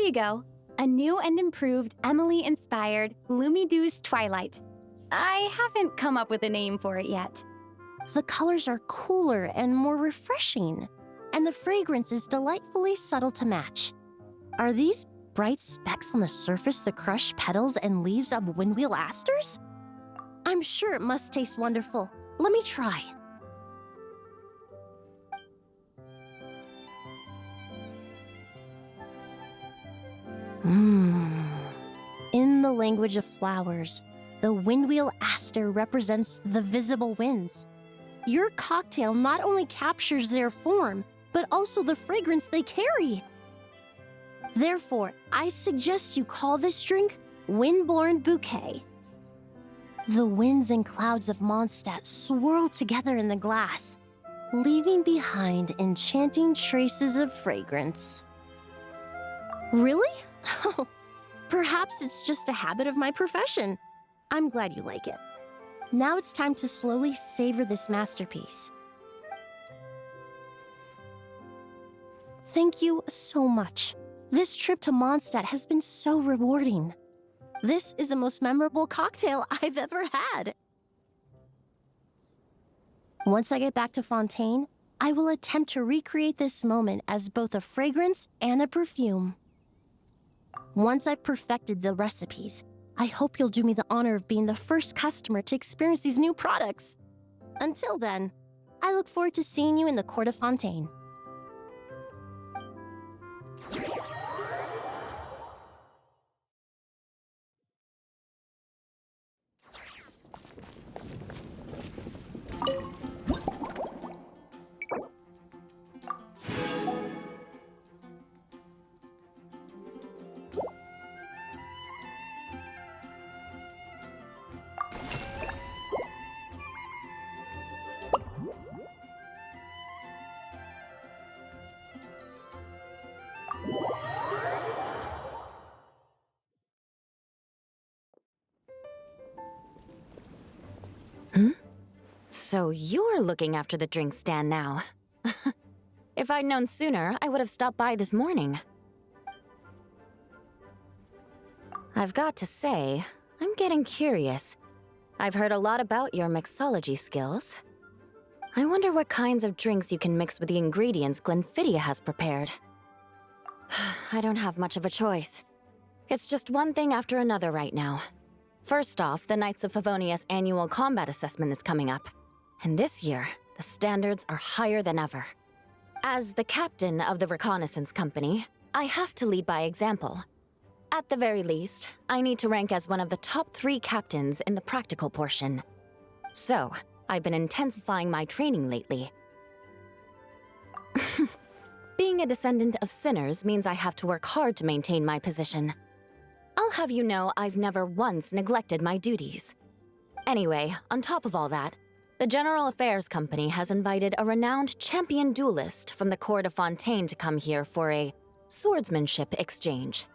you go. A new and improved Emily-inspired Lumidews Twilight. I haven't come up with a name for it yet. The colors are cooler and more refreshing, and the fragrance is delightfully subtle to match. Are these bright specks on the surface the crushed petals and leaves of windwheel asters? I'm sure it must taste wonderful. Let me try. In the language of flowers, the windwheel aster represents the visible winds. Your cocktail not only captures their form, but also the fragrance they carry. Therefore, I suggest you call this drink Windborne Bouquet. The winds and clouds of Mondstadt swirl together in the glass, leaving behind enchanting traces of fragrance. Really? Oh, perhaps it's just a habit of my profession. I'm glad you like it. Now it's time to slowly savor this masterpiece. Thank you so much. This trip to Mondstadt has been so rewarding. This is the most memorable cocktail I've ever had. Once I get back to Fontaine, I will attempt to recreate this moment as both a fragrance and a perfume. Once I've perfected the recipes, I hope you'll do me the honor of being the first customer to experience these new products. Until then, I look forward to seeing you in the Court of Fontaine. So you're looking after the drink stand now. If I'd known sooner, I would have stopped by this morning. I've got to say, I'm getting curious. I've heard a lot about your mixology skills. I wonder what kinds of drinks you can mix with the ingredients Glenfiddia has prepared. I don't have much of a choice. It's just one thing after another right now. First off, the Knights of Favonia's annual combat assessment is coming up. And this year, the standards are higher than ever. As the captain of the reconnaissance company, I have to lead by example. At the very least, I need to rank as one of the top 3 captains in the practical portion. So, I've been intensifying my training lately. Being a descendant of sinners means I have to work hard to maintain my position. I'll have you know I've never once neglected my duties. Anyway, on top of all that, the General Affairs Company has invited a renowned champion duelist from the Court of Fontaine to come here for a swordsmanship exchange.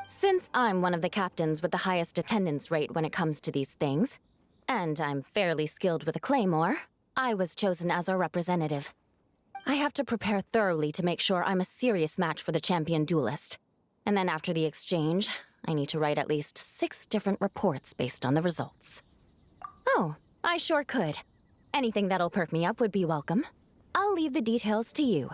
Since I'm one of the captains with the highest attendance rate when it comes to these things, and I'm fairly skilled with a claymore, I was chosen as our representative. I have to prepare thoroughly to make sure I'm a serious match for the champion duelist. And then after the exchange, I need to write at least 6 different reports based on the results. Oh, I sure could. Anything that'll perk me up would be welcome. I'll leave the details to you.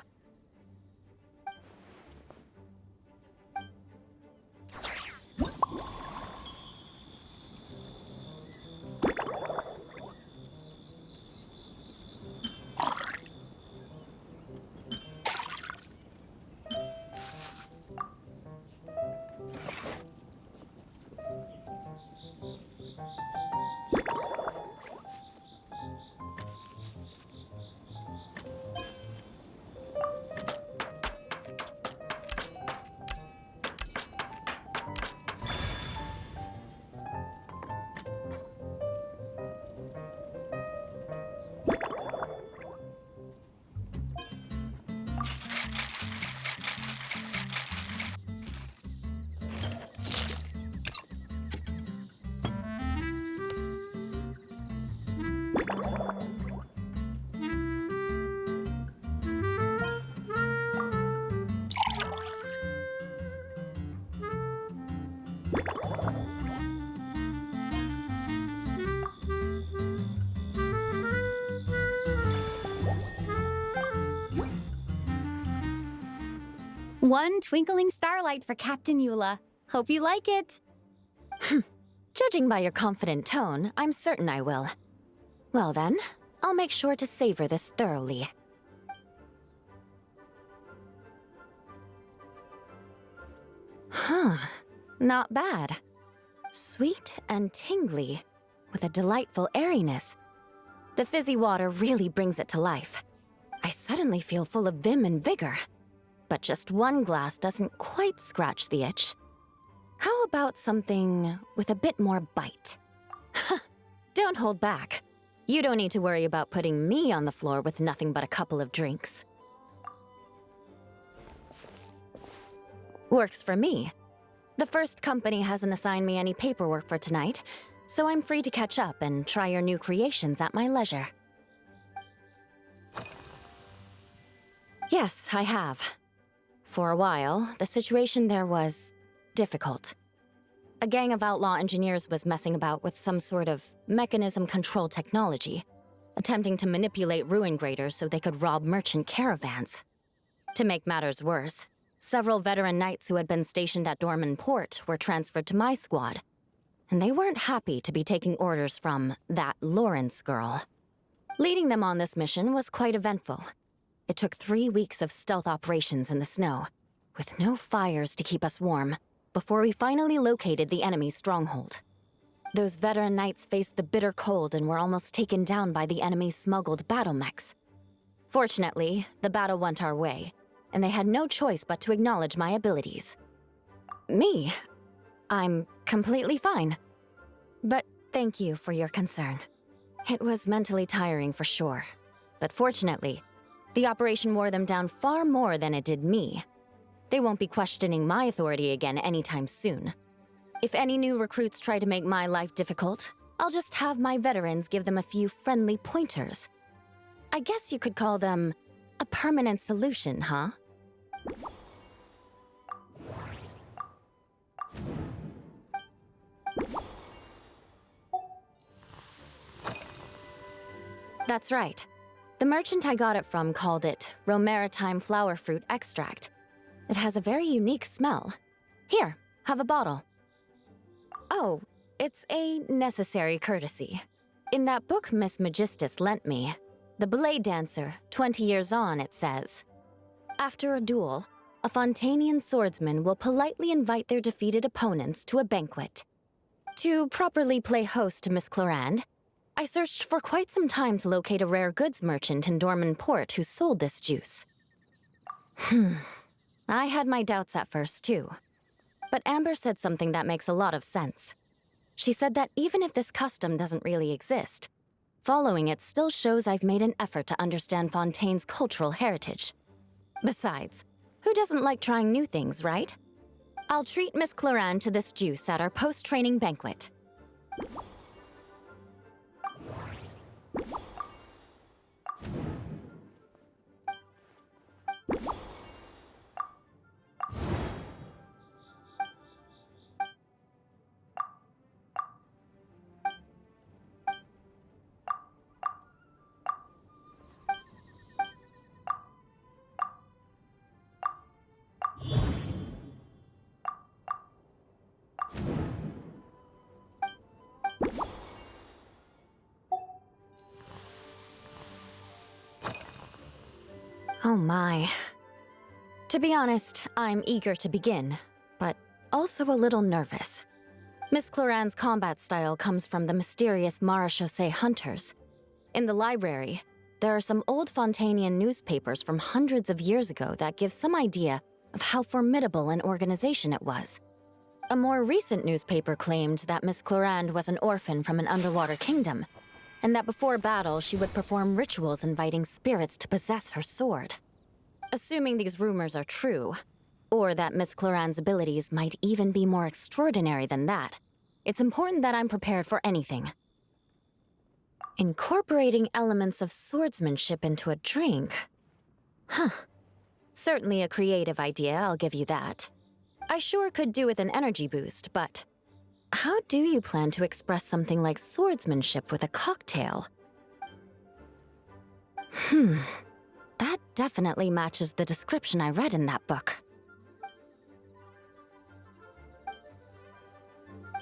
One twinkling starlight for Captain Eula. Hope you like it. Judging by your confident tone, I'm certain I will. Well then, I'll make sure to savor this thoroughly. Huh, not bad. Sweet and tingly, with a delightful airiness. The fizzy water really brings it to life. I suddenly feel full of vim and vigor. But just one glass doesn't quite scratch the itch. How about something with a bit more bite? Don't hold back. You don't need to worry about putting me on the floor with nothing but a couple of drinks. Works for me. The first company hasn't assigned me any paperwork for tonight, so I'm free to catch up and try your new creations at my leisure. Yes, I have. For a while, the situation there was difficult. A gang of outlaw engineers was messing about with some sort of mechanism control technology, attempting to manipulate ruin graders so they could rob merchant caravans. To make matters worse, several veteran knights who had been stationed at Dorman Port were transferred to my squad, and they weren't happy to be taking orders from that Lawrence girl. Leading them on this mission was quite eventful. It took 3 weeks of stealth operations in the snow, with no fires to keep us warm, before we finally located the enemy's stronghold. Those veteran knights faced the bitter cold and were almost taken down by the enemy's smuggled battle mechs. Fortunately, the battle went our way, and they had no choice but to acknowledge my abilities. Me? I'm completely fine. But thank you for your concern. It was mentally tiring for sure, but fortunately, the operation wore them down far more than it did me. They won't be questioning my authority again anytime soon. If any new recruits try to make my life difficult, I'll just have my veterans give them a few friendly pointers. I guess you could call them a permanent solution, huh? That's right. The merchant I got it from called it Romaritime flower fruit extract. It has a very unique smell. Here, have a bottle. Oh, it's a necessary courtesy. In that book Miss Magistus lent me, The Blade Dancer, 20 Years On, it says, after a duel, a Fontanian swordsman will politely invite their defeated opponents to a banquet. To properly play host to Miss Clorand, I searched for quite some time to locate a rare goods merchant in Dorman Port who sold this juice. I had my doubts at first, too. But Amber said something that makes a lot of sense. She said that even if this custom doesn't really exist, following it still shows I've made an effort to understand Fontaine's cultural heritage. Besides, who doesn't like trying new things, right? I'll treat Miss Clorand to this juice at our post-training banquet. Oh my. To be honest, I'm eager to begin, but also a little nervous. Miss Clorand's combat style comes from the mysterious Marechaussee hunters. In the library, there are some old Fontanian newspapers from hundreds of years ago that give some idea of how formidable an organization it was. A more recent newspaper claimed that Miss Clorand was an orphan from an underwater kingdom, and that before battle she would perform rituals inviting spirits to possess her sword. Assuming these rumors are true, or that Miss Clorand's abilities might even be more extraordinary than that, it's important that I'm prepared for anything. Incorporating elements of swordsmanship into a drink? Huh. Certainly a creative idea, I'll give you that. I sure could do with an energy boost, but how do you plan to express something like swordsmanship with a cocktail? That definitely matches the description I read in that book.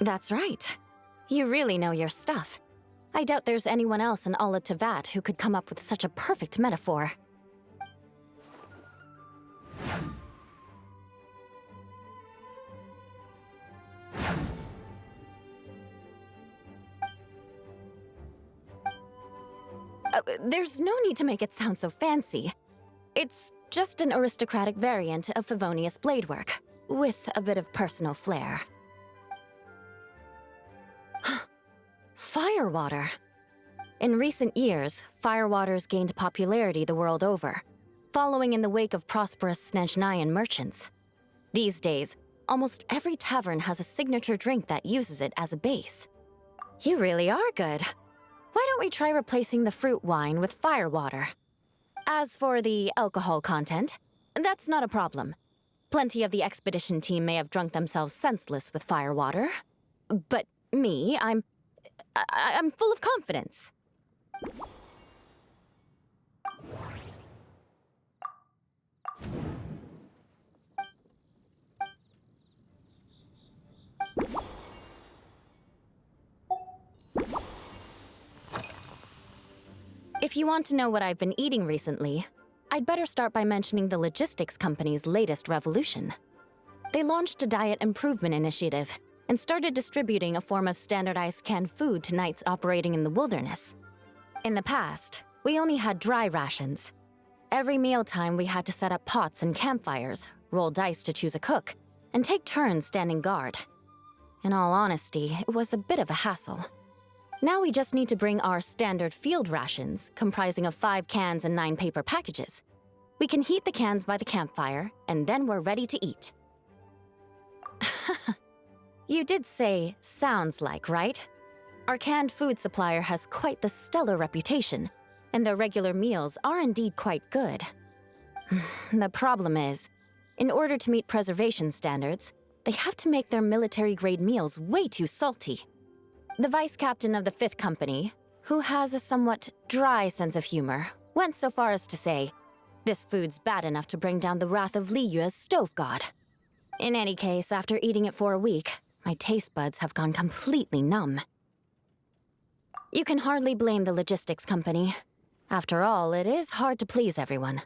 That's right. You really know your stuff. I doubt there's anyone else in all of Tevat who could come up with such a perfect metaphor. There's no need to make it sound so fancy. It's just an aristocratic variant of Favonius bladework, with a bit of personal flair. Firewater. In recent years, firewaters gained popularity the world over, following in the wake of prosperous Snezhnayan merchants. These days, almost every tavern has a signature drink that uses it as a base. You really are good. Why don't we try replacing the fruit wine with firewater? As for the alcohol content, that's not a problem. Plenty of the expedition team may have drunk themselves senseless with firewater. But me, I'm full of confidence. If you want to know what I've been eating recently, I'd better start by mentioning the logistics company's latest revolution. They launched a diet improvement initiative and started distributing a form of standardized canned food to knights operating in the wilderness. In the past, we only had dry rations. Every mealtime we had to set up pots and campfires, roll dice to choose a cook, and take turns standing guard. In all honesty, it was a bit of a hassle. Now we just need to bring our standard field rations, comprising of 5 cans and 9 paper packages. We can heat the cans by the campfire, and then we're ready to eat. You did say, sounds like, right? Our canned food supplier has quite the stellar reputation, and their regular meals are indeed quite good. The problem is, in order to meet preservation standards, they have to make their military-grade meals way too salty. The vice captain of the 5th Company, who has a somewhat dry sense of humor, went so far as to say, "This food's bad enough to bring down the wrath of Liyue's stove god." In any case, after eating it for a week, my taste buds have gone completely numb. You can hardly blame the logistics company. After all, it is hard to please everyone.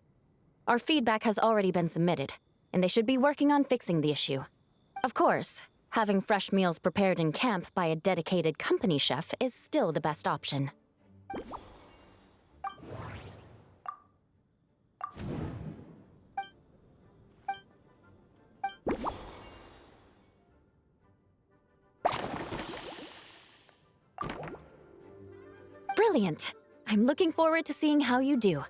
Our feedback has already been submitted, and they should be working on fixing the issue. Of course, having fresh meals prepared in camp by a dedicated company chef is still the best option. Brilliant! I'm looking forward to seeing how you do.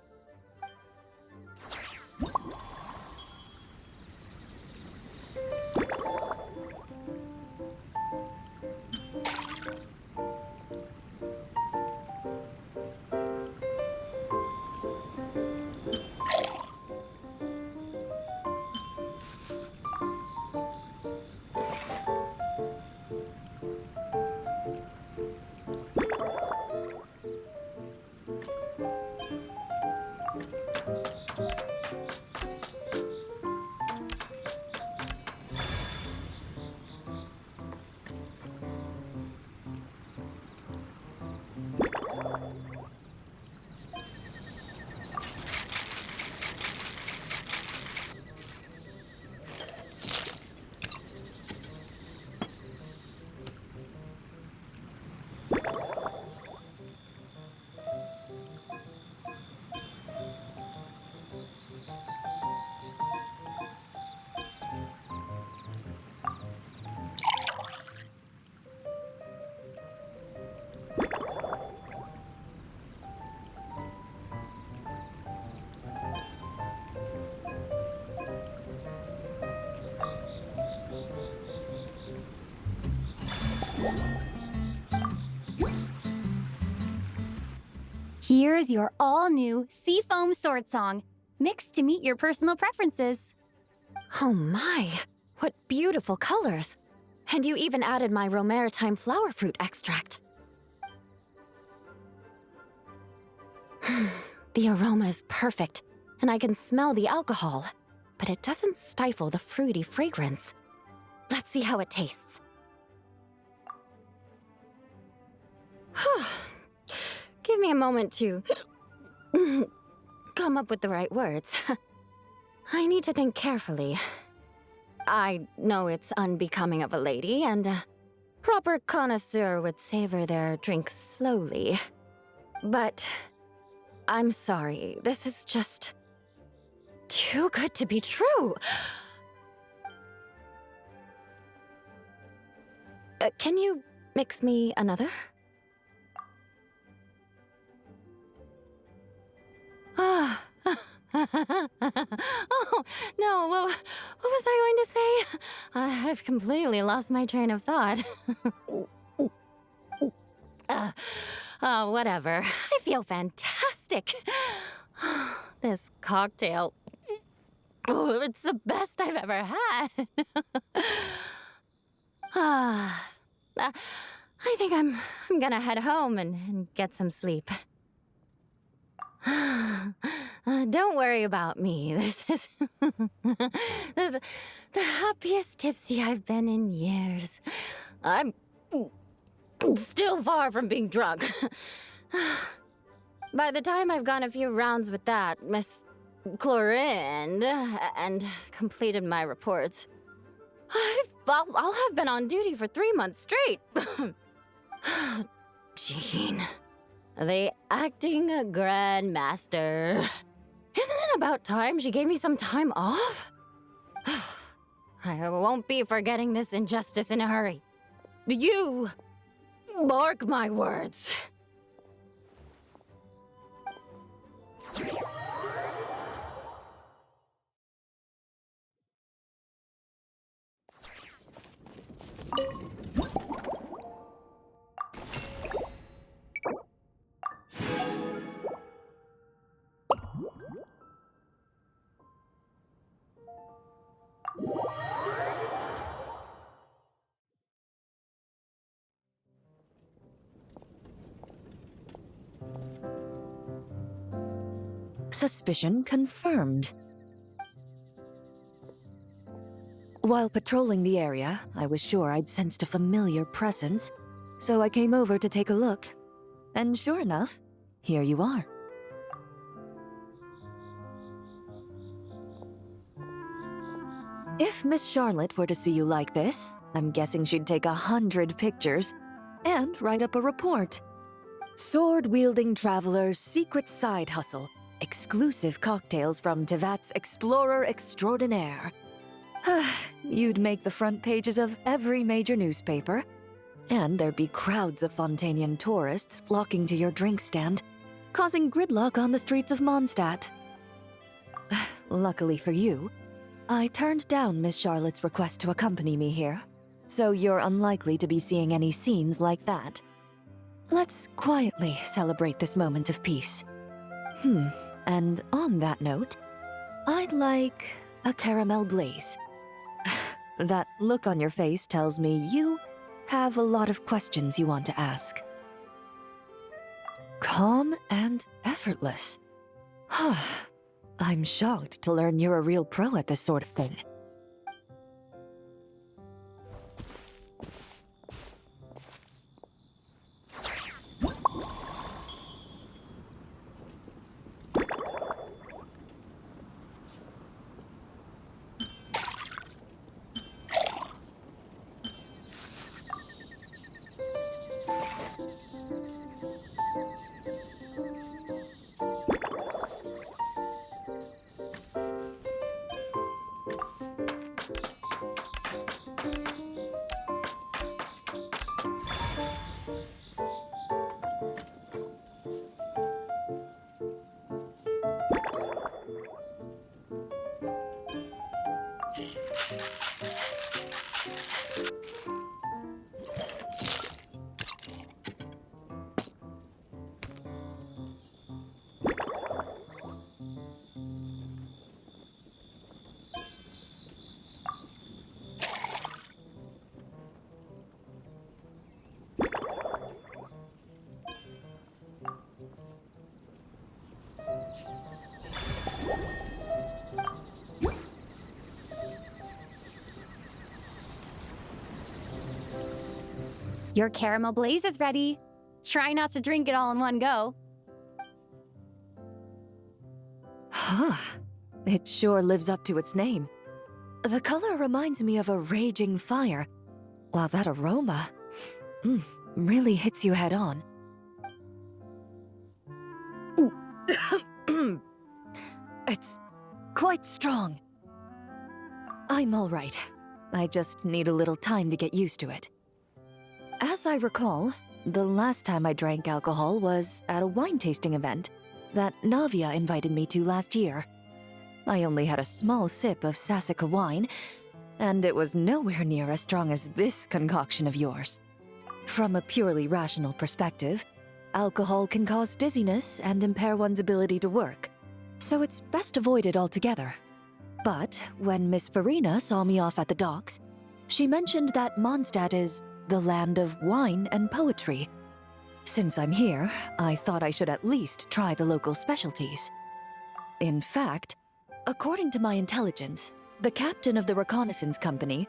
Here's your all-new Seafoam Sword Song, mixed to meet your personal preferences. Oh my, what beautiful colors! And you even added my Romaritime flower fruit extract. The aroma is perfect, and I can smell the alcohol, but it doesn't stifle the fruity fragrance. Let's see how it tastes. Give me a moment to come up with the right words. I need to think carefully. I know it's unbecoming of a lady, and a proper connoisseur would savor their drinks slowly. But I'm sorry, this is just too good to be true. Can you mix me another? Ah. Oh, no, what was I going to say? I've completely lost my train of thought. Whatever. I feel fantastic. This cocktail. Oh, it's the best I've ever had. I think I'm gonna head home and get some sleep. Don't worry about me. This is the happiest tipsy I've been in years. I'm still far from being drunk. By the time I've gone a few rounds with that Miss Chlorine and completed my reports, I'll have been on duty for 3 months straight. Jean. The acting grandmaster. Isn't it about time she gave me some time off? I won't be forgetting this injustice in a hurry. You mark my words. Suspicion confirmed. While patrolling the area, I was sure I'd sensed a familiar presence, so I came over to take a look. And sure enough, here you are. If Miss Charlotte were to see you like this, I'm guessing she'd take 100 pictures and write up a report. Sword-wielding traveler's secret side hustle. Exclusive cocktails from Tevat's Explorer Extraordinaire. You'd make the front pages of every major newspaper, and there'd be crowds of Fontanian tourists flocking to your drink stand, causing gridlock on the streets of Mondstadt. Luckily for you, I turned down Miss Charlotte's request to accompany me here, so you're unlikely to be seeing any scenes like that. Let's quietly celebrate this moment of peace. And on that note, I'd like a caramel glaze. That look on your face tells me you have a lot of questions you want to ask. Calm and effortless. I'm shocked to learn you're a real pro at this sort of thing. Your caramel blaze is ready. Try not to drink it all in one go. Huh. It sure lives up to its name. The color reminds me of a raging fire, while that aroma really hits you head on. It's quite strong. I'm all right. I just need a little time to get used to it. As I recall, the last time I drank alcohol was at a wine tasting event that Navia invited me to last year. I only had a small sip of Sassica wine, and it was nowhere near as strong as this concoction of yours. From a purely rational perspective, alcohol can cause dizziness and impair one's ability to work, so it's best avoided altogether. But when Miss Farina saw me off at the docks, she mentioned that Mondstadt is the land of wine and poetry. Since I'm here, I thought I should at least try the local specialties. In fact, according to my intelligence, the captain of the reconnaissance company,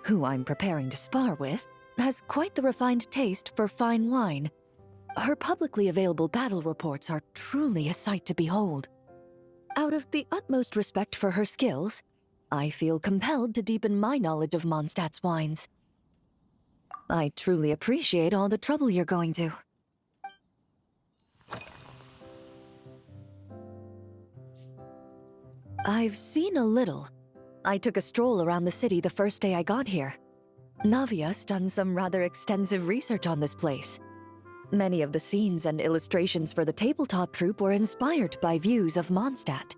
who I'm preparing to spar with, has quite the refined taste for fine wine. Her publicly available battle reports are truly a sight to behold. Out of the utmost respect for her skills, I feel compelled to deepen my knowledge of Mondstadt's wines. I truly appreciate all the trouble you're going to. I've seen a little. I took a stroll around the city the first day I got here. Navia's done some rather extensive research on this place. Many of the scenes and illustrations for the tabletop troupe were inspired by views of Mondstadt.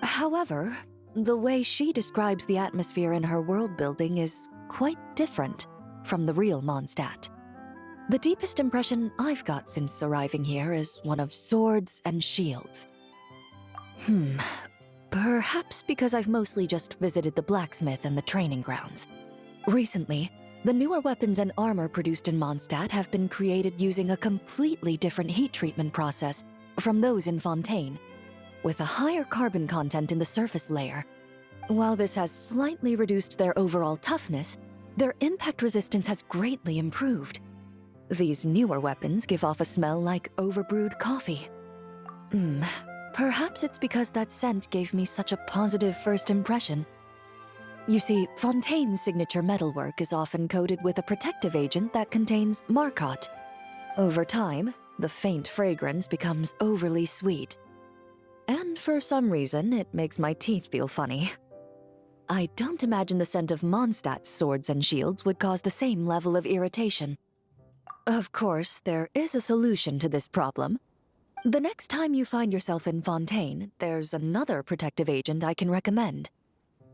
However, the way she describes the atmosphere in her world building is quite different from the real Mondstadt. The deepest impression I've got since arriving here is one of swords and shields. Perhaps because I've mostly just visited the blacksmith and the training grounds. Recently, the newer weapons and armor produced in Mondstadt have been created using a completely different heat treatment process from those in Fontaine, with a higher carbon content in the surface layer. While this has slightly reduced their overall toughness, their impact resistance has greatly improved. These newer weapons give off a smell like overbrewed coffee. Perhaps it's because that scent gave me such a positive first impression. You see, Fontaine's signature metalwork is often coated with a protective agent that contains Marcotte. Over time, the faint fragrance becomes overly sweet. And for some reason, it makes my teeth feel funny. I don't imagine the scent of Mondstadt's swords and shields would cause the same level of irritation. Of course, there is a solution to this problem. The next time you find yourself in Fontaine, there's another protective agent I can recommend.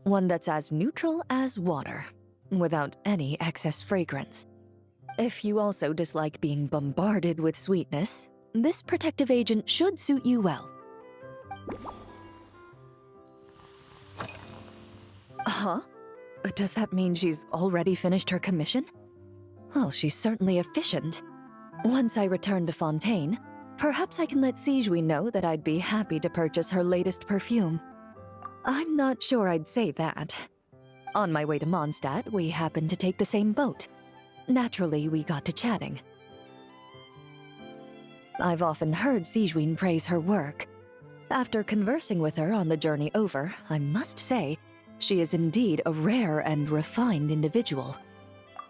One that's as neutral as water, without any excess fragrance. If you also dislike being bombarded with sweetness, this protective agent should suit you well. Huh? Does that mean she's already finished her commission? Well, she's certainly efficient. Once I return to Fontaine, perhaps I can let Sijuin know that I'd be happy to purchase her latest perfume. I'm not sure I'd say that. On my way to Mondstadt, we happened to take the same boat. Naturally, we got to chatting. I've often heard Sijuin praise her work. After conversing with her on the journey over, I must say, she is indeed a rare and refined individual.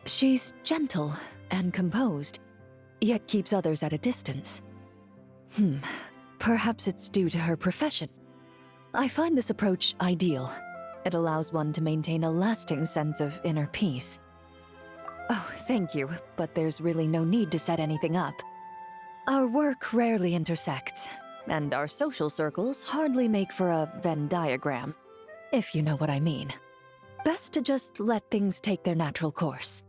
She's gentle and composed, yet keeps others at a distance. Perhaps it's due to her profession. I find this approach ideal. It allows one to maintain a lasting sense of inner peace. Oh, thank you, but there's really no need to set anything up. Our work rarely intersects, and our social circles hardly make for a Venn diagram, if you know what I mean. Best to just let things take their natural course.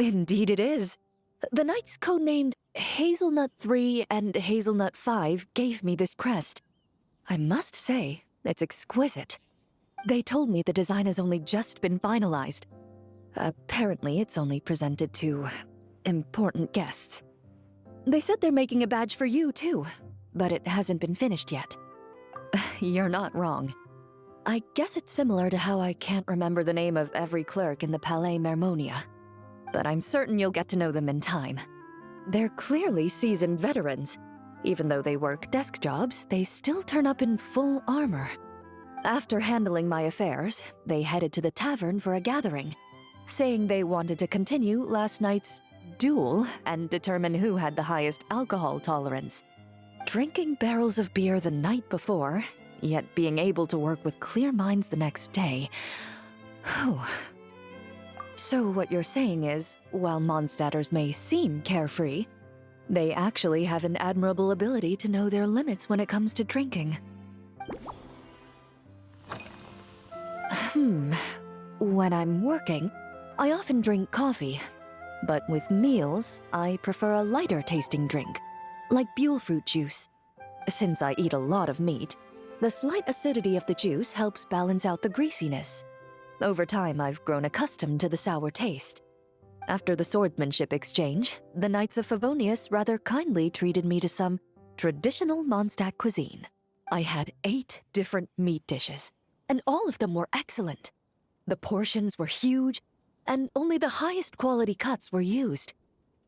Indeed it is. The knights codenamed Hazelnut 3 and Hazelnut 5 gave me this crest. I must say, it's exquisite. They told me the design has only just been finalized. Apparently, it's only presented to important guests. They said they're making a badge for you, too, but it hasn't been finished yet. You're not wrong. I guess it's similar to how I can't remember the name of every clerk in the Palais Mermonia. But I'm certain you'll get to know them in time. They're clearly seasoned veterans. Even though they work desk jobs, they still turn up in full armor. After handling my affairs, they headed to the tavern for a gathering, saying they wanted to continue last night's duel and determine who had the highest alcohol tolerance. Drinking barrels of beer the night before, yet being able to work with clear minds the next day. Whew. So what you're saying is, while Mondstadters may seem carefree, they actually have an admirable ability to know their limits when it comes to drinking. When I'm working, I often drink coffee. But with meals, I prefer a lighter tasting drink, like Buell fruit juice. Since I eat a lot of meat, the slight acidity of the juice helps balance out the greasiness. Over time, I've grown accustomed to the sour taste. After the swordsmanship exchange, the Knights of Favonius rather kindly treated me to some traditional Mondstadt cuisine. I had 8 different meat dishes, and all of them were excellent. The portions were huge, and only the highest quality cuts were used.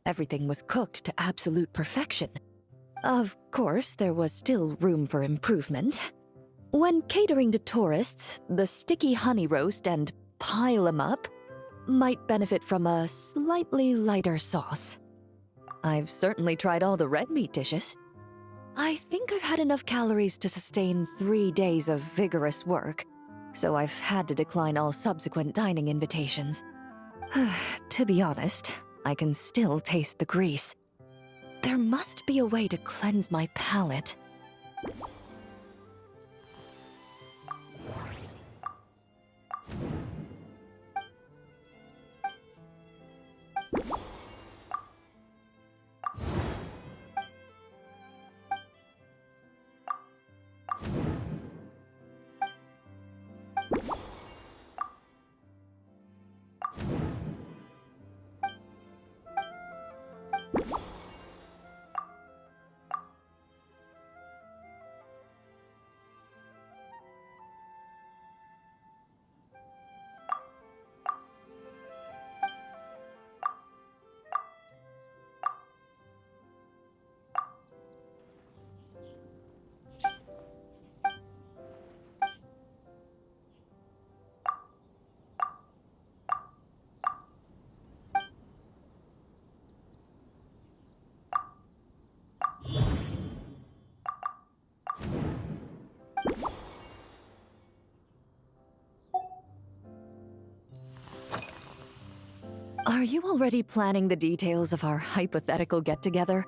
Everything was cooked to absolute perfection. Of course, there was still room for improvement. When catering to tourists, the sticky honey roast and pile 'em up might benefit from a slightly lighter sauce. I've certainly tried all the red meat dishes. I think I've had enough calories to sustain 3 days of vigorous work, so I've had to decline all subsequent dining invitations. To be honest, I can still taste the grease. There must be a way to cleanse my palate. Are you already planning the details of our hypothetical get-together?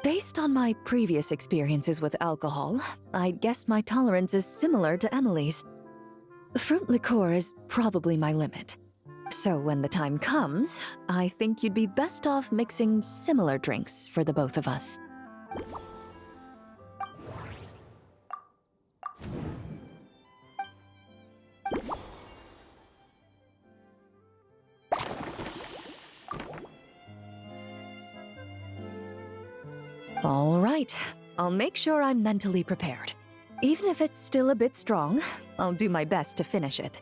Based on my previous experiences with alcohol, I'd guess my tolerance is similar to Emily's. Fruit liqueur is probably my limit. So when the time comes, I think you'd be best off mixing similar drinks for the both of us. All right, I'll make sure I'm mentally prepared. Even if it's still a bit strong, I'll do my best to finish it.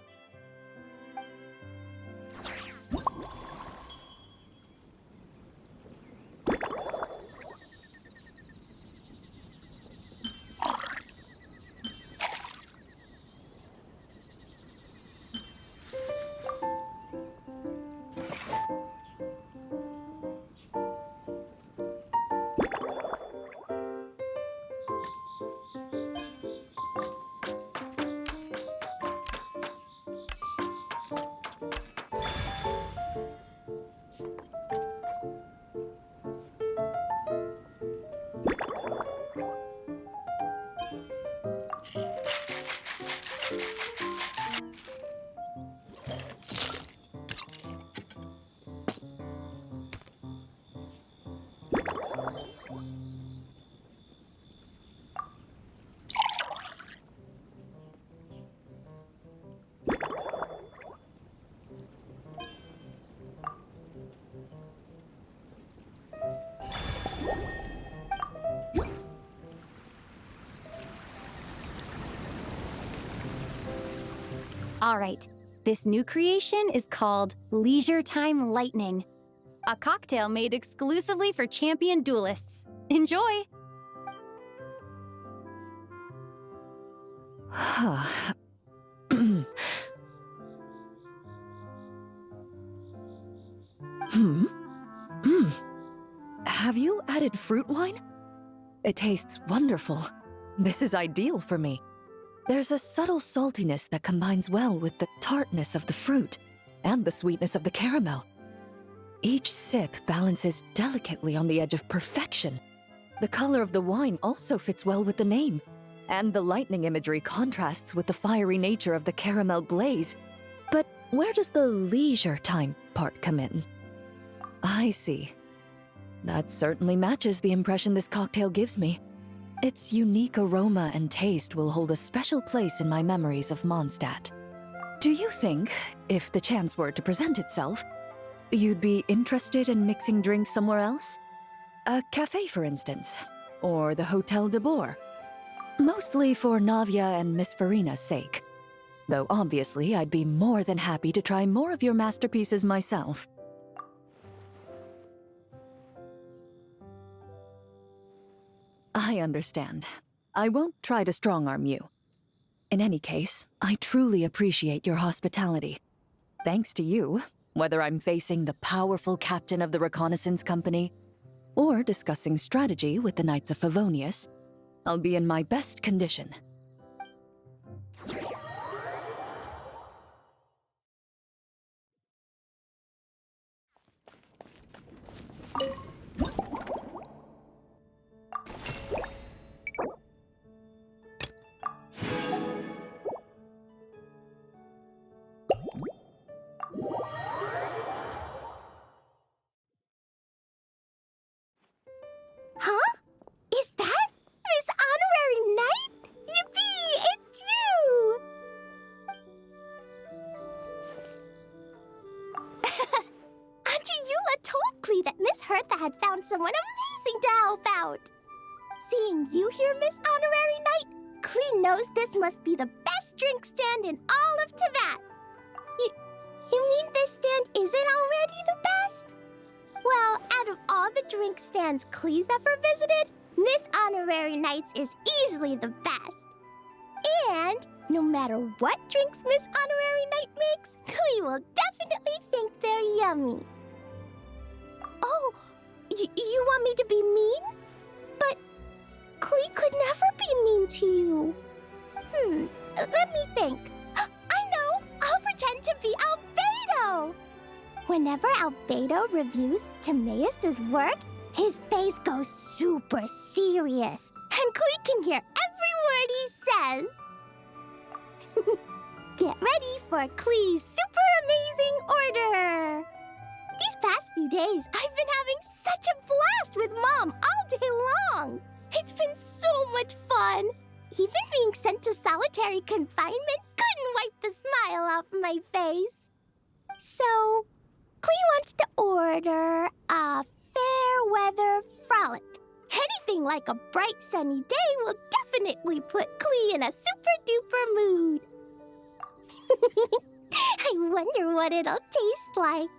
All right, this new creation is called Leisure Time Lightning, a cocktail made exclusively for champion duelists. Enjoy! Have you added fruit wine? It tastes wonderful. This is ideal for me. There's a subtle saltiness that combines well with the tartness of the fruit and the sweetness of the caramel. Each sip balances delicately on the edge of perfection. The color of the wine also fits well with the name, and the lightning imagery contrasts with the fiery nature of the caramel glaze. But where does the leisure time part come in? I see. That certainly matches the impression this cocktail gives me. Its unique aroma and taste will hold a special place in my memories of Mondstadt. Do you think, if the chance were to present itself, you'd be interested in mixing drinks somewhere else? A cafe, for instance, or the Hotel de Boer? Mostly for Navia and Miss Farina's sake. Though obviously I'd be more than happy to try more of your masterpieces myself. I understand. I won't try to strong-arm you. In any case, I truly appreciate your hospitality. Thanks to you, whether I'm facing the powerful captain of the reconnaissance company or discussing strategy with the Knights of Favonius, I'll be in my best condition. Huh? Is that Miss Honorary Knight? Yippee! It's you! Auntie Eula told Klee that Miss Hertha had found someone amazing to help out. Seeing you here, Miss Honorary Knight, Klee knows this must be the best drink stand in all of Teyvat. You mean this stand isn't already the best? Well, out of all the drink stands Klee's ever visited, Miss Honorary Knight's is easily the best. And no matter what drinks Miss Honorary Knight makes, Klee will definitely think they're yummy. Oh, you want me to be mean? But Klee could never be mean to you. Let me think. I know! I'll pretend to be Albedo! Whenever Albedo reviews Timaeus' work, his face goes super serious, and Klee can hear every word he says. Get ready for Klee's super amazing order! These past few days, I've been having such a blast with Mom all day long! It's been so much fun! Even being sent to solitary confinement couldn't wipe the smile off my face. So, Klee wants to order a fair weather frolic. Anything like a bright sunny day will definitely put Klee in a super duper mood. I wonder what it'll taste like.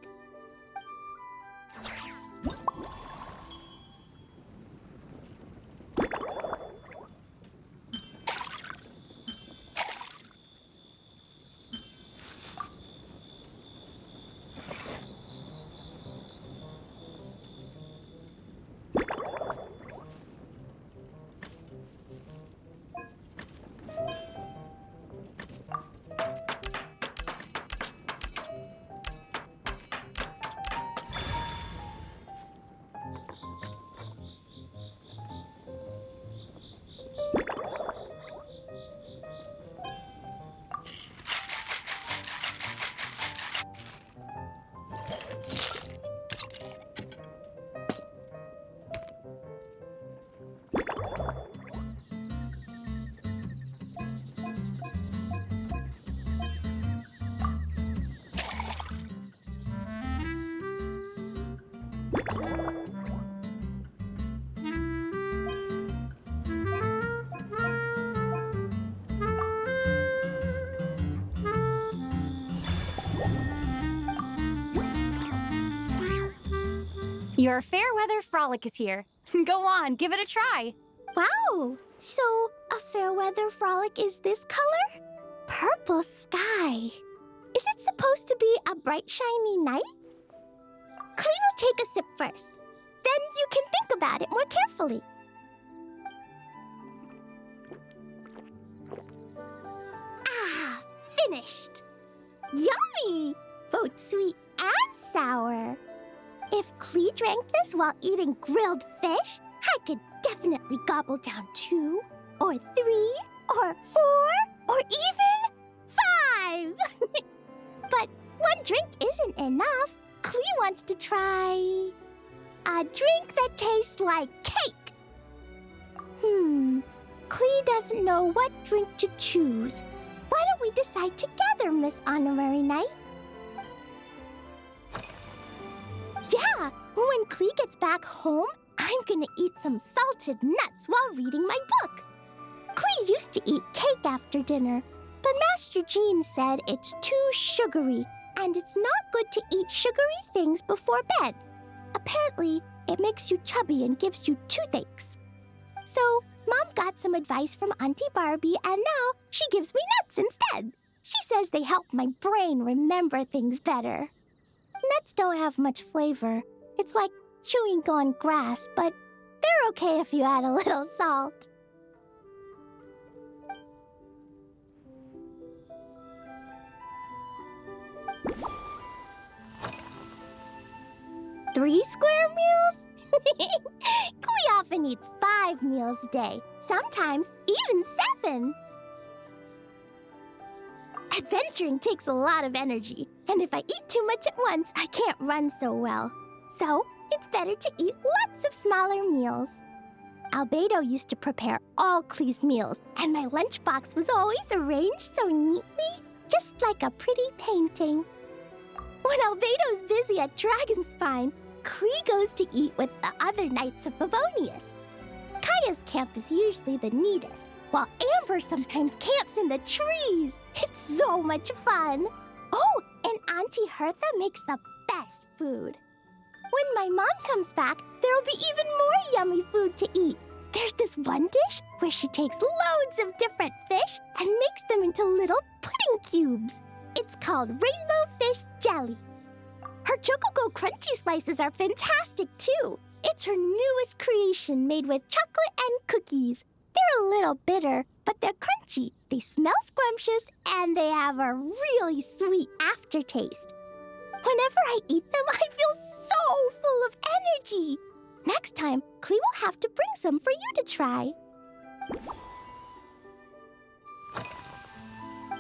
Your Fairweather Frolic is here. Go on, give it a try. Wow! So, a Fairweather Frolic is this color? Purple sky. Is it supposed to be a bright, shiny night? Clee will take a sip first. Then you can think about it more carefully. Ah, finished. Yummy! Both sweet and sour. If Clee drank this while eating grilled fish, I could definitely gobble down 2, or 3, or 4, or even 5. But one drink isn't enough. Clee wants to try a drink that tastes like cake. Clee doesn't know what drink to choose. Why don't we decide together, Miss Honorary Knight? Yeah, when Clee gets back home, I'm gonna eat some salted nuts while reading my book. Clee used to eat cake after dinner, but Master Jean said it's too sugary, and it's not good to eat sugary things before bed. Apparently, it makes you chubby and gives you toothaches. So, Mom got some advice from Auntie Barbie, and now she gives me nuts instead. She says they help my brain remember things better. Nuts don't have much flavor. It's like chewing on grass, but they're okay if you add a little salt. Three square meals? Clee often eats 5 meals a day, sometimes even 7. Adventuring takes a lot of energy, and if I eat too much at once, I can't run so well. So, it's better to eat lots of smaller meals. Albedo used to prepare all Clee's meals, and my lunchbox was always arranged so neatly, just like a pretty painting. When Albedo's busy at Dragonspine, Clee goes to eat with the other Knights of Favonius. Kaya's camp is usually the neatest, while Amber sometimes camps in the trees. It's so much fun. Oh, and Auntie Hertha makes the best food. When my mom comes back, there'll be even more yummy food to eat. There's this one dish where she takes loads of different fish and makes them into little pudding cubes. It's called Rainbow Fish Jelly. Her Chocogo Crunchy Slices are fantastic, too. It's her newest creation made with chocolate and cookies. They're a little bitter, but they're crunchy. They smell scrumptious, and they have a really sweet aftertaste. Whenever I eat them, I feel so full of energy. Next time, Clee will have to bring some for you to try.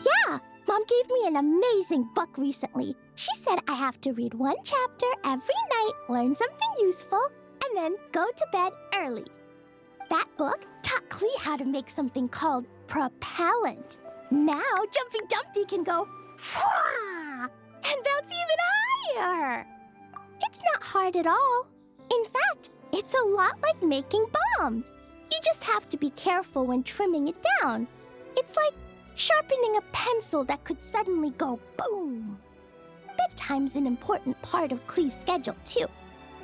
Yeah, Mom gave me an amazing book recently. She said I have to read 1 chapter every night, learn something useful, and then go to bed early. That book taught Clee how to make something called propellant. Now Jumping Dumpty can go Fwah! And bounce even higher. It's not hard at all. In fact, it's a lot like making bombs. You just have to be careful when trimming it down. It's like sharpening a pencil that could suddenly go boom. Bedtime's an important part of Clee's schedule, too.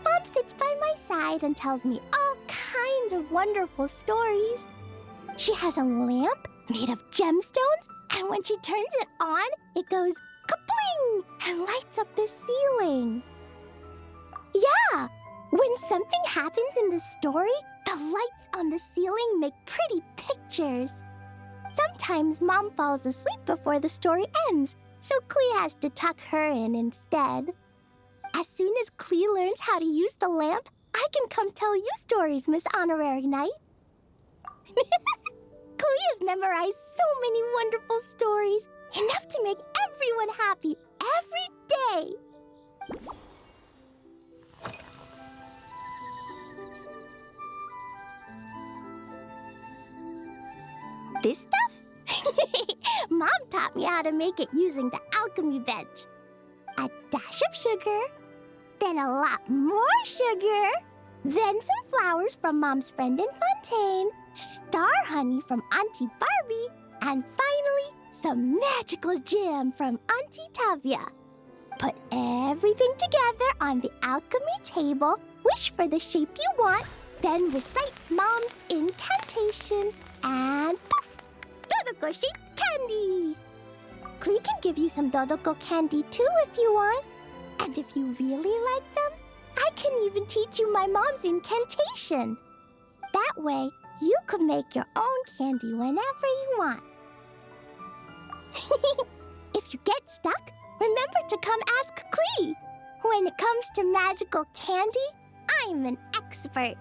Mom sits by my side and tells me all kinds of wonderful stories. She has a lamp made of gemstones, and when she turns it on, it goes kabling and lights up the ceiling. Yeah, when something happens in the story, the lights on the ceiling make pretty pictures. Sometimes Mom falls asleep before the story ends, so Clee has to tuck her in instead. As soon as Clee learns how to use the lamp, I can come tell you stories, Miss Honorary Knight. Clee has memorized so many wonderful stories, enough to make everyone happy every day. This stuff? Mom taught me how to make it using the alchemy bench. A dash of sugar, then a lot more sugar, then some flowers from Mom's friend in Fontaine, star honey from Auntie Barbie, and finally, some magical jam from Auntie Tavia. Put everything together on the alchemy table wish for the shape you want, then recite Mom's incantation, and poof! Dodoko-shaped candy! Klee can give you some Dodoko candy too if you want. And if you really like them, I can even teach you my mom's incantation. That way, you could make your own candy whenever you want. If you get stuck, remember to come ask Klee. When it comes to magical candy, I'm an expert.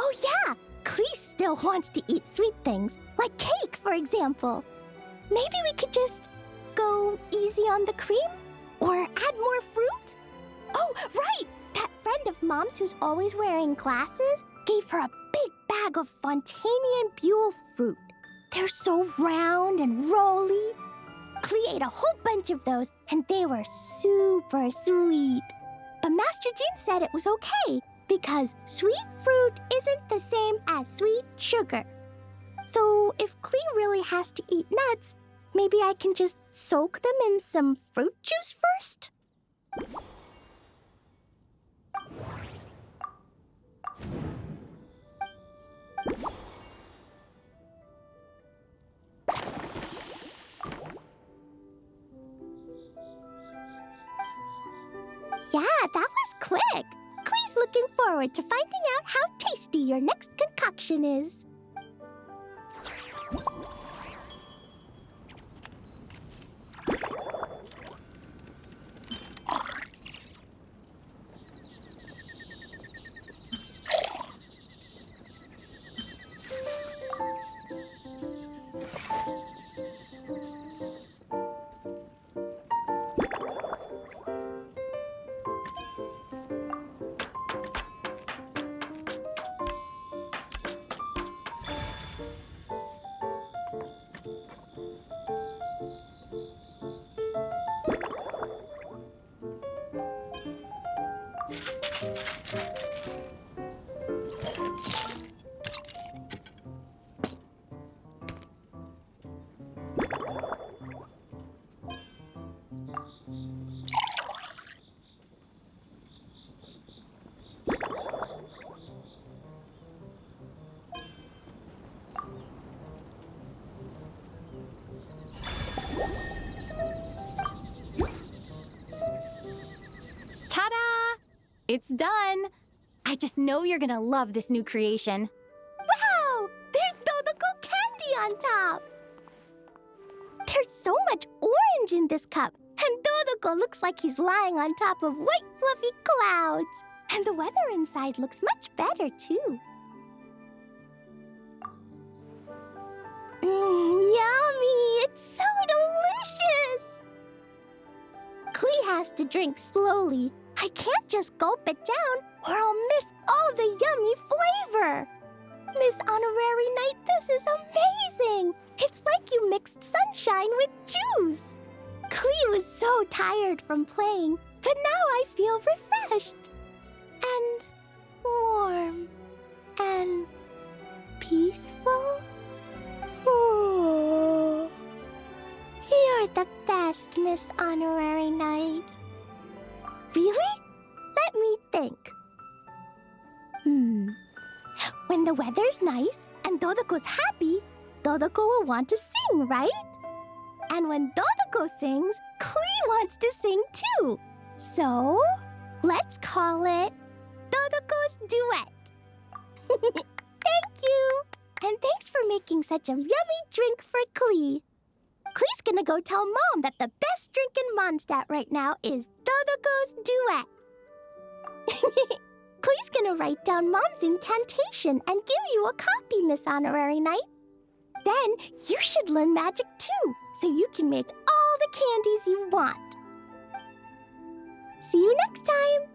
Oh yeah, Klee still wants to eat sweet things, like cake, for example. Maybe we could just go easy on the cream? Or add more fruit? Oh, right! That friend of Mom's who's always wearing glasses gave her a big bag of Fontanian Buell fruit. They're so round and rolly. Klee ate a whole bunch of those, and they were super sweet. But Master Jean said it was okay, because sweet fruit isn't the same as sweet sugar. So if Klee really has to eat nuts, maybe I can just soak them in some fruit juice first? Yeah, that was quick. Klee's looking forward to finding out how tasty your next concoction is. Ta-da! It's done. I just know you're gonna love this new creation. Wow! There's Dodoko candy on top! There's so much orange in this cup, and Dodoko looks like he's lying on top of white fluffy clouds. And the weather inside looks much better, too. Yummy! It's so delicious! Klee has to drink slowly. I can't just gulp it down, or I'll miss all the yummy flavor. Miss Honorary Knight, this is amazing! It's like you mixed sunshine with juice. Klee was so tired from playing, but now I feel refreshed. And warm. And peaceful. Oh. You're the best, Miss Honorary Knight. Really? Let me think. When the weather's nice and Dodoko's happy, Dodoko will want to sing, right? And when Dodoko sings, Klee wants to sing too. So, let's call it Dodoko's Duet. Thank you! And thanks for making such a yummy drink for Klee. Klee's gonna go tell Mom that the best drink in Mondstadt right now is Dodoko's Duet. Klee's gonna write down Mom's incantation and give you a copy, Miss Honorary Knight. Then you should learn magic too, so you can make all the candies you want. See you next time!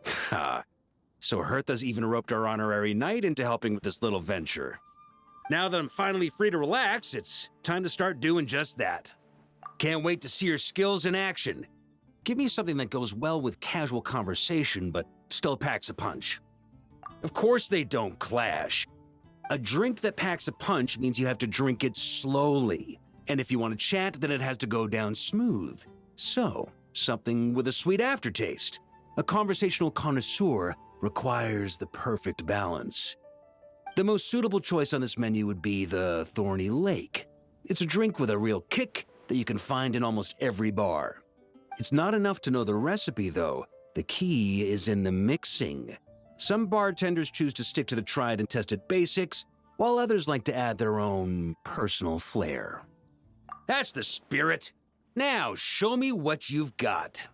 Ha! So Hertha's even roped our honorary knight into helping with this little venture. Now that I'm finally free to relax, it's time to start doing just that. Can't wait to see your skills in action. Give me something that goes well with casual conversation, but still packs a punch. Of course they don't clash. A drink that packs a punch means you have to drink it slowly. And if you want to chat, then it has to go down smooth. So, something with a sweet aftertaste. A conversational connoisseur requires the perfect balance. The most suitable choice on this menu would be the Thorny Lake. It's a drink with a real kick that you can find in almost every bar. It's not enough to know the recipe, though. The key is in the mixing. Some bartenders choose to stick to the tried and tested basics, while others like to add their own personal flair. That's the spirit. Now, show me what you've got.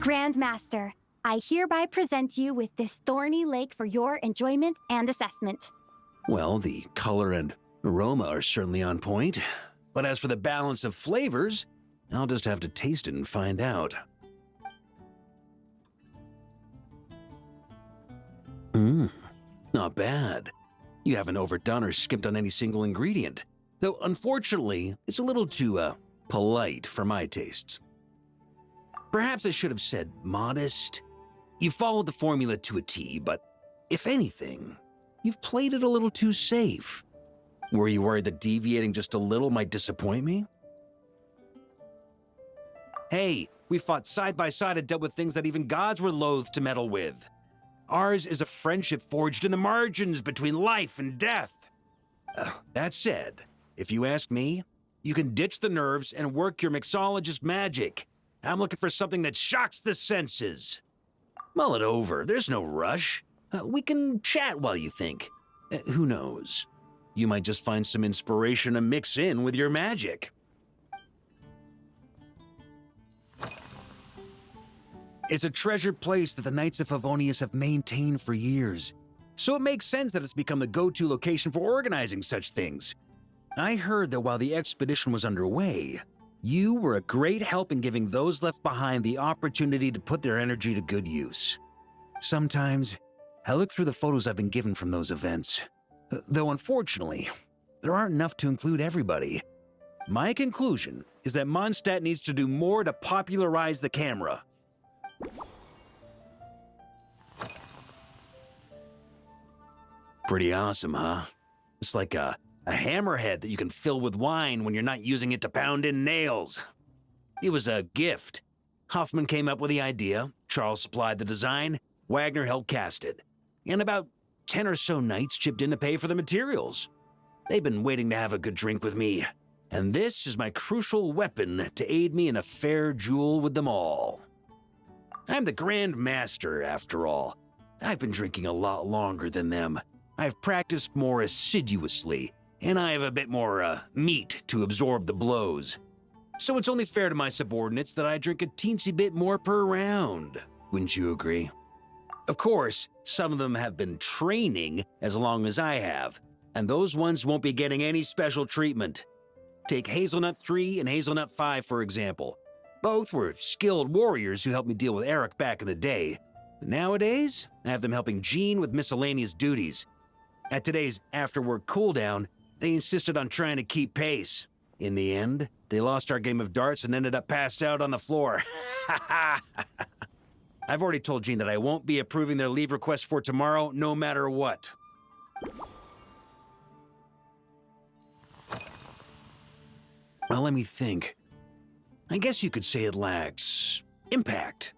Grandmaster, I hereby present you with this Thorny Lake for your enjoyment and assessment. Well, the color and aroma are certainly on point. But as for the balance of flavors, I'll just have to taste it and find out. Not bad. You haven't overdone or skimped on any single ingredient. Though, unfortunately, it's a little too, polite for my tastes. Perhaps I should have said modest. You followed the formula to a T, but if anything, you've played it a little too safe. Were you worried that deviating just a little might disappoint me? Hey, we fought side by side and dealt with things that even gods were loath to meddle with. Ours is a friendship forged in the margins between life and death. That said, if you ask me, you can ditch the nerves and work your mixologist magic. I'm looking for something that shocks the senses. Mull it over, there's no rush. We can chat while you think. Who knows? You might just find some inspiration to mix in with your magic. It's a treasured place that the Knights of Favonius have maintained for years, so it makes sense that it's become the go-to location for organizing such things. I heard that while the expedition was underway, you were a great help in giving those left behind the opportunity to put their energy to good use. Sometimes, I look through the photos I've been given from those events, though unfortunately, there aren't enough to include everybody. My conclusion is that Mondstadt needs to do more to popularize the camera. Pretty awesome, huh? It's like a A hammerhead that you can fill with wine when you're not using it to pound in nails. It was a gift. Huffman came up with the idea, Charles supplied the design, Wagner helped cast it. And about 10 or so knights chipped in to pay for the materials. They've been waiting to have a good drink with me, and this is my crucial weapon to aid me in a fair duel with them all. I'm the Grand Master, after all. I've been drinking a lot longer than them. I've practiced more assiduously, and I have a bit more meat to absorb the blows. So it's only fair to my subordinates that I drink a teensy bit more per round. Wouldn't you agree? Of course, some of them have been training as long as I have, and those ones won't be getting any special treatment. Take Hazelnut 3 and Hazelnut 5, for example. Both were skilled warriors who helped me deal with Eric back in the day. But nowadays, I have them helping Jean with miscellaneous duties. At today's after-work cooldown, they insisted on trying to keep pace. In the end, they lost our game of darts and ended up passed out on the floor. I've already told Jean that I won't be approving their leave request for tomorrow, no matter what. Well, let me think. I guess you could say it lacks impact.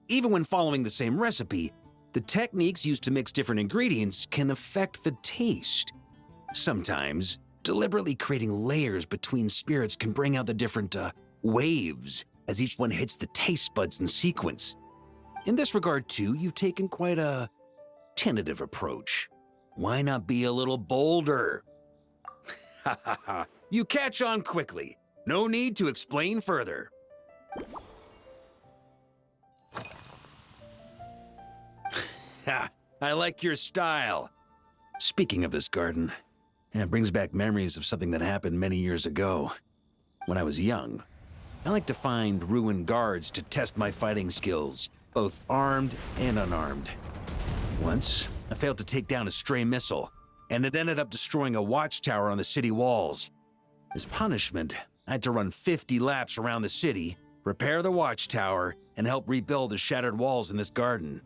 Even when following the same recipe, the techniques used to mix different ingredients can affect the taste. Sometimes, deliberately creating layers between spirits can bring out the different waves as each one hits the taste buds in sequence. In this regard, too, you've taken quite a tentative approach. Why not be a little bolder? Ha ha ha. You catch on quickly. No need to explain further. Ha! I like your style. Speaking of this garden, it brings back memories of something that happened many years ago. When I was young, I liked to find ruined guards to test my fighting skills, both armed and unarmed. Once, I failed to take down a stray missile, and it ended up destroying a watchtower on the city walls. As punishment, I had to run 50 laps around the city, repair the watchtower, and help rebuild the shattered walls in this garden.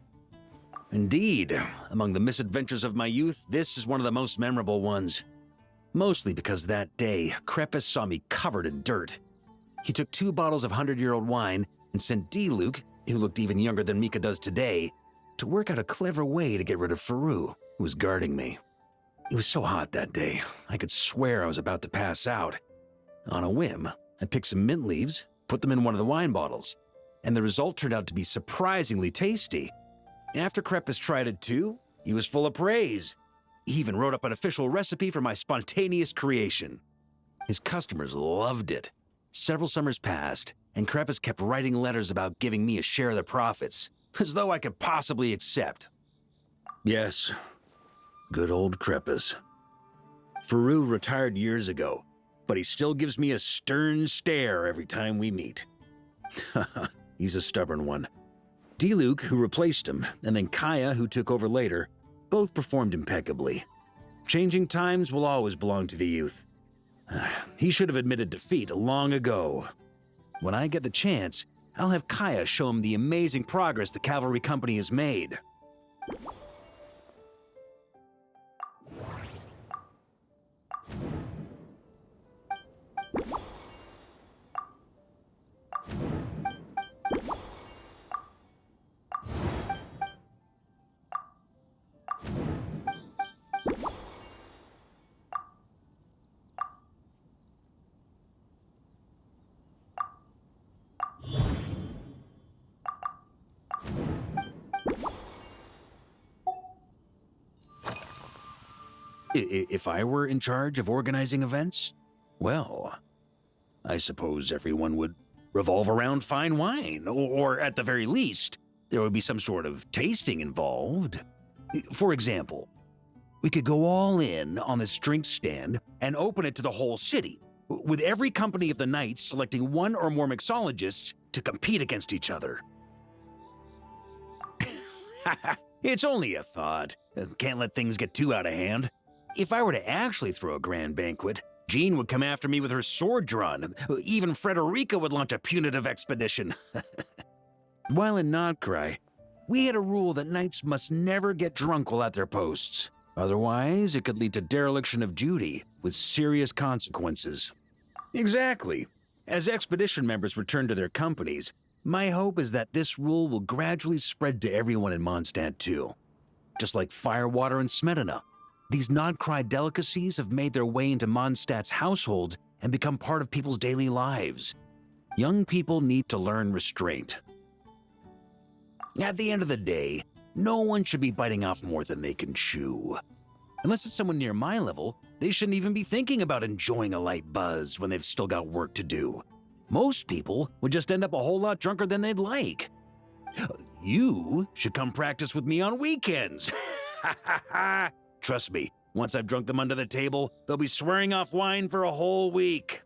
Indeed, among the misadventures of my youth, this is one of the most memorable ones. Mostly because that day, Crepus saw me covered in dirt. He took 2 bottles of 100-year-old wine and sent D-Luke, who looked even younger than Mika does today, to work out a clever way to get rid of Faru, who was guarding me. It was so hot that day, I could swear I was about to pass out. On a whim, I picked some mint leaves, put them in one of the wine bottles, and the result turned out to be surprisingly tasty. After Crepus tried it too, he was full of praise. He even wrote up an official recipe for my spontaneous creation. His customers loved it. Several summers passed, and Crepus kept writing letters about giving me a share of the profits, as though I could possibly accept. Yes, good old Crepus. Faru retired years ago, but he still gives me a stern stare every time we meet. He's a stubborn one. D-Luke, who replaced him, and then Kaya, who took over later, both performed impeccably. Changing times will always belong to the youth. He should have admitted defeat long ago. When I get the chance, I'll have Kaya show him the amazing progress the cavalry company has made. If I were in charge of organizing events, well, I suppose everyone would revolve around fine wine, or at the very least, there would be some sort of tasting involved. For example, we could go all in on this drink stand and open it to the whole city, with every company of the Knights selecting one or more mixologists to compete against each other. It's only a thought. Can't let things get too out of hand. If I were to actually throw a grand banquet, Jean would come after me with her sword drawn. Even Frederica would launch a punitive expedition. While in Nodcry, we had a rule that knights must never get drunk while at their posts. Otherwise, it could lead to dereliction of duty with serious consequences. Exactly. As expedition members return to their companies, my hope is that this rule will gradually spread to everyone in Mondstadt too. Just like firewater and Smedina, these non-cry delicacies have made their way into Mondstadt's households and become part of people's daily lives. Young people need to learn restraint. At the end of the day, no one should be biting off more than they can chew. Unless it's someone near my level, they shouldn't even be thinking about enjoying a light buzz when they've still got work to do. Most people would just end up a whole lot drunker than they'd like. You should come practice with me on weekends. Trust me, once I've drunk them under the table, they'll be swearing off wine for a whole week.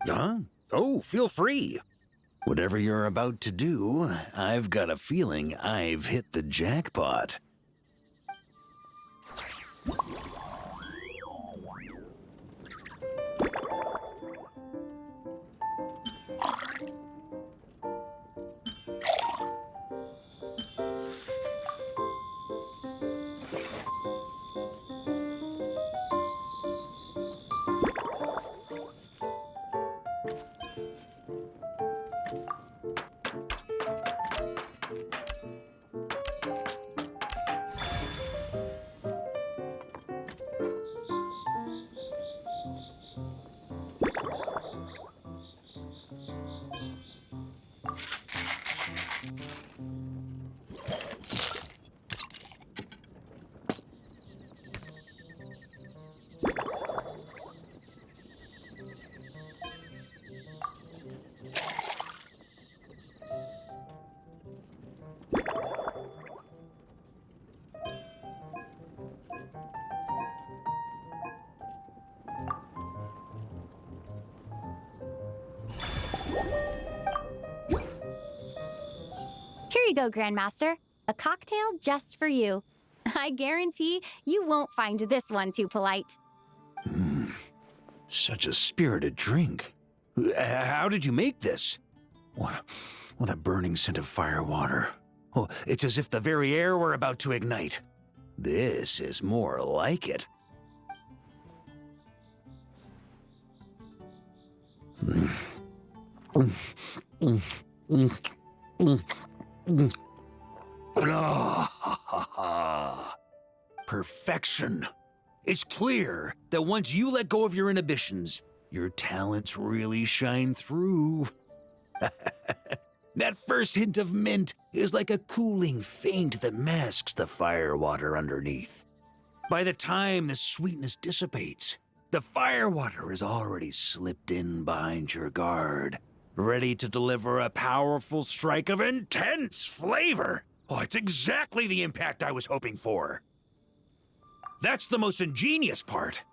Huh? Oh, feel free. Whatever you're about to do, I've got a feeling I've hit the jackpot. Here you go, Grandmaster. A cocktail just for you. I guarantee you won't find this one too polite. Such a spirited drink. How did you make this? Well, that burning scent of firewater. Oh, it's as if the very air were about to ignite. This is more like it. Perfection. It's clear that once you let go of your inhibitions, your talents really shine through. That first hint of mint is like a cooling feint that masks the firewater underneath. By the time the sweetness dissipates, the firewater has already slipped in behind your guard, ready to deliver a powerful strike of intense flavor. Oh, it's exactly the impact I was hoping for. That's the most ingenious part.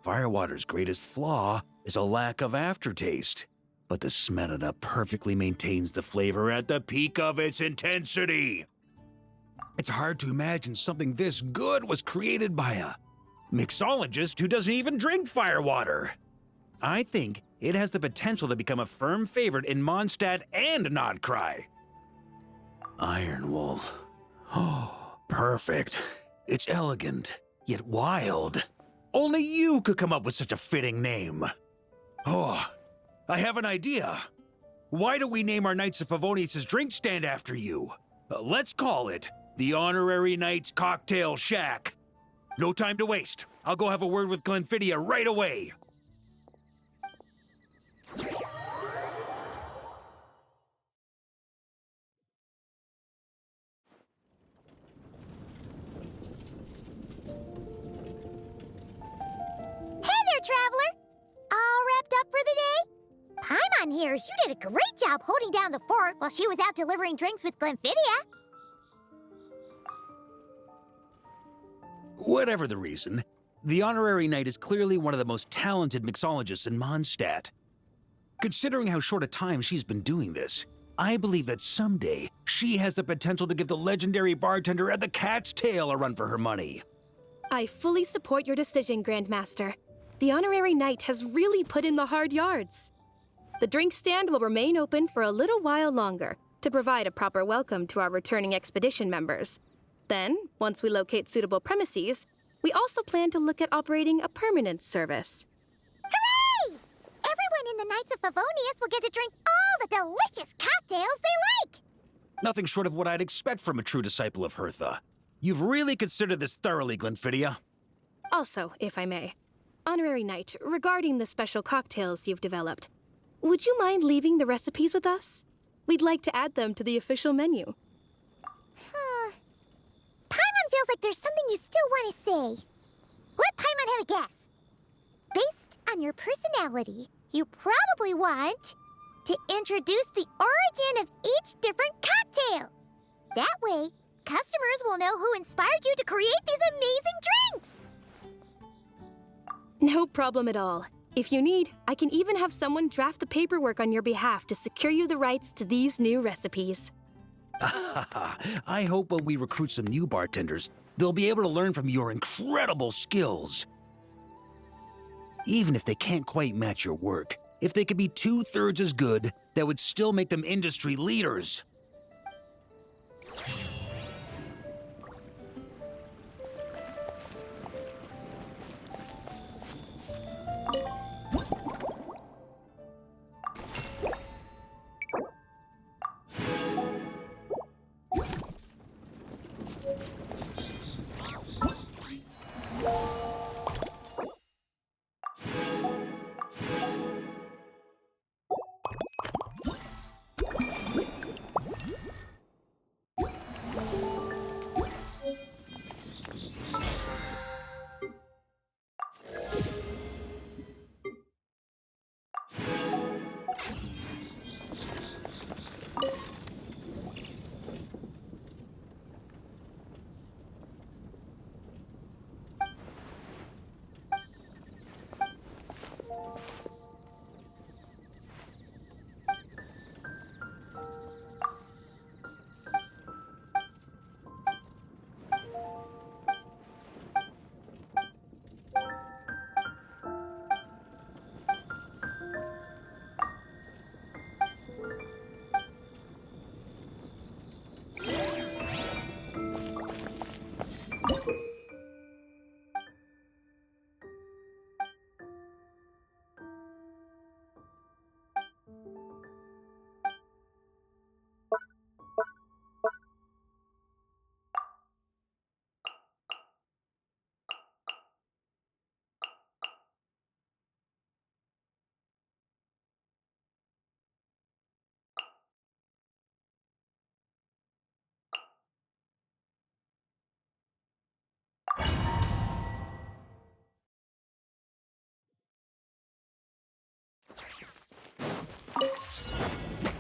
Firewater's greatest flaw is a lack of aftertaste, but the Smedina perfectly maintains the flavor at the peak of its intensity. It's hard to imagine something this good was created by a mixologist who doesn't even drink firewater. I think it has the potential to become a firm favorite in Mondstadt and Nodcry. Iron Wolf. Oh, perfect. It's elegant, yet wild. Only you could come up with such a fitting name. Oh, I have an idea. Why don't we name our Knights of Favonius' drink stand after you? Let's call it the Honorary Knights Cocktail Shack. No time to waste. I'll go have a word with Glenfidia right away. Traveler! All wrapped up for the day? Paimon hears you did a great job holding down the fort while she was out delivering drinks with Glenfidia. Whatever the reason, the Honorary Knight is clearly one of the most talented mixologists in Mondstadt. Considering how short a time she's been doing this, I believe that someday she has the potential to give the legendary bartender at the Cat's Tail a run for her money. I fully support your decision, Grandmaster. The Honorary Knight has really put in the hard yards. The drink stand will remain open for a little while longer to provide a proper welcome to our returning expedition members. Then, once we locate suitable premises, we also plan to look at operating a permanent service. Hooray! Everyone in the Knights of Favonius will get to drink all the delicious cocktails they like! Nothing short of what I'd expect from a true disciple of Hertha. You've really considered this thoroughly, Glenfidia. Also, if I may, Honorary Knight, regarding the special cocktails you've developed, would you mind leaving the recipes with us? We'd like to add them to the official menu. Paimon feels like there's something you still want to say. Let Paimon have a guess. Based on your personality, you probably want to introduce the origin of each different cocktail. That way, customers will know who inspired you to create these amazing drinks. No problem at all. If you need, I can even have someone draft the paperwork on your behalf to secure you the rights to these new recipes. I hope when we recruit some new bartenders, they'll be able to learn from your incredible skills. Even if they can't quite match your work, if they could be 2/3 as good, that would still make them industry leaders.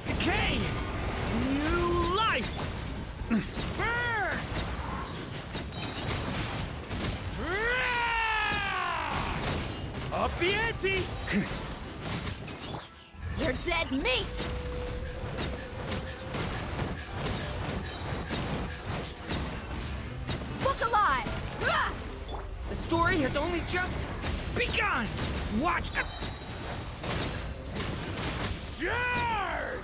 Decay! New life! Burn! Up the ante! You're dead meat! Look alive! The story has only just begun! Watch! Charge!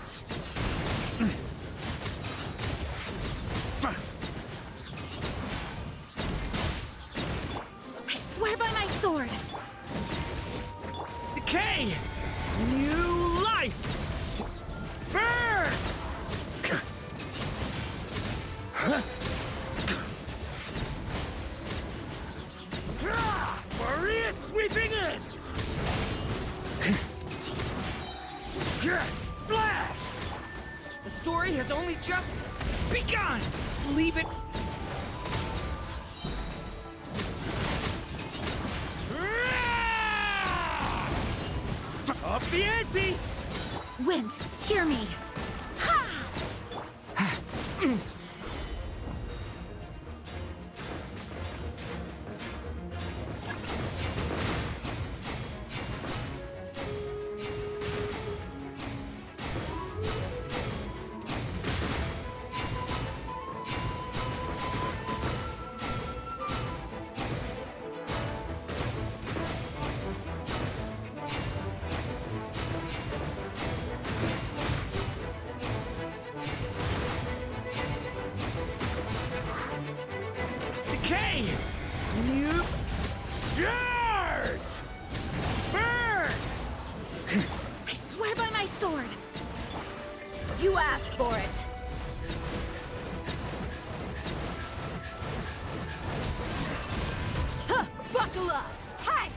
I swear by my sword! Decay! New life! Burn! Maria sweeping in! Flash! The story has only just begun! Leave it... Up the ante! Wind, hear me! Decay! New charge! Burn! I swear by my sword! You asked for it! Huh, buckle up! Hi!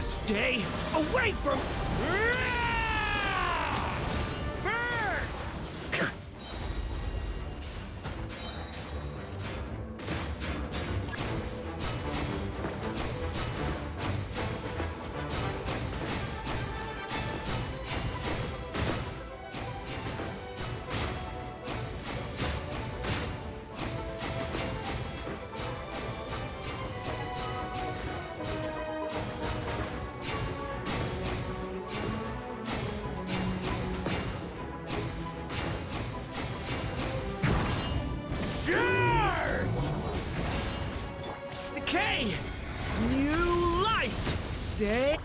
Stay away from... Decay! New life! Stay